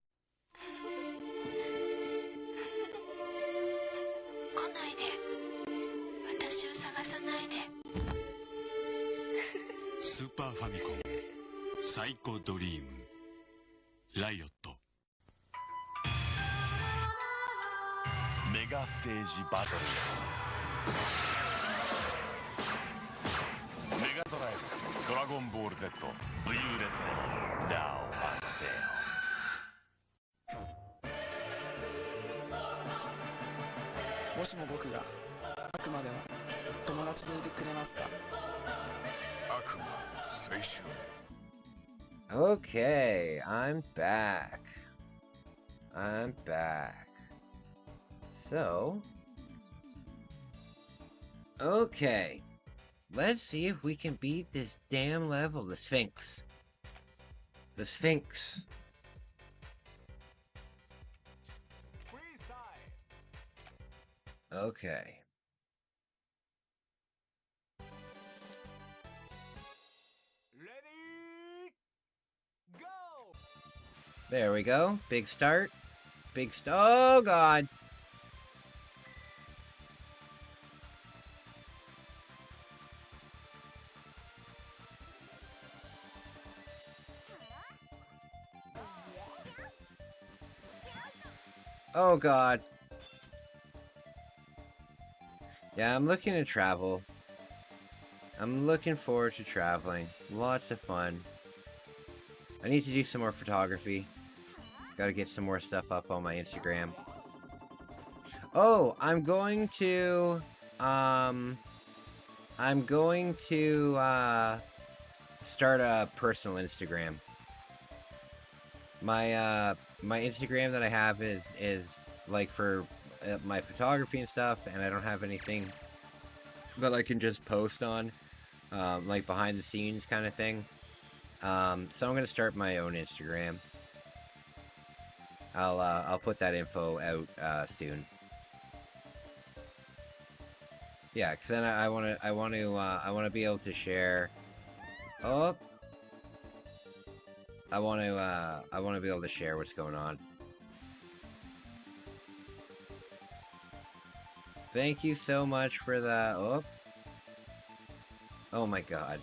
来ないで私を探さないでスーパーファミコンサイコドリームライオットメガステージバトルメガドライブドラゴンボール Z 武勇列伝 Now on sale もしも僕が悪魔でも友達でいてくれますか悪魔青春 Okay, I'm back. I'm back. So, okay. Let's see if we can beat this damn level, the Sphinx. The Sphinx. Okay. There we go. Big start. Oh, God. Oh, God. Yeah, I'm looking to travel. I'm looking forward to traveling. Lots of fun. I need to do some more photography. Gotta get some more stuff up on my Instagram. Oh, I'm going to start a personal Instagram. My Instagram that I have is like for my photography and stuff, and I don't have anything that I can just post on, like behind the scenes kind of thing. So I'm gonna start my own Instagram. I'll put that info out soon. Yeah, cause then I want to be able to share. Oh, I want to be able to share what's going on. Thank you so much for that. Oh, oh my God.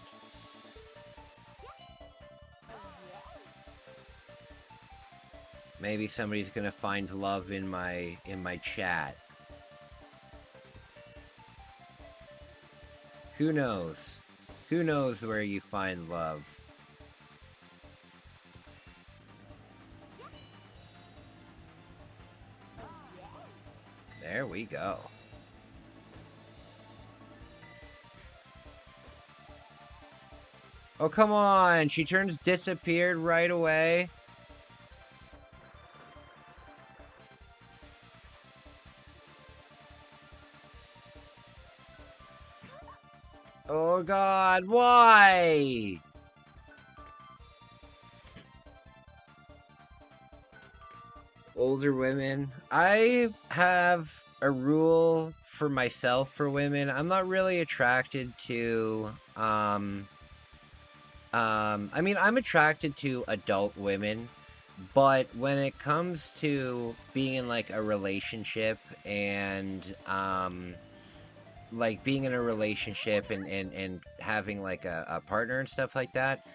Maybe somebody's gonna find love in my chat. Who knows? Who knows where you find love? There we go. Oh, come on! She turns disappeared right away. Oh God, why? Older women. I have a rule for myself for women. I'm not really attracted to I mean, I'm attracted to adult women, but when it comes to being in like a relationship and like being in a relationship and having like a partner and stuff like that,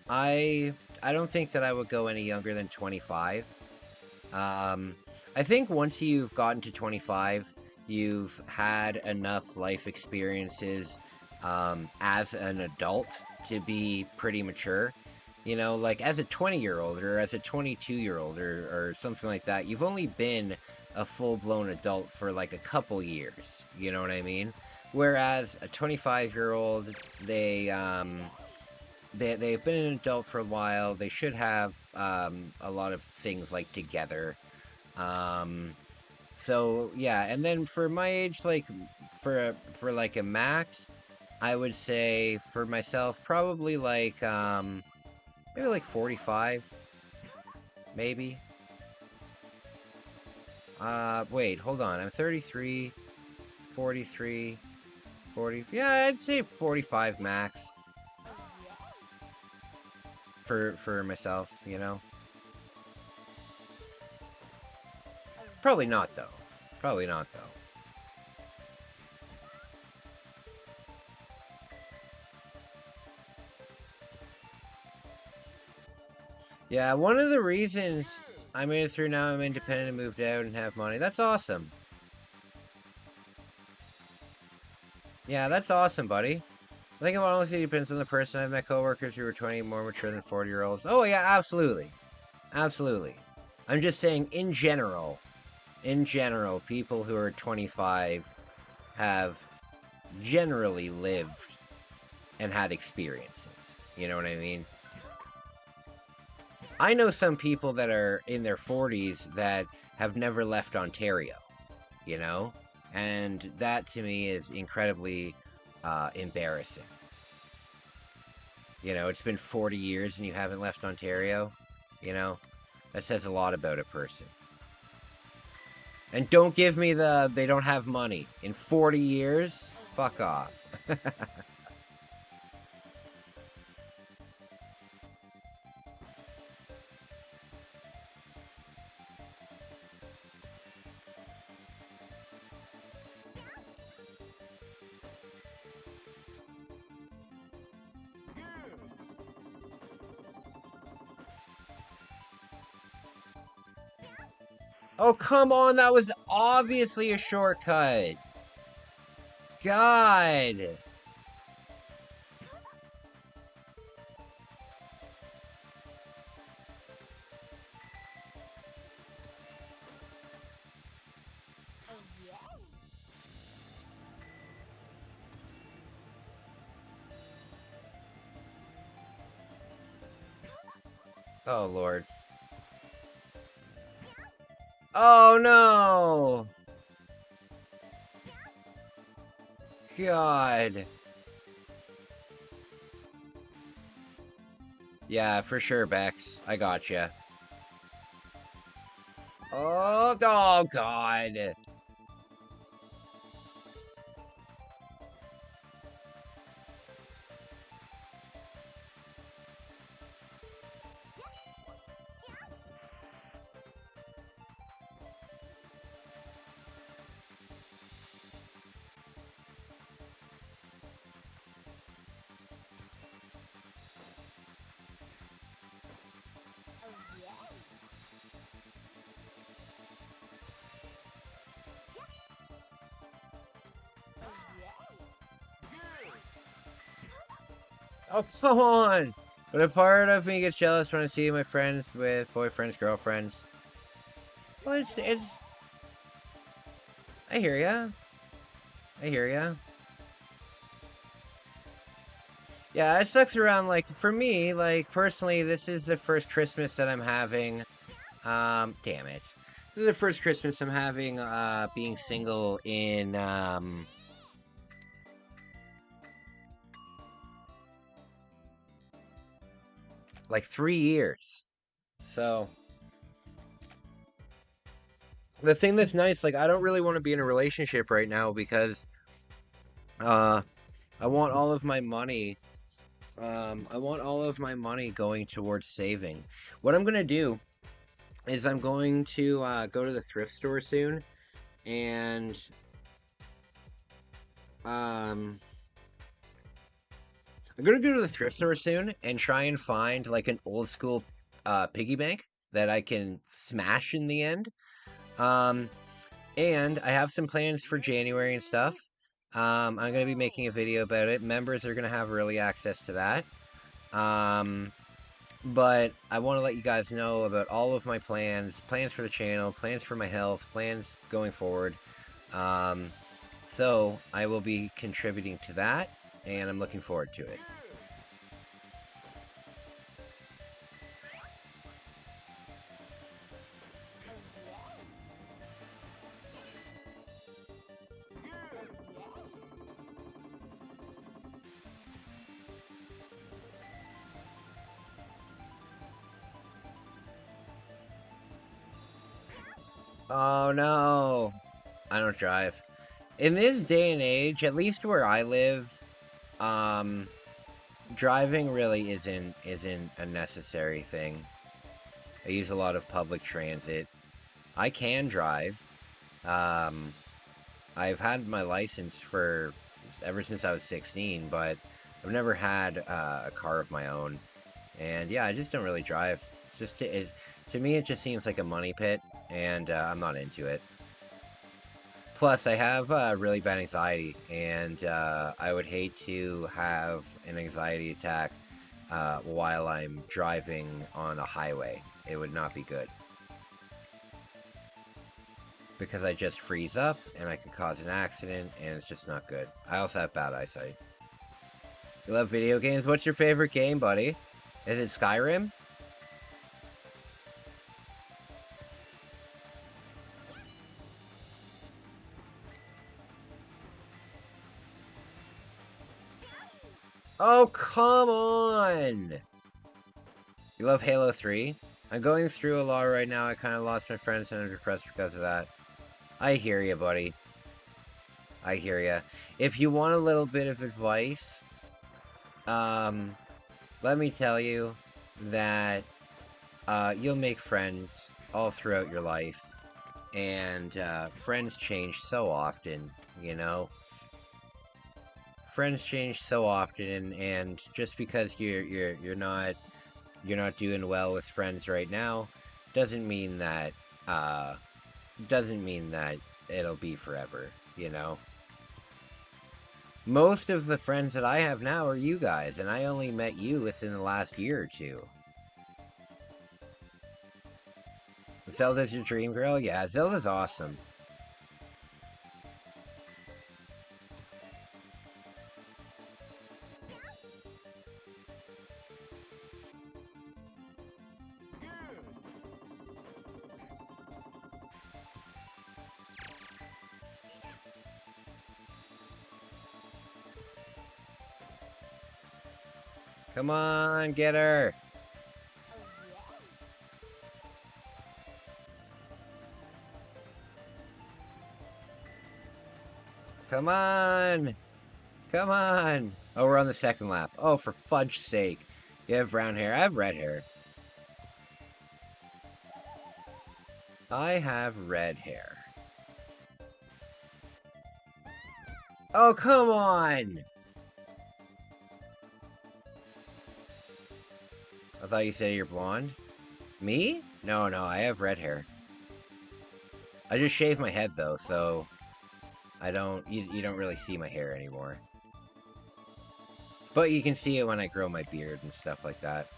I don't think that I would go any younger than 25. I think once you've gotten to 25, you've had enough life experiences as an adult to be pretty mature. You know, like as a 20-year-old or as a 22-year-old or something like that, you've only been a full-blown adult for like a couple years. You know what I mean? Whereas a 25-year-old, they've been an adult for a while. They should have a lot of things like together. So yeah, and then for my age, like for like a max, I would say for myself probably like maybe like 45, maybe. Wait, hold on. I'm 33, 43, 40. Yeah, I'd say 45 max for myself, you know. Probably not though. Probably not though. Yeah, one of the reasons I made it through now, I'm independent and moved out and have money. That's awesome. Yeah, that's awesome, buddy. I think it honestly depends on the person. I've met coworkers who are 20 more mature than 40-year-olds. Oh yeah, absolutely. Absolutely. I'm just saying in general, people who are 25 have generally lived and had experiences. You know what I mean? I know some people that are in their 40s that have never left Ontario, you know? And that to me is incredibly embarrassing. You know, it's been 40 years and you haven't left Ontario, you know? That says a lot about a person. And don't give me the, they don't have money. In 40 years? Fuck off. Oh, come on, that was obviously a shortcut. God. Oh, Lord. Oh, no. God. Yeah, for sure, Bex. I gotcha. Oh, oh, God. Oh, come on! But a part of me gets jealous when I see my friends with boyfriends, girlfriends. Well, it's... I hear ya. I hear ya. Yeah, it sucks around, like, for me, like, personally, this is the first Christmas that I'm having, damn it. This is the first Christmas I'm having, being single in, like 3 years. So, the thing that's nice, like, I don't really want to be in a relationship right now because I want all of my money. I want all of my money going towards saving. What I'm gonna do is I'm going to go to the thrift store soon, and I'm gonna go to the thrift store soon and try and find like an old school piggy bank that I can smash in the end. And I have some plans for January and stuff. I'm going to be making a video about it. Members are going to have early access to that. But I want to let you guys know about all of my plans for the channel, plans for my health, plans going forward. So I will be contributing to that, and I'm looking forward to it. Oh no, I don't drive. In this day and age, at least where I live, driving really isn't a necessary thing. I use a lot of public transit. I can drive. I've had my license for ever since I was 16, but I've never had a car of my own. And yeah, I just don't really drive. Just to me, it just seems like a money pit, and I'm not into it. Plus, I have really bad anxiety, and I would hate to have an anxiety attack while I'm driving on a highway. It would not be good. Because I just freeze up, and I could cause an accident, and it's just not good. I also have bad eyesight. You love video games? What's your favorite game, buddy? Is it Skyrim? Oh, come on! You love Halo 3? I'm going through a lot right now. I kind of lost my friends and I'm depressed because of that. I hear you, buddy. I hear you. If you want a little bit of advice, let me tell you that you'll make friends all throughout your life. And friends change so often, you know? Friends change so often, and just because you're not doing well with friends right now doesn't mean that it'll be forever, you know. Most of the friends that I have now are you guys, and I only met you within the last year or two. Zelda's your dream girl? Yeah, Zelda's awesome. Come on, get her! Come on! Come on! Oh, we're on the second lap. Oh, for fudge's sake. You have brown hair. I have red hair. I have red hair. Oh, come on! I thought you said you're blonde. Me? No, I have red hair. I just shaved my head though, so I don't. You don't really see my hair anymore. But you can see it when I grow my beard and stuff like that.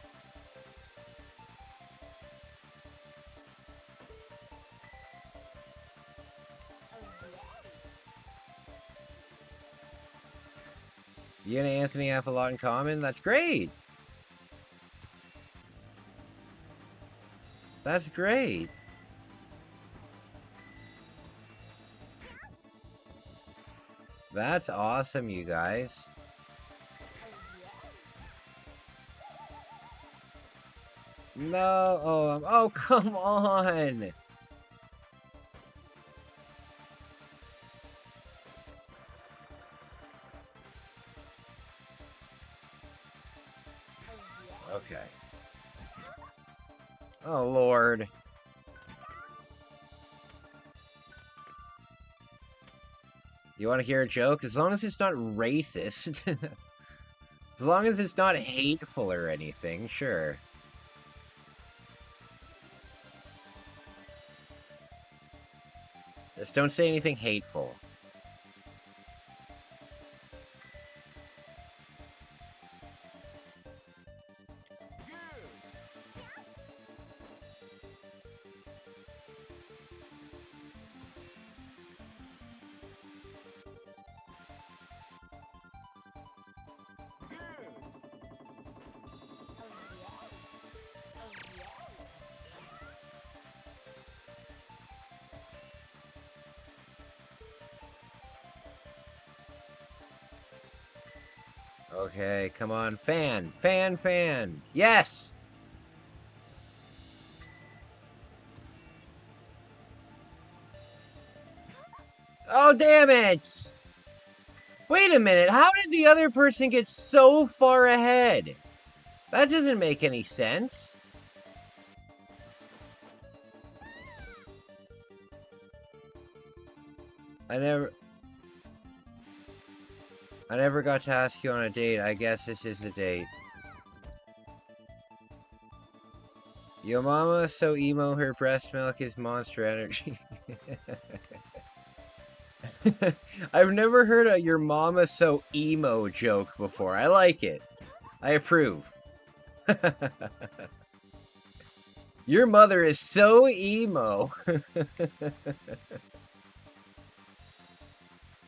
You and Anthony have a lot in common. That's great. That's great. That's awesome, you guys. No, oh, come on. Okay. Oh, Lord. You want to hear a joke? As long as it's not racist. As long as it's not hateful or anything, sure. Just don't say anything hateful. Okay, come on. Fan! Fan, fan! Yes! Oh, damn it! Wait a minute, how did the other person get so far ahead? That doesn't make any sense. I never got to ask you on a date. I guess this is the date. Yo mama is so emo, her breast milk is Monster Energy. I've never heard a your mama so emo joke before. I like it. I approve. Your mother is so emo.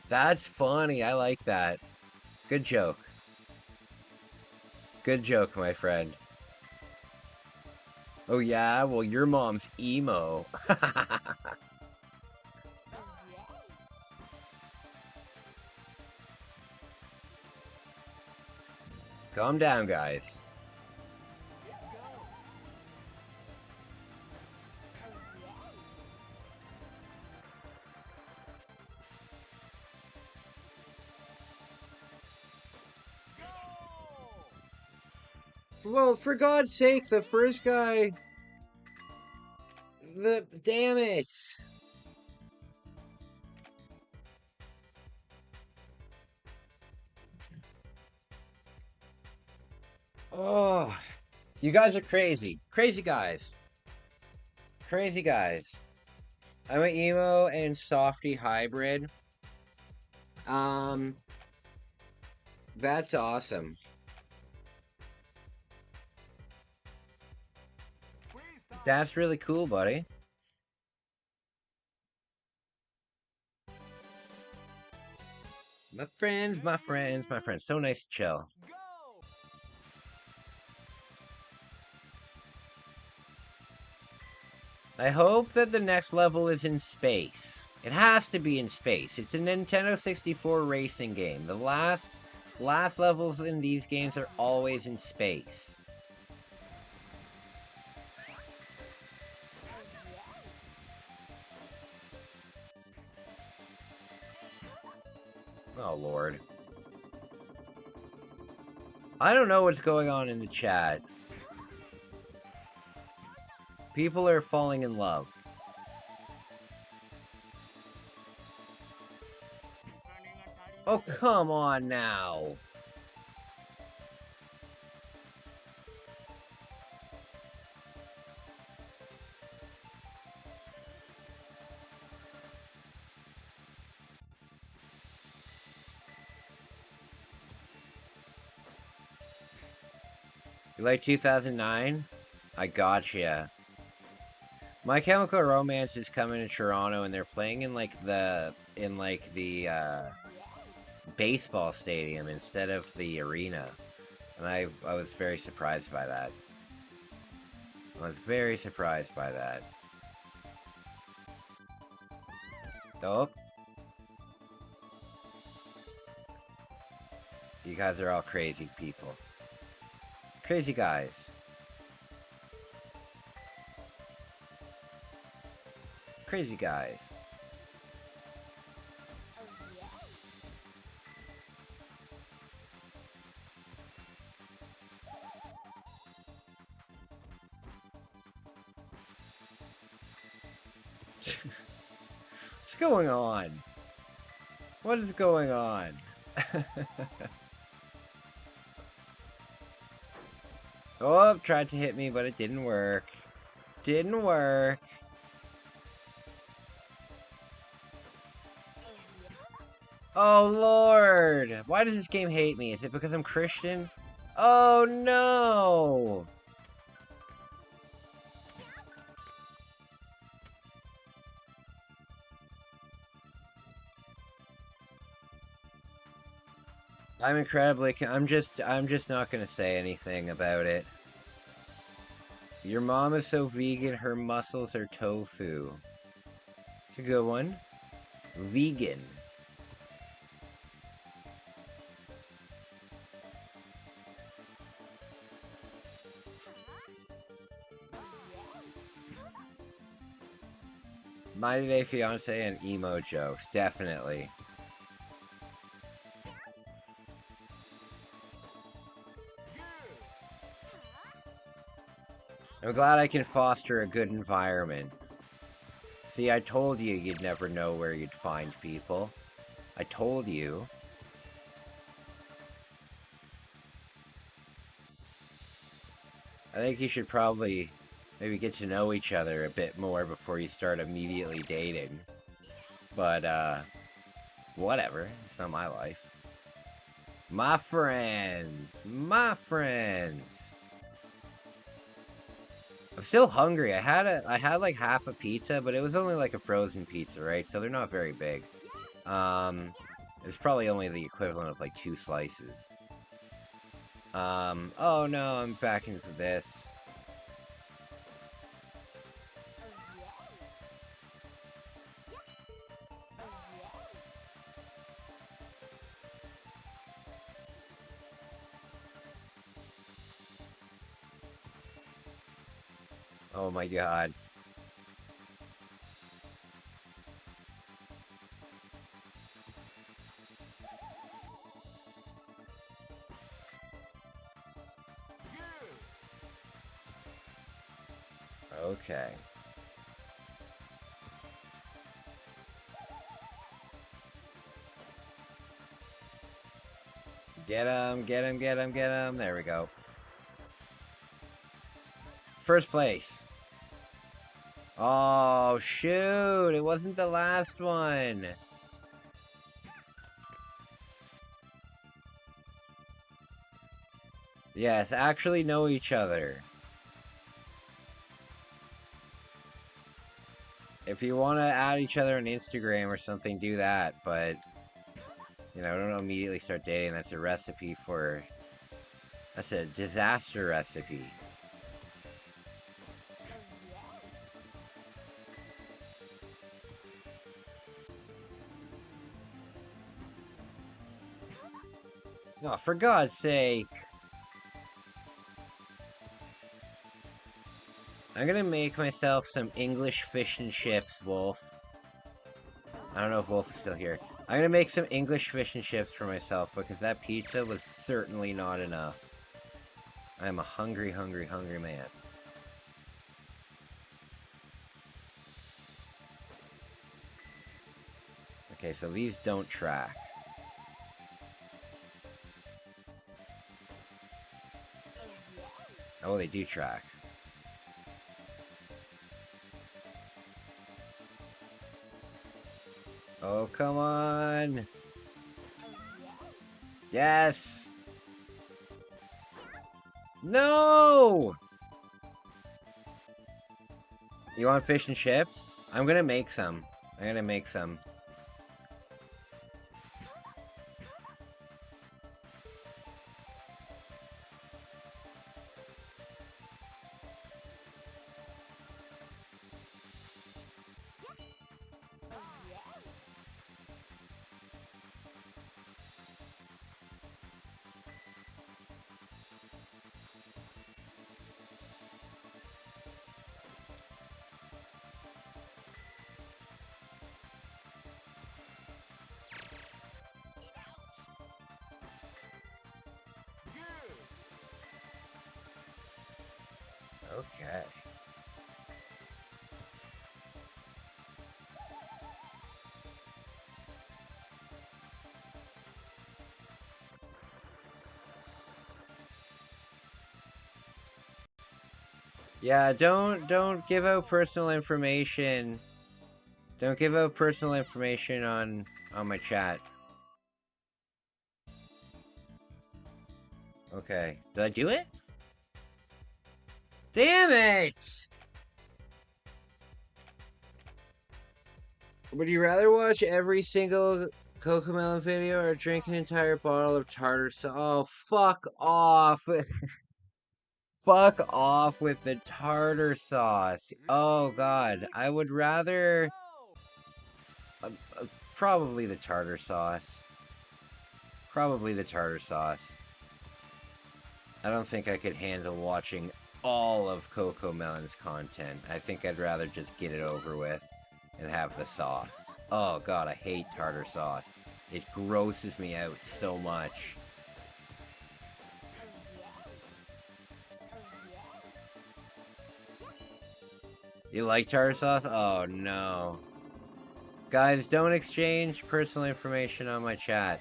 That's funny. I like that. Good joke. Good joke, my friend. Oh yeah? Well, your mom's emo. Calm down, guys. Well, for God's sake, the first guy... Damn it! Oh... You guys are crazy. Crazy guys. Crazy guys. I'm an emo and softy hybrid. That's awesome. That's really cool, buddy. My friends, my friends, my friends. So nice to chill. I hope that the next level is in space. It has to be in space. It's a Nintendo 64 racing game. The last levels in these games are always in space. Oh, Lord. I don't know what's going on in the chat. People are falling in love. Oh, come on now. You like 2009? I gotcha. My Chemical Romance is coming to Toronto, and they're playing in the baseball stadium instead of the arena, and I was very surprised by that. I was very surprised by that. Oh, you guys are all crazy people. Crazy guys. Crazy guys. going on? What is going on? Oh, tried to hit me, but it didn't work. Didn't work. Oh, Lord. Why does this game hate me? Is it because I'm Christian? Oh, no. I'm incredibly... I'm just not gonna say anything about it. Your mom is so vegan, her muscles are tofu. It's a good one. Vegan. My Today Fiance and emo jokes, definitely. I'm glad I can foster a good environment. See, I told you you'd never know where you'd find people. I told you. I think you should probably maybe get to know each other a bit more before you start immediately dating. But, whatever. It's not my life. My friends! My friends! I'm still hungry. I had like half a pizza, but it was only like a frozen pizza, right? So they're not very big. It's probably only the equivalent of like 2 slices. Oh no, I'm back into this. Oh my god. Okay. Get him, get him, get him, get him. There we go. First place. Oh, shoot. It wasn't the last one. Yes, actually know each other. If you want to add each other on Instagram or something, do that, but, you know, don't immediately start dating. That's a recipe for... That's a disaster recipe. Oh, for God's sake. I'm gonna make myself some English fish and chips, Wolf. I don't know if Wolf is still here. I'm gonna make some English fish and chips for myself because that pizza was certainly not enough. I'm a hungry, hungry, hungry man. Okay, so these don't track. Oh, they do track. Oh, come on! Yes! No! You want fish and chips? I'm gonna make some. I'm gonna make some. Okay. Yeah, don't give out personal information. Don't give out personal information on my chat. Okay. Did I do it? Damn it! Would you rather watch every single Cocomelon video or drink an entire bottle of tartar sauce? Oh, fuck off. Fuck off with the tartar sauce. Oh, God. I would rather... probably the tartar sauce. Probably the tartar sauce. I don't think I could handle watching all of Cocomelon's content. I think I'd rather just get it over with and have the sauce. Oh god, I hate tartar sauce. It grosses me out so much. You like tartar sauce? Oh no. Guys, don't exchange personal information on my chat.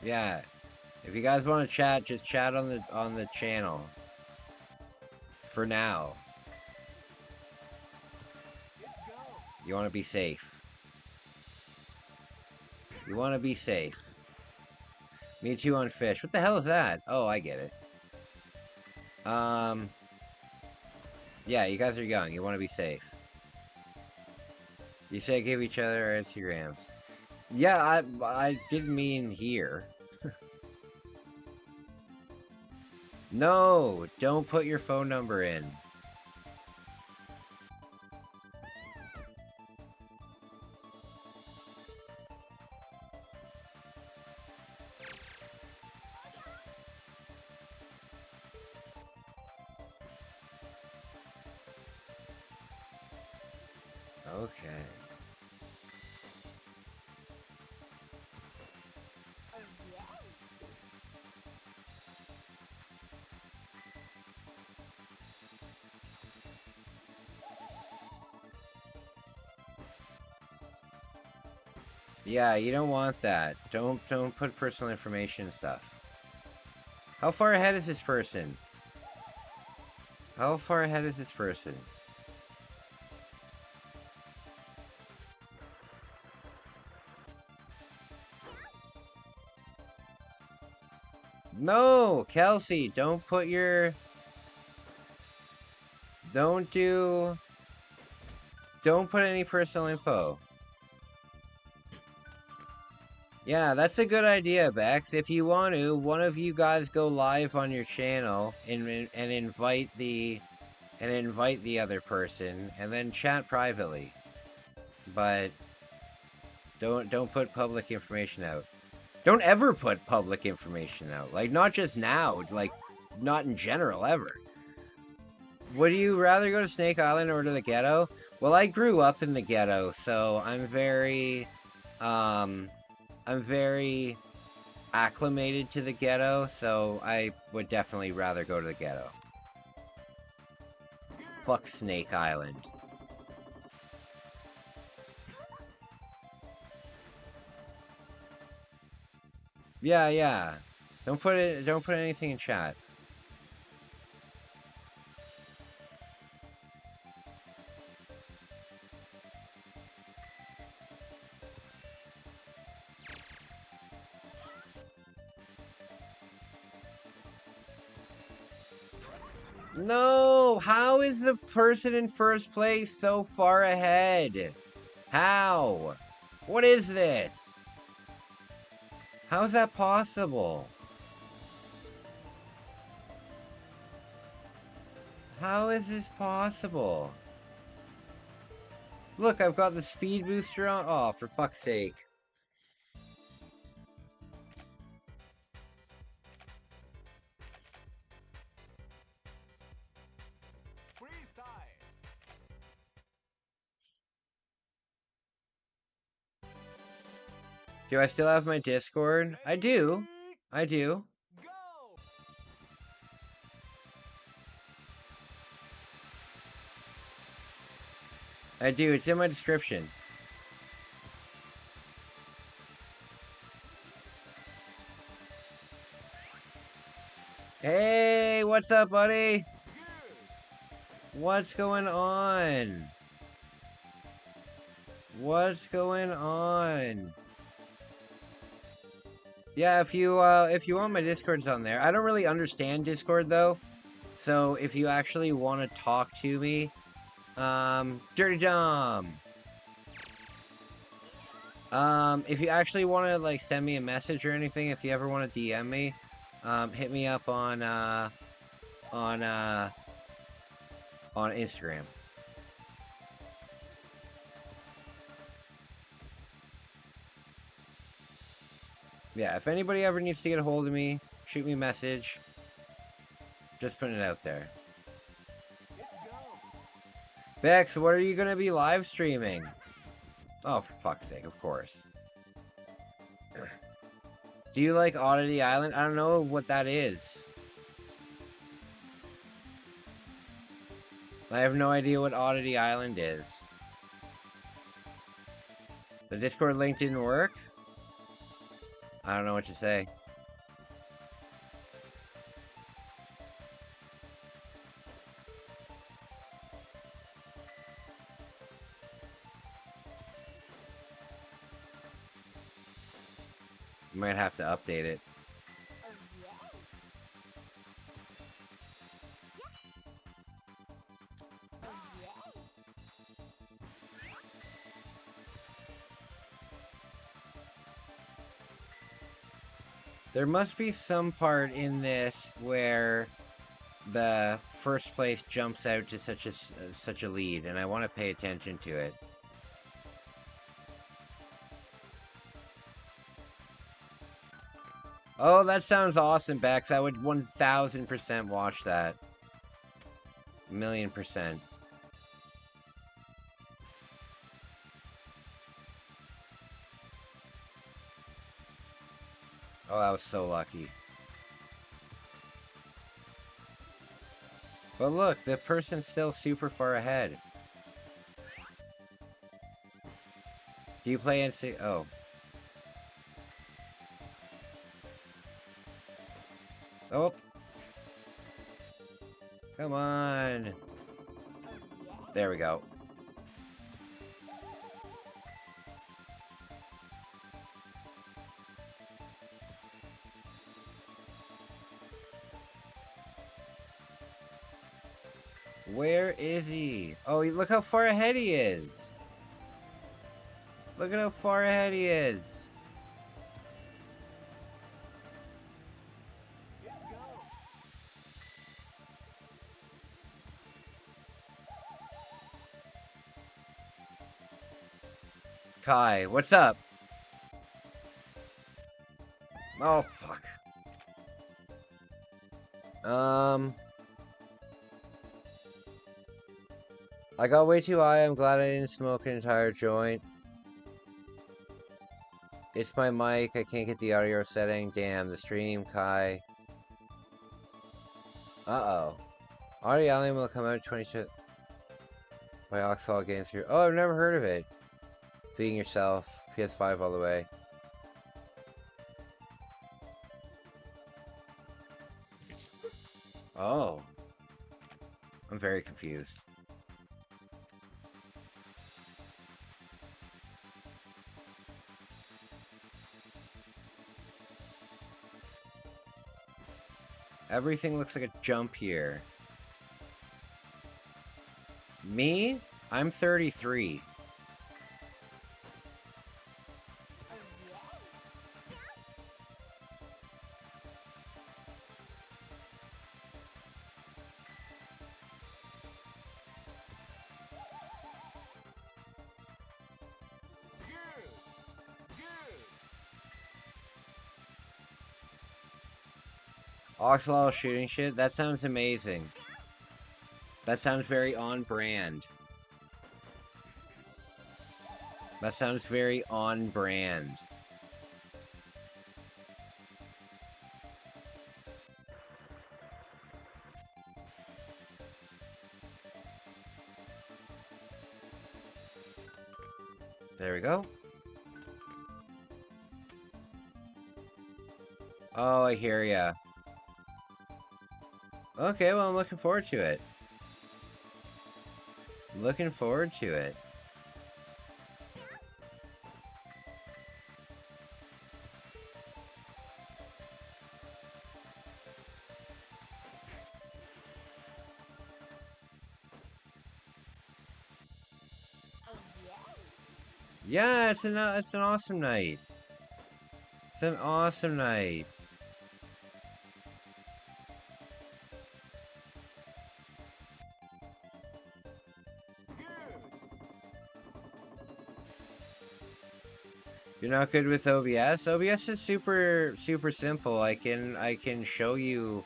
Yeah, if you guys want to chat, just chat on the channel. For now. You want to be safe. You want to be safe. Me too on fish. What the hell is that? Oh, I get it. Yeah, you guys are young. You want to be safe. You say give each other our Instagrams. Yeah, I didn't mean here. No, don't put your phone number in. Okay. Yeah, you don't want that. Don't put personal information and stuff. How far ahead is this person? How far ahead is this person? No, Kelsey, don't put your... Don't put any personal info. Yeah, that's a good idea, Bex. If you want to, one of you guys go live on your channel and invite the other person, and then chat privately. But don't put public information out. Don't ever put public information out. Like, not just now, like, not in general, ever. Would you rather go to Snake Island or to the ghetto? Well, I grew up in the ghetto, so I'm very acclimated to the ghetto, so I would definitely rather go to the ghetto. Fuck Snake Island. Yeah. Don't put anything in chat. No! How is the person in first place so far ahead? How? What is this? How is that possible? How is this possible? Look, I've got the speed booster on. Oh, for fuck's sake. Do I still have my Discord? I do. I do. I do. It's in my description. Hey, what's up, buddy? What's going on? What's going on? Yeah, if you want, my Discord's on there. I don't really understand Discord though. So if you actually want to talk to me, Dirty Dom. If you actually want to like send me a message or anything, if you ever want to DM me, hit me up on Instagram. Yeah, if anybody ever needs to get a hold of me, shoot me a message. Just putting it out there. Bex, what are you gonna be live streaming? Oh, for fuck's sake, of course. Do you like Oddity Island? I don't know what that is. I have no idea what Oddity Island is. The Discord link didn't work? I don't know what to say. You might have to update it. There must be some part in this where the first place jumps out to such a lead, and I want to pay attention to it. Oh, that sounds awesome, Bex. I would 1000% watch that. 1,000,000%. Oh, I was so lucky. But look, the person's still super far ahead. Do you play NC? Oh. Oh. Come on. There we go. Where is he? Oh, look how far ahead he is. Look at how far ahead he is. Kai, what's up? Oh, fuck. I got way too high. I'm glad I didn't smoke an entire joint. It's my mic. I can't get the audio setting. Damn, the stream, Kai. Uh-oh. Audio Island will come out 22 by Oxfall Games here. Oh, I've never heard of it. Being Yourself. PS5 all the way. Oh. I'm very confused. Everything looks like a jump here. Me? I'm 33. Oxalol shooting shit? That sounds amazing. That sounds very on brand. That sounds very on brand. There we go. Oh, I hear ya. Okay, well, I'm looking forward to it. Looking forward to it. Yeah, it's an awesome night. It's an awesome night. You're not good with OBS? OBS is super simple. I can show you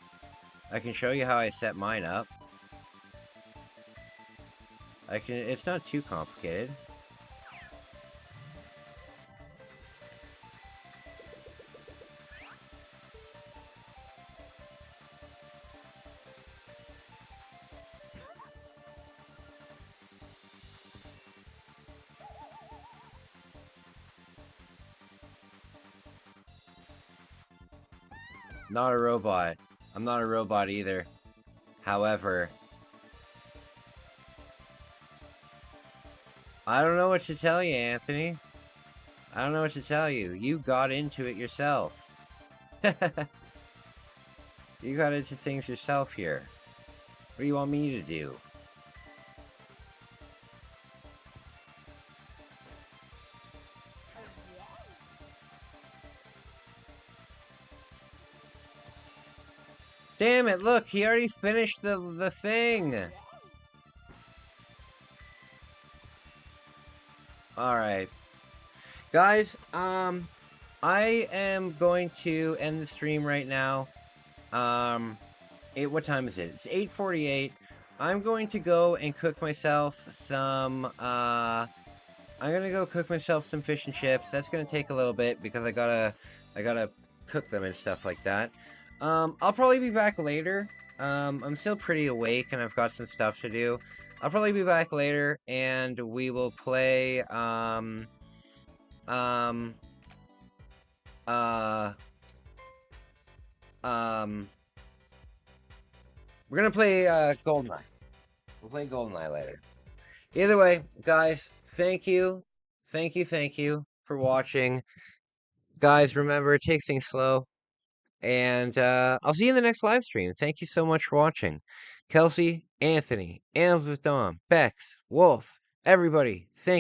how I set mine up. It's not too complicated. Not a robot. I'm not a robot either. However, I don't know what to tell you, Anthony. I don't know what to tell you. You got into it yourself. You got into things yourself here. What do you want me to do? Damn it, look, he already finished the thing. Alright. Guys, I am going to end the stream right now. What time is it? It's 8:48. I'm going to go and cook myself some, I'm gonna go cook myself some fish and chips. That's gonna take a little bit because I gotta cook them and stuff like that. I'll probably be back later. I'm still pretty awake and I've got some stuff to do. I'll probably be back later and we will play, we're gonna play, GoldenEye. We'll play GoldenEye later. Either way, guys, thank you for watching. Guys, remember, take things slow. And I'll see you in the next live stream. Thank you so much for watching. Kelsey, Anthony, Animals with Dom, Bex, Wolf, everybody, thank you.